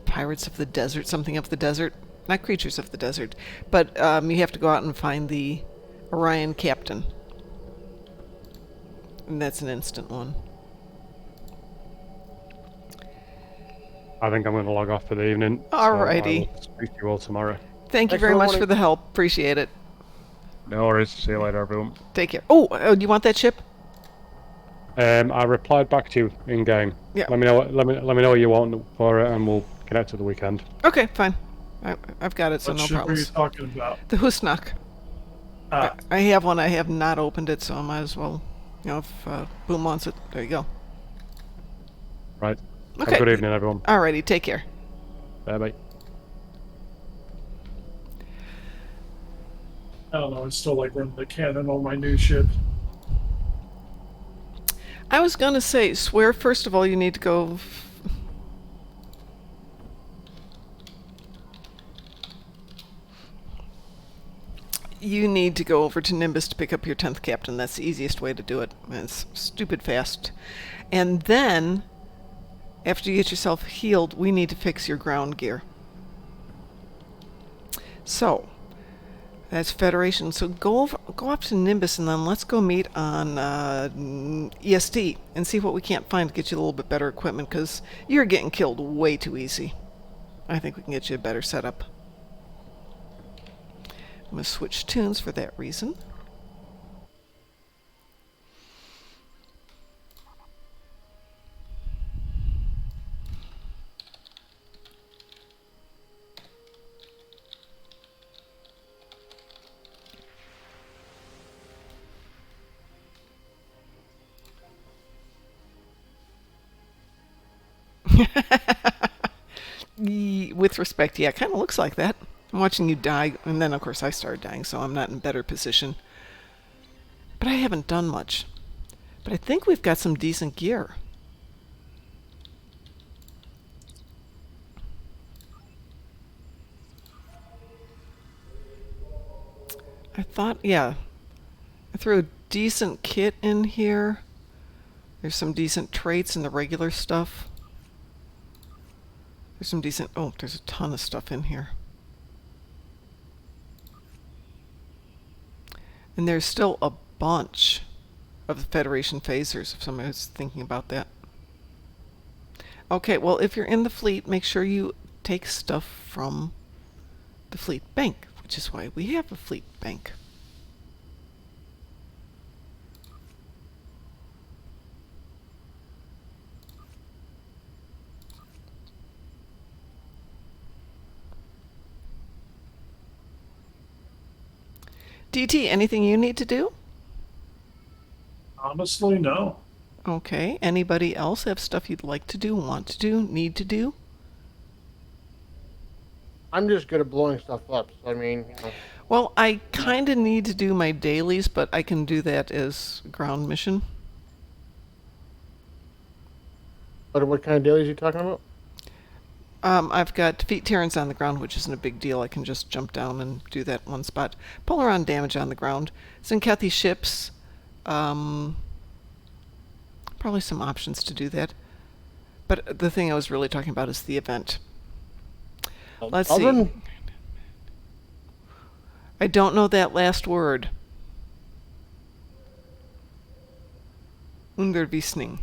Pirates of the Desert, something of the desert. Not Creatures of the Desert. But you have to go out and find the Orion Captain. And that's an instant one. I think I'm going to log off for the evening. Alrighty. So I will speak to you all tomorrow. Thank you Thanks very for much wanting- for the help. Appreciate it. No worries. See you later, everyone. Take care. Oh, do you want that ship? I replied back to you in game. Yeah. Let me know. Let me know what you want for it, and we'll connect to the weekend. Okay, fine. I've got it, so What no ship are you problems. talking about? The Husnak. Ah, I have one. I have not opened it, so I might as well. You know, if Boom wants it, there you go. Right. Have Okay. a good evening, everyone. Alrighty, take care. Bye bye. I don't know. I still like running the cannon on my new ship. I was gonna say, swear first of all you need to go. You need to go over to Nimbus to pick up your 10th captain. That's the easiest way to do it. It's stupid fast. And then, after you get yourself healed, we need to fix your ground gear. So, that's Federation. So go up to Nimbus and then let's go meet on ESD and see what we can't find to get you a little bit better equipment, because you're getting killed way too easy. I think we can get you a better setup. I'm going to switch tunes for that reason. With respect, yeah, it kind of looks like that. I'm watching you die, and then of course I started dying, so I'm not in a better position. But I haven't done much. But I think we've got some decent gear. I thought, yeah, I threw a decent kit in here. There's some decent traits in the regular stuff. There's some decent, oh, there's a ton of stuff in here. And there's still a bunch of the Federation phasers, if somebody was thinking about that. Okay, well, if you're in the fleet, make sure you take stuff from the fleet bank, which is why we have a fleet bank. DT, anything you need to do? Honestly, no. Okay. Anybody else have stuff you'd like to do, want to do, need to do? I'm just good at blowing stuff up. So I mean, you know. Well, I kind of need to do my dailies, but I can do that as ground mission. What kind of dailies are you talking about? I've got defeat Terrans on the ground, which isn't a big deal. I can just jump down and do that in one spot. Polaron damage on the ground. Zinkethy ships. Probably some options to do that. But the thing I was really talking about is the event. Let's see. I don't know that last word. Undervisning.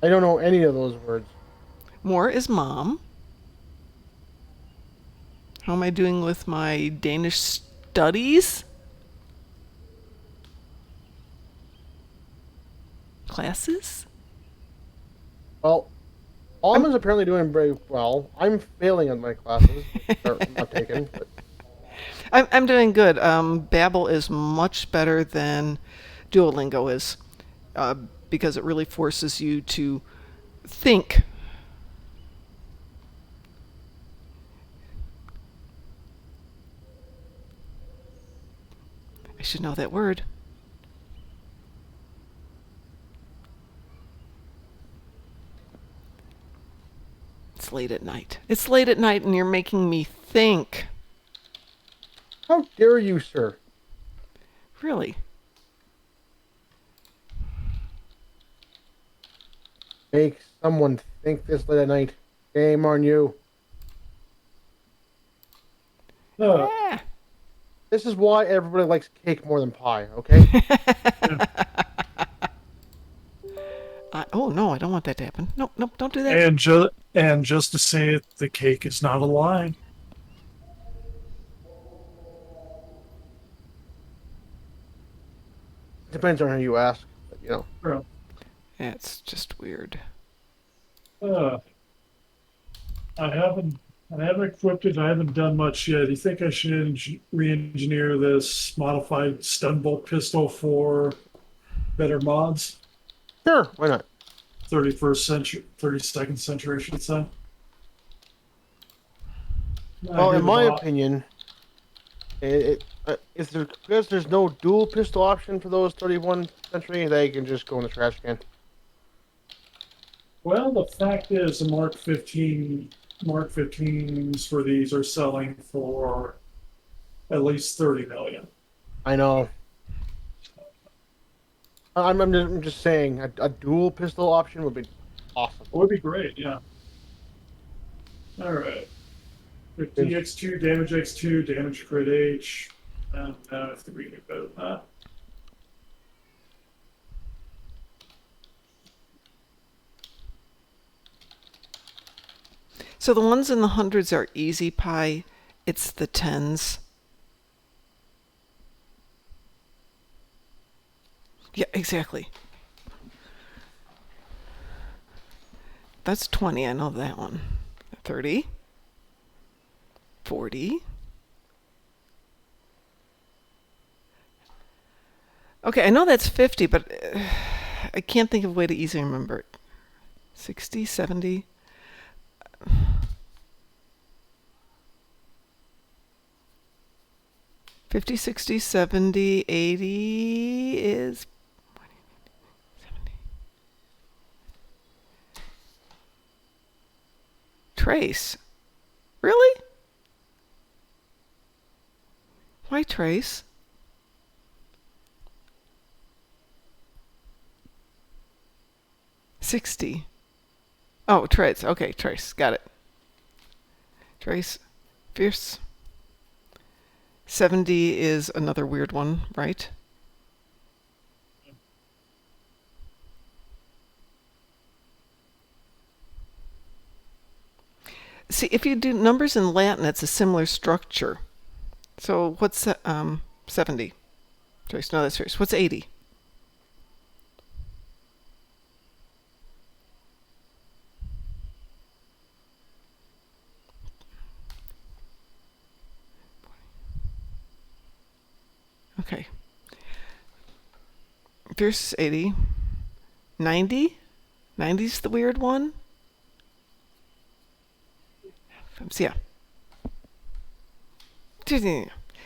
I don't know any of those words. More is mom. How am I doing with my Danish studies? Classes? Well, Alm is apparently doing very well. I'm failing on my classes. Or not taken. But. I'm doing good. Babbel is much better than Duolingo is, because it really forces you to think. I should know that word. It's late at night. It's late at night and you're making me think. How dare you, sir? Really? Make someone think this late at night. Shame on you. Yeah. This is why everybody likes cake more than pie, okay? Oh no, I don't want that to happen. Nope, nope, don't do that. And just to say it, the cake is not a lie. Depends on who you ask, but, you know. Well, It's just weird. I haven't equipped it. I haven't done much yet. You think I should re-engineer this modified stun bolt pistol for better mods? Sure, why not? 31st century, 32nd century, I should say. Well, in my opinion, if there, because there's no dual pistol option for those 31st century, they can just go in the trash can. Well, the fact is, the Mark 15s for these are selling for at least 30 million. I know. I'm just saying, a dual pistol option would be awesome. It would be great, yeah. All right. DX2, damage X2, damage crit H. And I think we can do better than that. So the ones in the hundreds are easy pie. It's the tens. Yeah, exactly. That's 20. I know that one. 30. 40. Okay, I know that's 50, but I can't think of a way to easily remember it. 60, 70. 50, 60, 70, 80 is 70. Trace. Really? Why trace? $60. Oh, trace. Okay, trace. Got it. Trace. Fierce. 70 is another weird one, right? See, if you do numbers in Latin, it's a similar structure. So what's 70? Trace. No, that's trace. What's 80? Okay. Fierce 80. 90? 90's the weird one? So, yeah.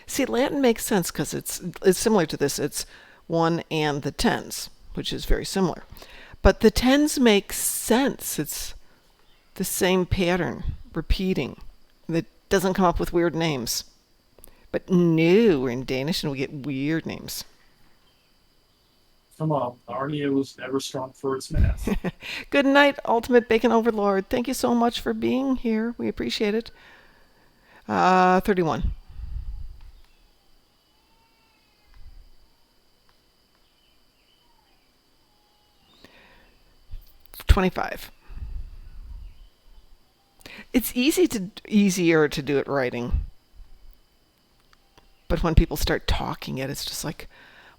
See, Latin makes sense because it's similar to this. It's 1 and the tens, which is very similar. But the tens make sense. It's the same pattern, repeating. That doesn't come up with weird names. But no, we're in Danish and we get weird names. Come on, Narnia was never strong for its math. Good night, Ultimate Bacon Overlord. Thank you so much for being here. We appreciate it. 31. $25. It's easier to do it writing. But when people start talking it, it's just like,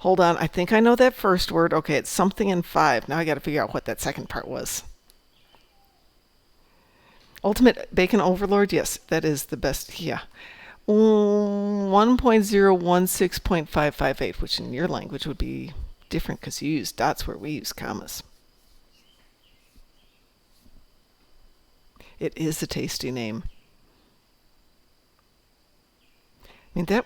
hold on, I think I know that first word. Okay, it's something in 5. Now I got to figure out what that second part was. Ultimate Bacon Overlord, yes, that is the best. Yeah. 1.016.558, which in your language would be different because you use dots where we use commas. It is a tasty name. I mean, the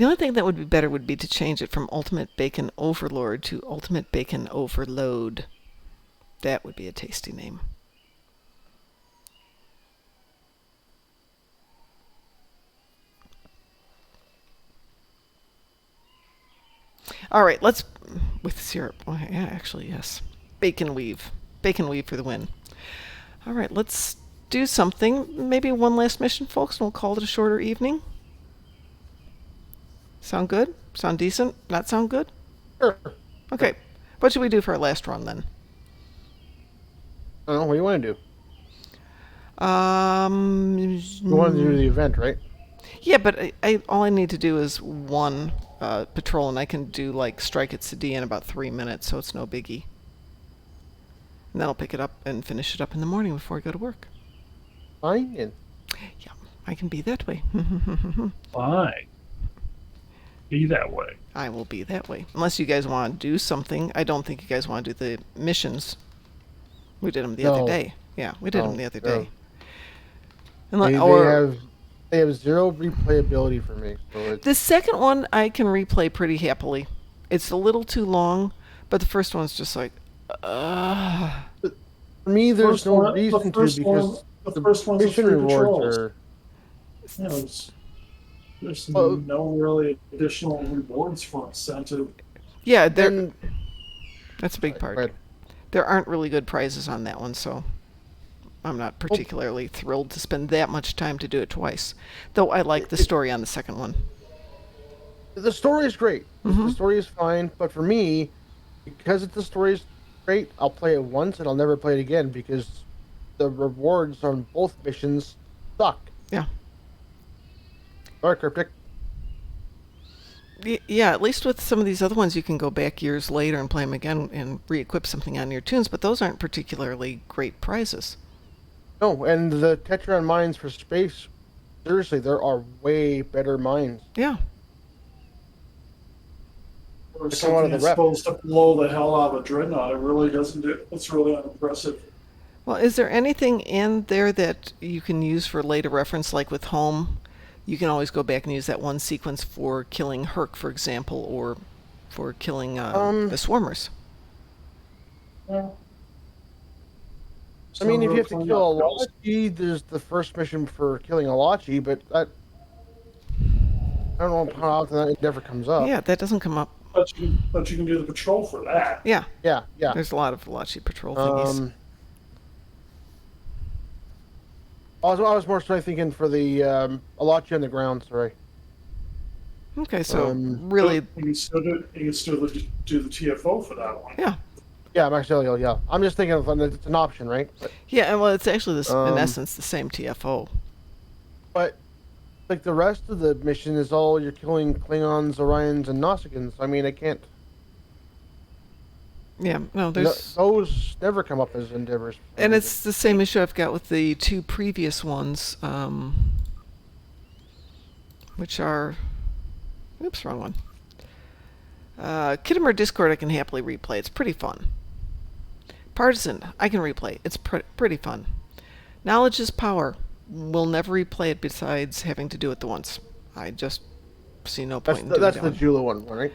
only thing that would be better would be to change it from Ultimate Bacon Overlord to Ultimate Bacon Overload. That would be a tasty name. All right, let's, with syrup. Oh, yeah, actually, yes. Bacon weave. Bacon weave for the win. All right, let's do something. Maybe one last mission, folks, and we'll call it a shorter evening. Sound good? Sound decent? Not sound good? Sure. Okay. What should we do for our last run then? I don't know. What do you want to do? You want to do the event, right? Yeah, but all I need to do is one patrol, and I can do like strike at City in about 3 minutes, so it's no biggie. And then I'll pick it up and finish it up in the morning before I go to work. Fine. Yeah, I can be that way. Fine. Be that way. I will be that way. Unless you guys want to do something. I don't think you guys want to do the missions. We did them the other No. day. Yeah, we did them No, the other zero. day. Unle- They or have zero replayability for me. So it's the second one I can replay pretty happily. It's a little too long, but the first one's just like, for me. There's First no one- the reason to first one- because the the first one's a mission free rewards patrols. are. You know, there's Well- no really additional rewards for incentive. yeah, Then that's a big go part. ahead. There aren't really good prizes on that one, so I'm not particularly thrilled to spend that much time to do it twice. Though I like the story on the second one. The story is great. Mhm. The story is fine, but for me, because the story is great, I'll play it once and I'll never play it again because the rewards on both missions suck. Yeah. Sorry, Cryptic. Yeah, at least with some of these other ones, you can go back years later and play them again and re-equip something on your tunes, but those aren't particularly great prizes. No, and the Tetron mines for space, seriously, there are way better mines. Yeah. Or They come out of something the that's rep. supposed to blow the hell out of a dreadnought. It really doesn't do. It's really unimpressive. Well, is there anything in there that you can use for later reference, like with Home? You can always go back and use that one sequence for killing Herc, for example, or for killing the Swarmers. Well, I mean, if you have to clean kill up bills. Alachi, there's the first mission for killing Alachi, but that. I don't know how often that never comes up. Yeah, that doesn't come up. But you can do the patrol for that. Yeah, Yeah, yeah. there's a lot of Valachi patrol thingies. I was more so thinking for the Alachi on the ground, sorry. Okay, so um, really, You can still do the TFO for that one. yeah. Yeah, Maxilio, yeah. I'm just thinking of it's an option, right? Yeah, and well, it's actually in Um, essence the same TFO. But like the rest of the mission is all you're killing Klingons, Orions, and Nausicaans. I mean, I can't. Yeah, no, there's, Those never come up as endeavors. and it's the same issue I've got with the two previous ones, which are, oops, wrong one. Kittimer Discord I can happily replay. It's pretty fun. Partisan I can replay. It's pretty fun. Knowledge is power. We'll never replay it besides having to do it the once. I just see no point in doing That's that the one. Jula one, right?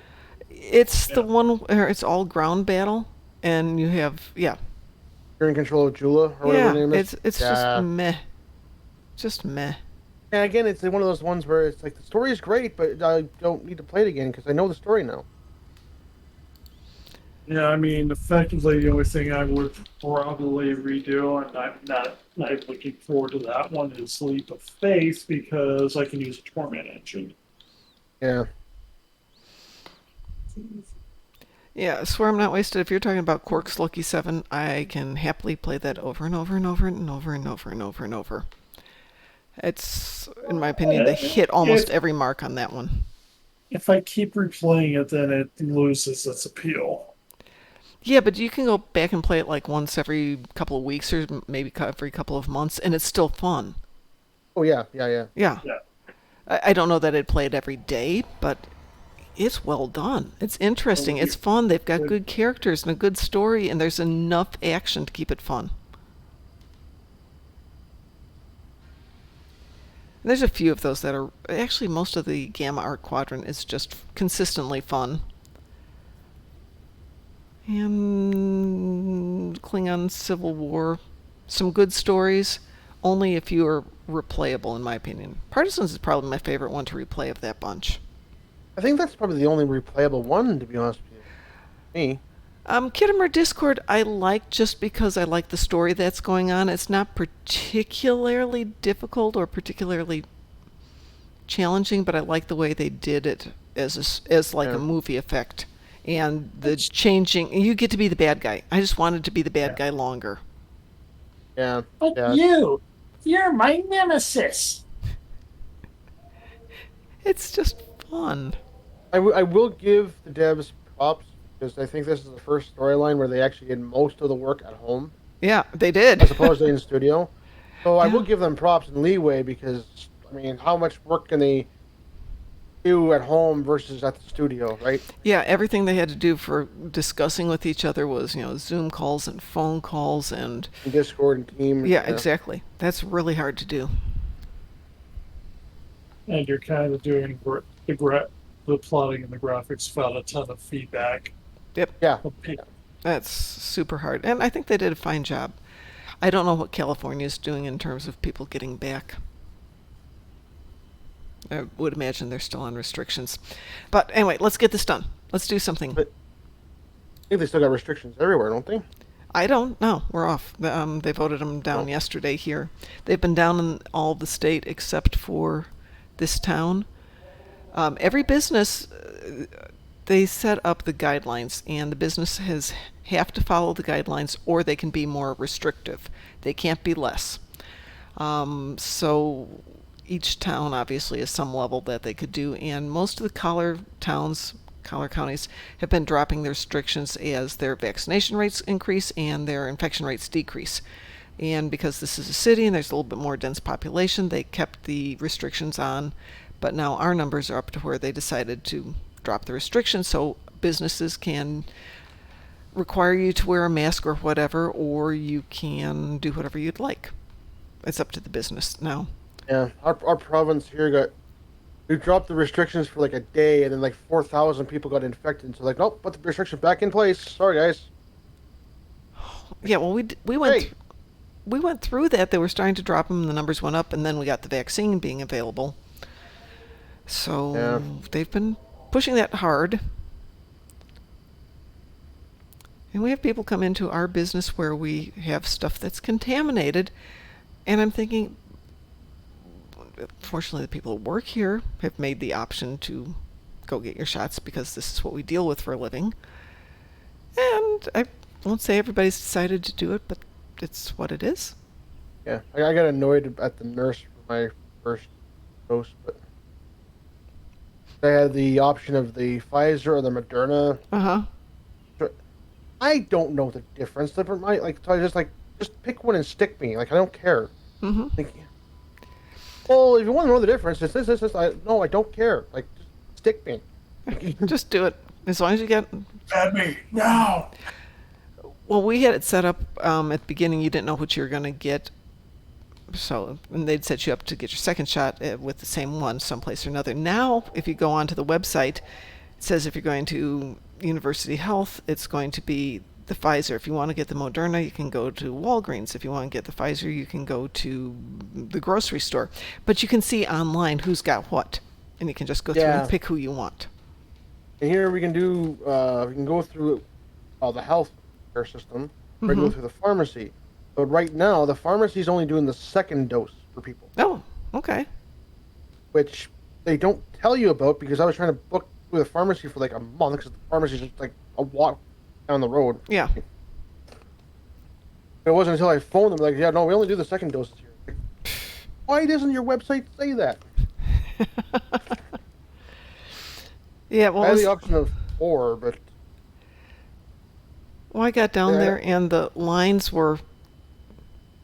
It's the one where it's all ground battle, and you have, yeah. You're in control of Jula, or whatever Yeah, her name is. it's just meh. Just meh. And again, it's one of those ones where it's like the story is great, but I don't need to play it again because I know the story now. Yeah, I mean, effectively, the only thing I would probably redo, and I'm not looking forward to that one, is Leap of Faith, because I can use a torment engine. Yeah. Yeah, swear I'm not wasted. If you're talking about Quark's Lucky 7, I can happily play that over and over and over and over and over and over and over. It's, in my opinion, they hit almost every mark on that one. If I keep replaying it, then it loses its appeal. Yeah, but you can go back and play it like once every couple of weeks or maybe every couple of months, and it's still fun. Oh yeah, yeah. Yeah. Yeah. I don't know that I'd play it every day, but it's well done. It's interesting. It's fun. They've got good characters and a good story, and there's enough action to keep it fun. And there's a few of those that are actually, most of the Gamma Art Quadrant is just consistently fun. And Klingon Civil War, some good stories, only a few are replayable in my opinion. Partisans is probably my favorite one to replay of that bunch. I think that's probably the only replayable one, to be honest with you. Me. Kittimer Discord I like just because I like the story that's going on. It's not particularly difficult or particularly challenging, but I like the way they did it as like a movie effect. And the changing, you get to be the bad guy. I just wanted to be the bad guy longer. Yeah. But yeah. you're my nemesis. It's just fun. I will give the devs props because I think this is the first storyline where they actually did most of the work at home Yeah, they did. as opposed to in studio. So I will give them props and leeway because I mean, how much work can they do at home versus at the studio, right? Yeah, everything they had to do for discussing with each other was, Zoom calls and phone calls and And Discord and Team. yeah, exactly. That's really hard to do. And you're kind of doing the plotting and the graphics file a ton of feedback. Yep, Yeah. that's super hard. And I think they did a fine job. I don't know what California is doing in terms of people getting back. I would imagine they're still on restrictions. But anyway, let's get this done. Let's do something. But I think they still got restrictions everywhere, don't they? I don't know. We're off. They voted them down yesterday here. They've been down in all the state except for this town. Every business, they set up the guidelines, and the business have to follow the guidelines, or they can be more restrictive. They can't be less. So each town obviously has some level that they could do, and most of the collar counties have been dropping their restrictions as their vaccination rates increase and their infection rates decrease. And because this is a city and there's a little bit more dense population, they kept the restrictions on. But now our numbers are up to where they decided to drop the restrictions, so businesses can require you to wear a mask or whatever, or you can do whatever you'd like. It's up to the business now. Yeah, our province here we dropped the restrictions for like a day, and then like 4,000 people got infected. So like, nope, put the restrictions back in place. Sorry, guys. Yeah, well, we went through that. They were starting to drop them, the numbers went up, and then we got the vaccine being available. So they've been pushing that hard. And we have people come into our business where we have stuff that's contaminated, and I'm thinking, fortunately, the people who work here have made the option to go get your shots because this is what we deal with for a living. And I won't say everybody's decided to do it, but it's what it is. Yeah, I got annoyed at the nurse for my first dose, but they had the option of the Pfizer or the Moderna. I don't know the difference. So I just pick one and stick me. Like, I don't care. Like, well, if you want to know the difference, it's this. No, I don't care. Like, just stick me. Just do it. As long as you get... At me, now! Well, we had it set up at the beginning. You didn't know what you were going to get. So, and they'd set you up to get your second shot with the same one someplace or another. Now, if you go onto the website, it says if you're going to University Health, it's going to be the Pfizer. If you want to get the Moderna, you can go to Walgreens. If you want to get the Pfizer, you can go to the grocery store. But you can see online who's got what, and you can just go through and pick who you want. And here we can go through the health care system. We can go through the pharmacy. But right now, the pharmacy is only doing the second dose for people. Oh, okay. Which they don't tell you about, because I was trying to book with a pharmacy for like a month, because the pharmacy is just like a walk down the road. Yeah. It wasn't until I phoned them, like, yeah, no, we only do the second doses here. Like, why doesn't your website say that? Yeah, well, I had the option of 4, but... Well, I got down there, and the lines were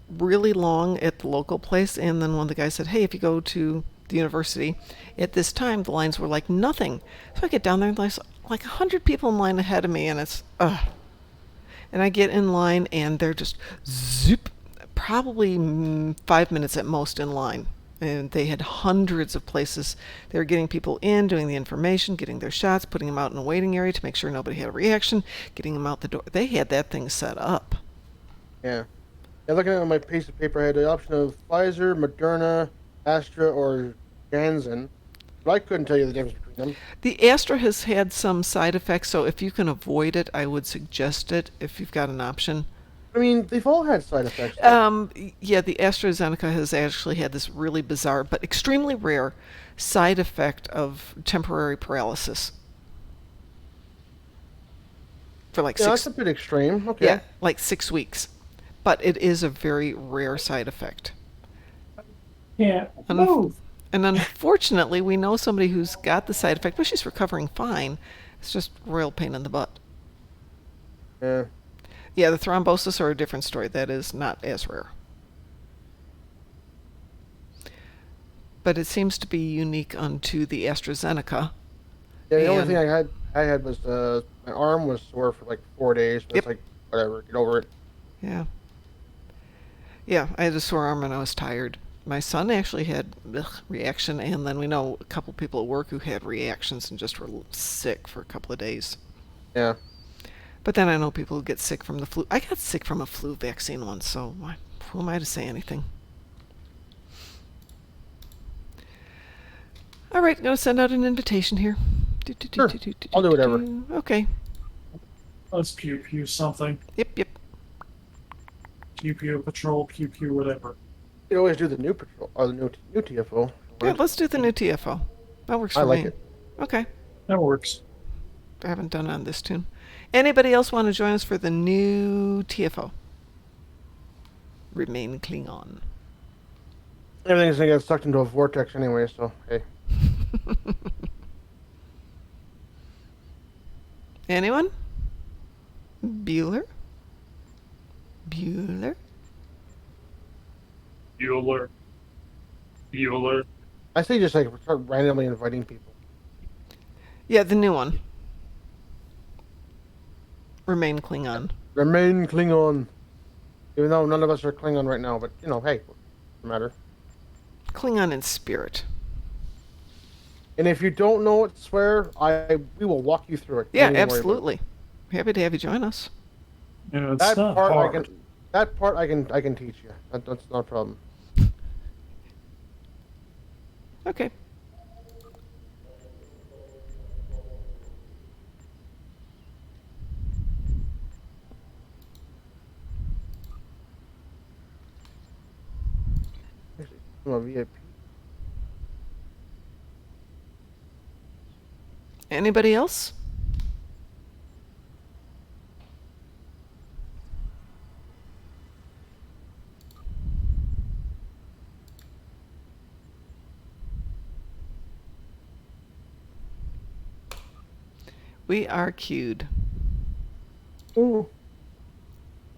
really long at the local place, and then one of the guys said, hey, if you go to the university at this time, the lines were like nothing. So I get down there, and there's like 100 people in line ahead of me, and it's, and I get in line, and they're just zoop, probably 5 minutes at most in line. And they had hundreds of places. They were getting people in, doing the information, getting their shots, putting them out in a waiting area to make sure nobody had a reaction, getting them out the door. They had that thing set up. Yeah. Looking at my piece of paper, I had the option of Pfizer, Moderna, Astra, or Janssen. But I couldn't tell you the difference between them. The Astra has had some side effects, so if you can avoid it, I would suggest it if you've got an option. I mean, they've all had side effects. Yeah, the AstraZeneca has actually had this really bizarre but extremely rare side effect of temporary paralysis. For like that's a bit extreme. Okay. Yeah, like 6 weeks. But it is a very rare side effect. Can't move. And unfortunately, we know somebody who's got the side effect, but she's recovering fine. It's just royal pain in the butt. Yeah. Yeah, the thrombosis are a different story. That is not as rare. but it seems to be unique unto the AstraZeneca. Yeah, the only And- thing I had was my arm was sore for like 4 days, but Yep. it's like whatever, get over it. Yeah. Yeah, I had a sore arm and I was tired. My son actually had reaction, and then we know a couple people at work who had reactions and just were sick for a couple of days. Yeah. But then I know people who get sick from the flu. I got sick from a flu vaccine once, so who am I to say anything? All right, going to send out an invitation here. Sure, I'll do whatever. Okay. Let's pew pew something. Yep. Pew pew patrol, pew pew whatever. You can always do the new patrol or the new TFO. Yeah, let's do the new TFO. That works for I me. like it. Okay. That works. I haven't done it on this tune. Anybody else want to join us for the new TFO? Remain Klingon. Everything's gonna get sucked into a vortex anyway, so hey. Anyone? Bueller? Bueller? Bueller. I say just like start randomly inviting people. Yeah, the new one. Remain Klingon. Remain Klingon. Even though none of us are Klingon right now, but you know, hey, doesn't matter. Klingon in spirit. And if you don't know what to swear, we will walk you through it. Yeah, Don't even worry about it. absolutely. Happy to have you join us. Yeah, it's That not part hard. I can teach you. That's not a problem. Okay. I'm a VIP. Anybody else? We are queued. Ooh.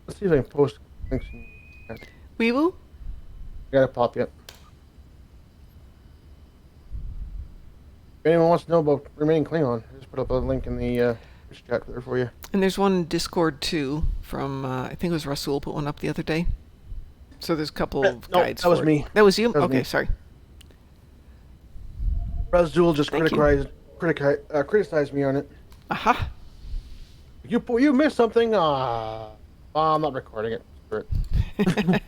Let's see if I can post links. We will? Gotta pop yet. If anyone wants to know about remaining Klingon, I just put up a link in the chat there for you. And there's one in Discord too from, I think it was Rasul put one up the other day. So there's a couple of No, guides that was for it. me. That was you? That was Okay, me. sorry. Razul just Thank you. criticized me on it. Aha. You missed something. I'm not recording it. Screw it.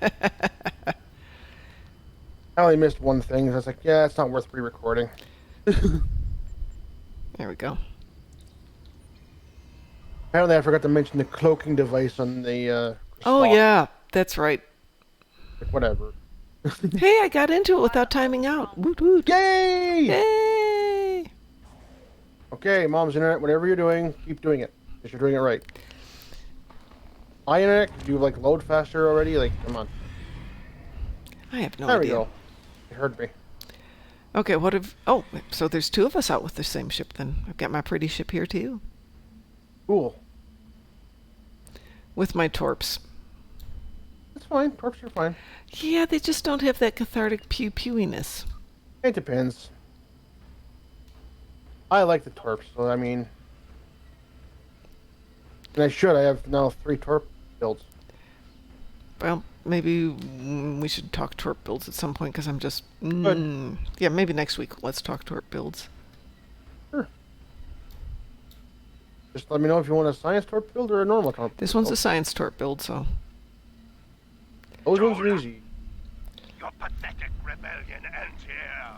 I only missed one thing. I was like, yeah, it's not worth re-recording. There we go. Apparently, I forgot to mention the cloaking device on the. Oh, stock. yeah. That's right. Like, whatever. Hey, I got into it without timing out. Woot woot. Yay! Yay! Okay, Mom's internet. Whatever you're doing, keep doing it. Because you're doing it right. My internet, could you like load faster already? Like, come on. I have no There idea. we go. You heard me. Okay, what if... Oh, so there's two of us out with the same ship then. I've got my pretty ship here too. Cool. With my torps. That's fine. Torps are fine. Yeah, they just don't have that cathartic pew-pewiness. It depends. I like the torps, so I mean... And I should. I have now 3 torp builds. Well, maybe we should talk torp builds at some point, because I'm just... Good. Yeah, maybe next week let's talk torp builds. Sure. Just let me know if you want a science torp build or a normal torp This build. one's a science torp build, so... Those ones are easy. Your pathetic rebellion ends here.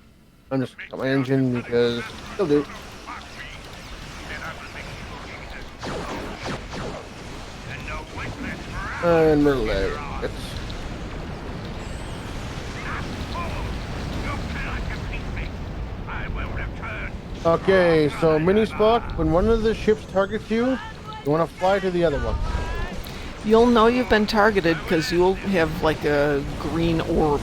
I'm just got my engine because they'll do. Then I will make you Jesus. And no witness for And relay. It's You cannot defeat me. I will return. okay. So mini Spock, when one of the ships targets you, you want to fly to the other one. You'll know you've been targeted because you'll have like a green orb.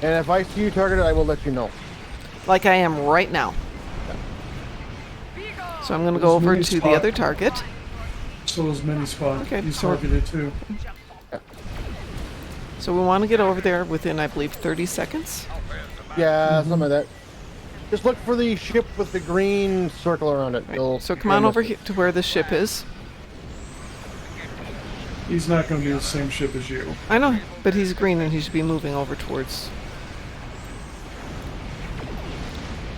And if I see you targeted, I will let you know. Like I am right now. So I'm going to go over Mini to the spot. other target. So is mini spot. Okay, He's so- targeted too. So we want to get over there within, I believe, 30 seconds. Yeah, something like that. Just look for the ship with the green circle around it. Right. You'll- So come on you'll over miss here to where the ship is. He's not going to be the same ship as you. I know, but he's green and he should be moving over towards. it.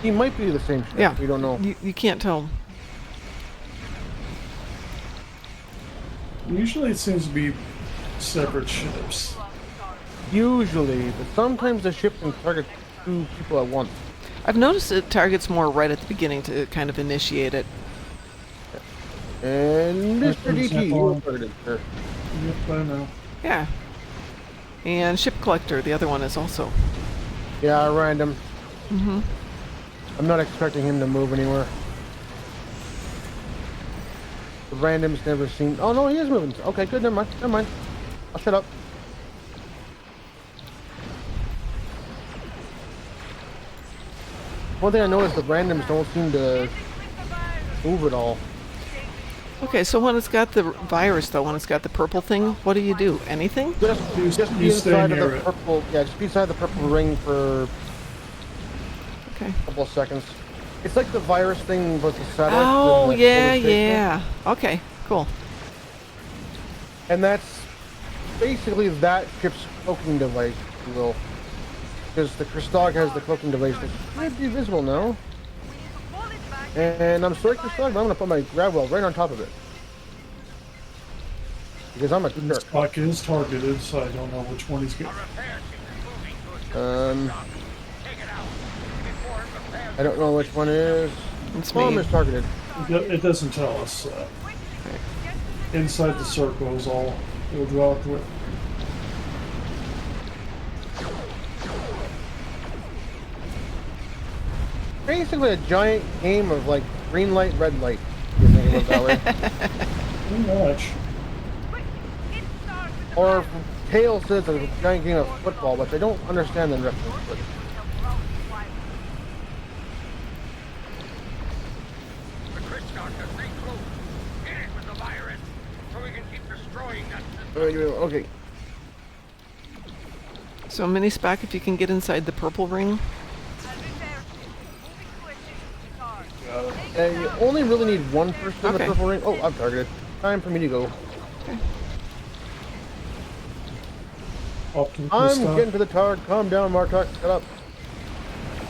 He might be the same ship. Yeah. We don't know. You can't tell. Usually it seems to be separate ships. Usually, but sometimes the ship can target 2 people at once. I've noticed it targets more right at the beginning to kind of initiate it. And Like, Mr. for DT, example, you were targeted, sir. Yep, I know. Yeah. And ship collector, the other one is also. Yeah, random. Mm-hmm. I'm not expecting him to move anywhere. The random's never seen. Oh no, he is moving. Okay, good. Never mind. Never mind. I'll shut up. One thing I noticed, the randoms don't seem to move at all. Okay, so when it's got the virus, though, when it's got the purple thing, what do you do? Anything? Just be you stay inside of near the it. purple. Yeah, just be inside the purple ring for Okay. a couple of seconds. It's like the virus thing with the satellite. Oh, and the yeah, solar station. yeah. Okay, cool. And that's basically that ship's cloaking device, if you will. Because the Kristog has the cloaking device that should be visible now. And I'm sorry, Kristog, but I'm going to put my grab well right on top of it. Because I'm a And this jerk. clock is targeted, so I don't know which one he's getting. I don't know which one is. It's Bomb me. is targeted. It doesn't tell us. Inside the circle is all it'll drop with. Basically a giant game of like green light, red light. You think it was that way? Pretty much. Or Tail says it's a giant game of football, which I don't understand the reference. But okay. So, Mini Spock, if you can get inside the purple ring. And you only really need one person in the Okay. purple ring. Oh, I'm targeted. Time for me to go. Up to the I'm Kristog. getting to the target. Calm down, Martok. Shut up.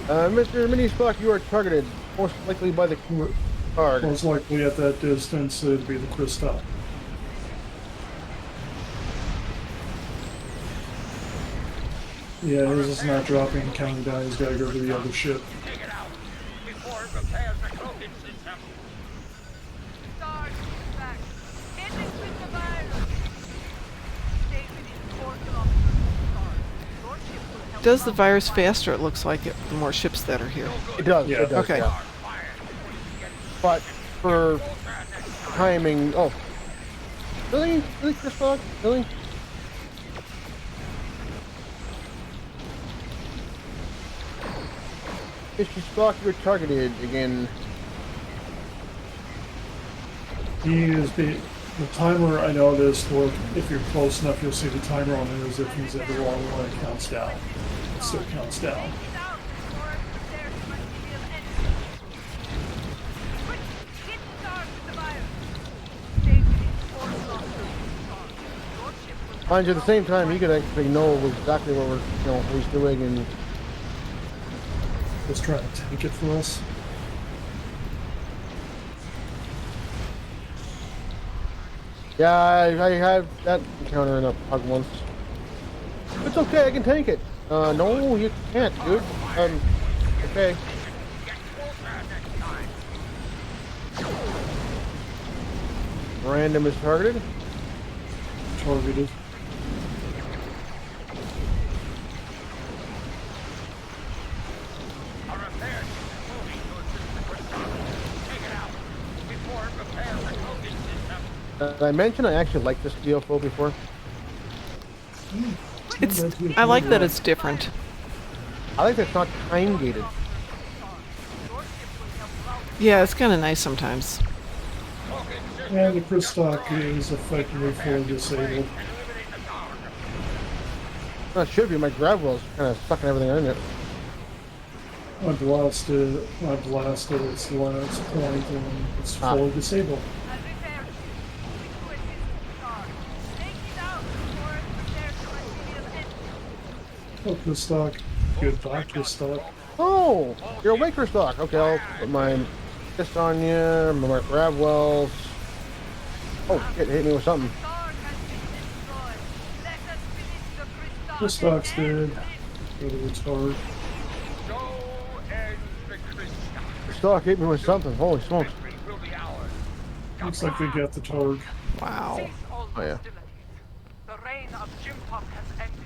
Mr. Mini Spock, you are targeted. Most likely by the target. Most likely at that distance it'd be the Kristog. Yeah, his is not dropping, counting down. He's got to go to the other ship. Does the virus faster, it looks like, it, the more ships that are here. It does. Yeah. It does. Okay. Yeah. But for timing, oh, really, Chris Spock, really? Mr. Spock, you're targeted again. He is the timer. I know this. Look, if you're close enough, you'll see the timer on it. As if he's at the wrong one, it counts down. It still counts down. Mind you, at the same time, he could actually know exactly what what he's doing, and Just trying to take it for us. yeah, I have that encounter in a pug once. It's okay, I can take it. No, you can't, dude. Okay. Random is targeted. Targeted. Did I mention I actually liked this DFO before? It's. I like that it's different. I like that it's not time gated. Yeah, it's kind of nice sometimes. And the Kristog is effectively fully disabled. Well, it should be. My grab well's kind of sucking everything in it. I blasted its last point and it's fully disabled. Doctor stock. Good doctor stock. Oh, you're a Waker stock. Okay, I'll put my fist on you. My grab wells. Oh shit! Hit me with something. The stock's dead. Go to retard. Your stock hit me with something. Holy smokes! Looks like they got the targ. Wow. Oh yeah. The reign of Jimtok has ended,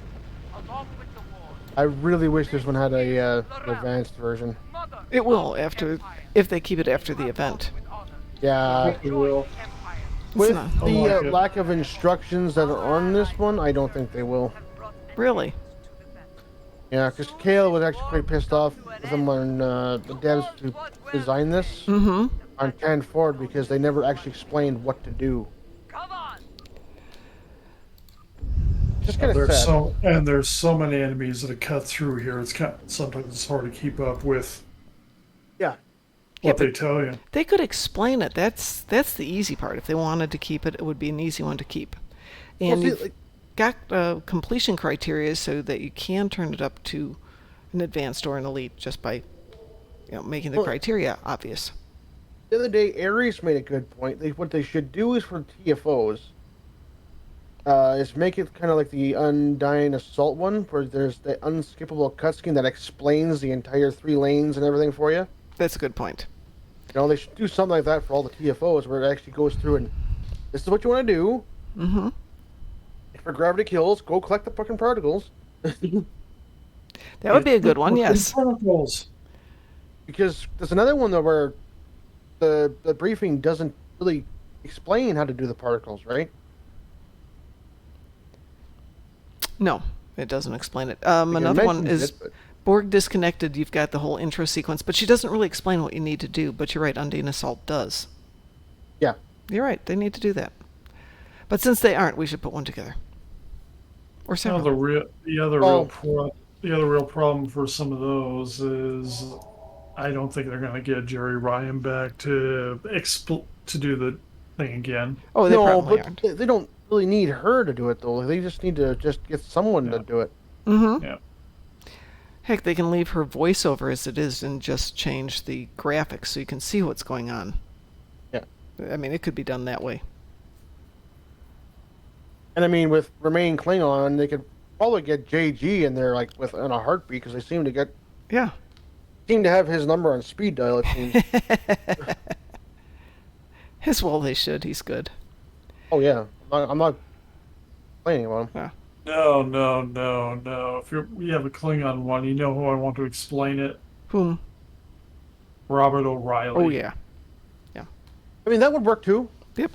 along with the war. I really wish this one had a advanced version. It will if they keep it after the event. Yeah. It will. With not- I the like it. lack of instructions that are on this one, I don't think they will. Really? Yeah, because Kale was actually quite pissed off with them on the devs who designed this Mm-hmm. on Can Ford because they never actually explained what to do. Come on! Just kind of sad. There's so many enemies that are cut through here. Sometimes it's hard to keep up with Yeah. what but they tell you. They could explain it. That's the easy part. If they wanted to keep it, it would be an easy one to keep. And see, you've like- got completion criteria so that you can turn it up to an advanced or an elite just by making the Well- criteria obvious. The other day, Ares made a good point. What they should do is for TFOs, is make it kind of like the Undying Assault one, where there's the unskippable cutscene that explains the entire 3 lanes and everything for you. That's a good point. They should do something like that for all the TFOs, where it actually goes through and this is what you want to do. Mm-hmm. For gravity kills, go collect the fucking particles. That would be a good one, yes. Particles. Because there's another one though where the briefing doesn't really explain how to do the particles, right? No, it doesn't explain it. It Another one mentions is it, but- Borg Disconnected. You've got the whole intro sequence, but she doesn't really explain what you need to do. But you're right, Undine Assault does. Yeah. You're right, they need to do that. But since they aren't, we should put one together. Or Now several. the other real problem for some of those is I don't think they're going to get Jerry Ryan back to do the thing again. Oh, they No, probably but aren't. they don't really need her to do it though. They just need to just get someone to do it. Mm-hmm. Yeah. Heck, they can leave her voiceover as it is and just change the graphics so you can see what's going on. Yeah. I mean, it could be done that way. And I mean, with Remain Klingon, they could probably get JG in there like in a heartbeat because they seem to have his number on speed dial. It seems. As well they should. He's good. Oh yeah, I'm not complaining about him. No. If we have a Klingon one, you know who I want to explain it? Whom? Robert O'Reilly. Oh, yeah. I mean, that would work too. Yep.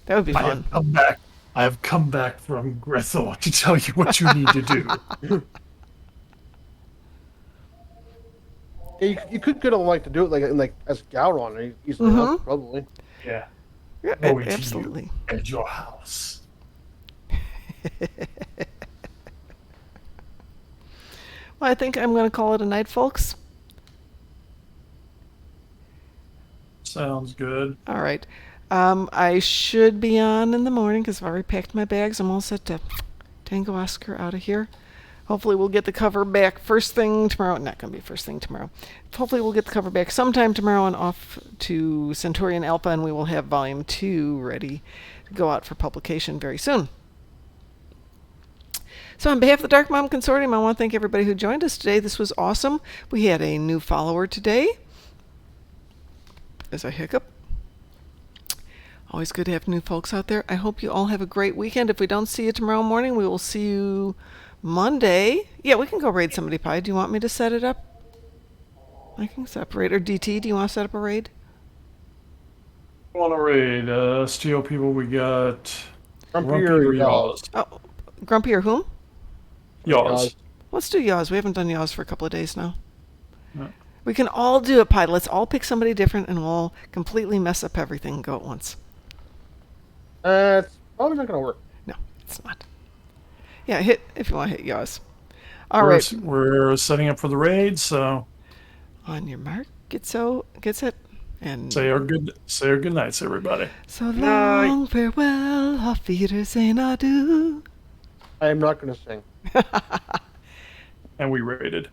That would be I fun. have come back. I have come back from Grethel to tell you what you need to do. Yeah, you could get a like to do it like as Gowron easily enough, probably. Yeah. Yeah, Going to absolutely. you at your house. Well, I think I'm going to call it a night, folks. Sounds good. All right. I should be on in the morning because I've already packed my bags. I'm all set to Tango Oscar out of here. Hopefully we'll get the cover back first thing tomorrow. Not going to be first thing tomorrow. Hopefully we'll get the cover back sometime tomorrow and off to Centaurian Alpha, and we will have Volume 2 ready to go out for publication very soon. So on behalf of the Darkmom Consortium, I want to thank everybody who joined us today. This was awesome. We had a new follower today. As I hiccup. Always good to have new folks out there. I hope you all have a great weekend. If we don't see you tomorrow morning, we will see you Monday. Yeah, we can go raid somebody pie. Do you want me to set it up? I can set up a raid. Or DT, do you want to set up a raid? On a raid, Steel People, we got Grumpy Grumpy or or Yaws? Yaws? Oh, Grumpy or whom? Yaws. Let's do Yaws. We haven't done Yaws for a couple of days now. No. We can all do it, Pie. Let's all pick somebody different and we'll completely mess up everything and go at once. It's probably not gonna work. No, it's not. Yeah, hit if you want to hit Yaws. All right. We're setting up for the raid, so On your mark, gets it, and Say our good nights, everybody. so Night. long, farewell, auf Wiedersehen, adieu. I am not going to sing. And we rated.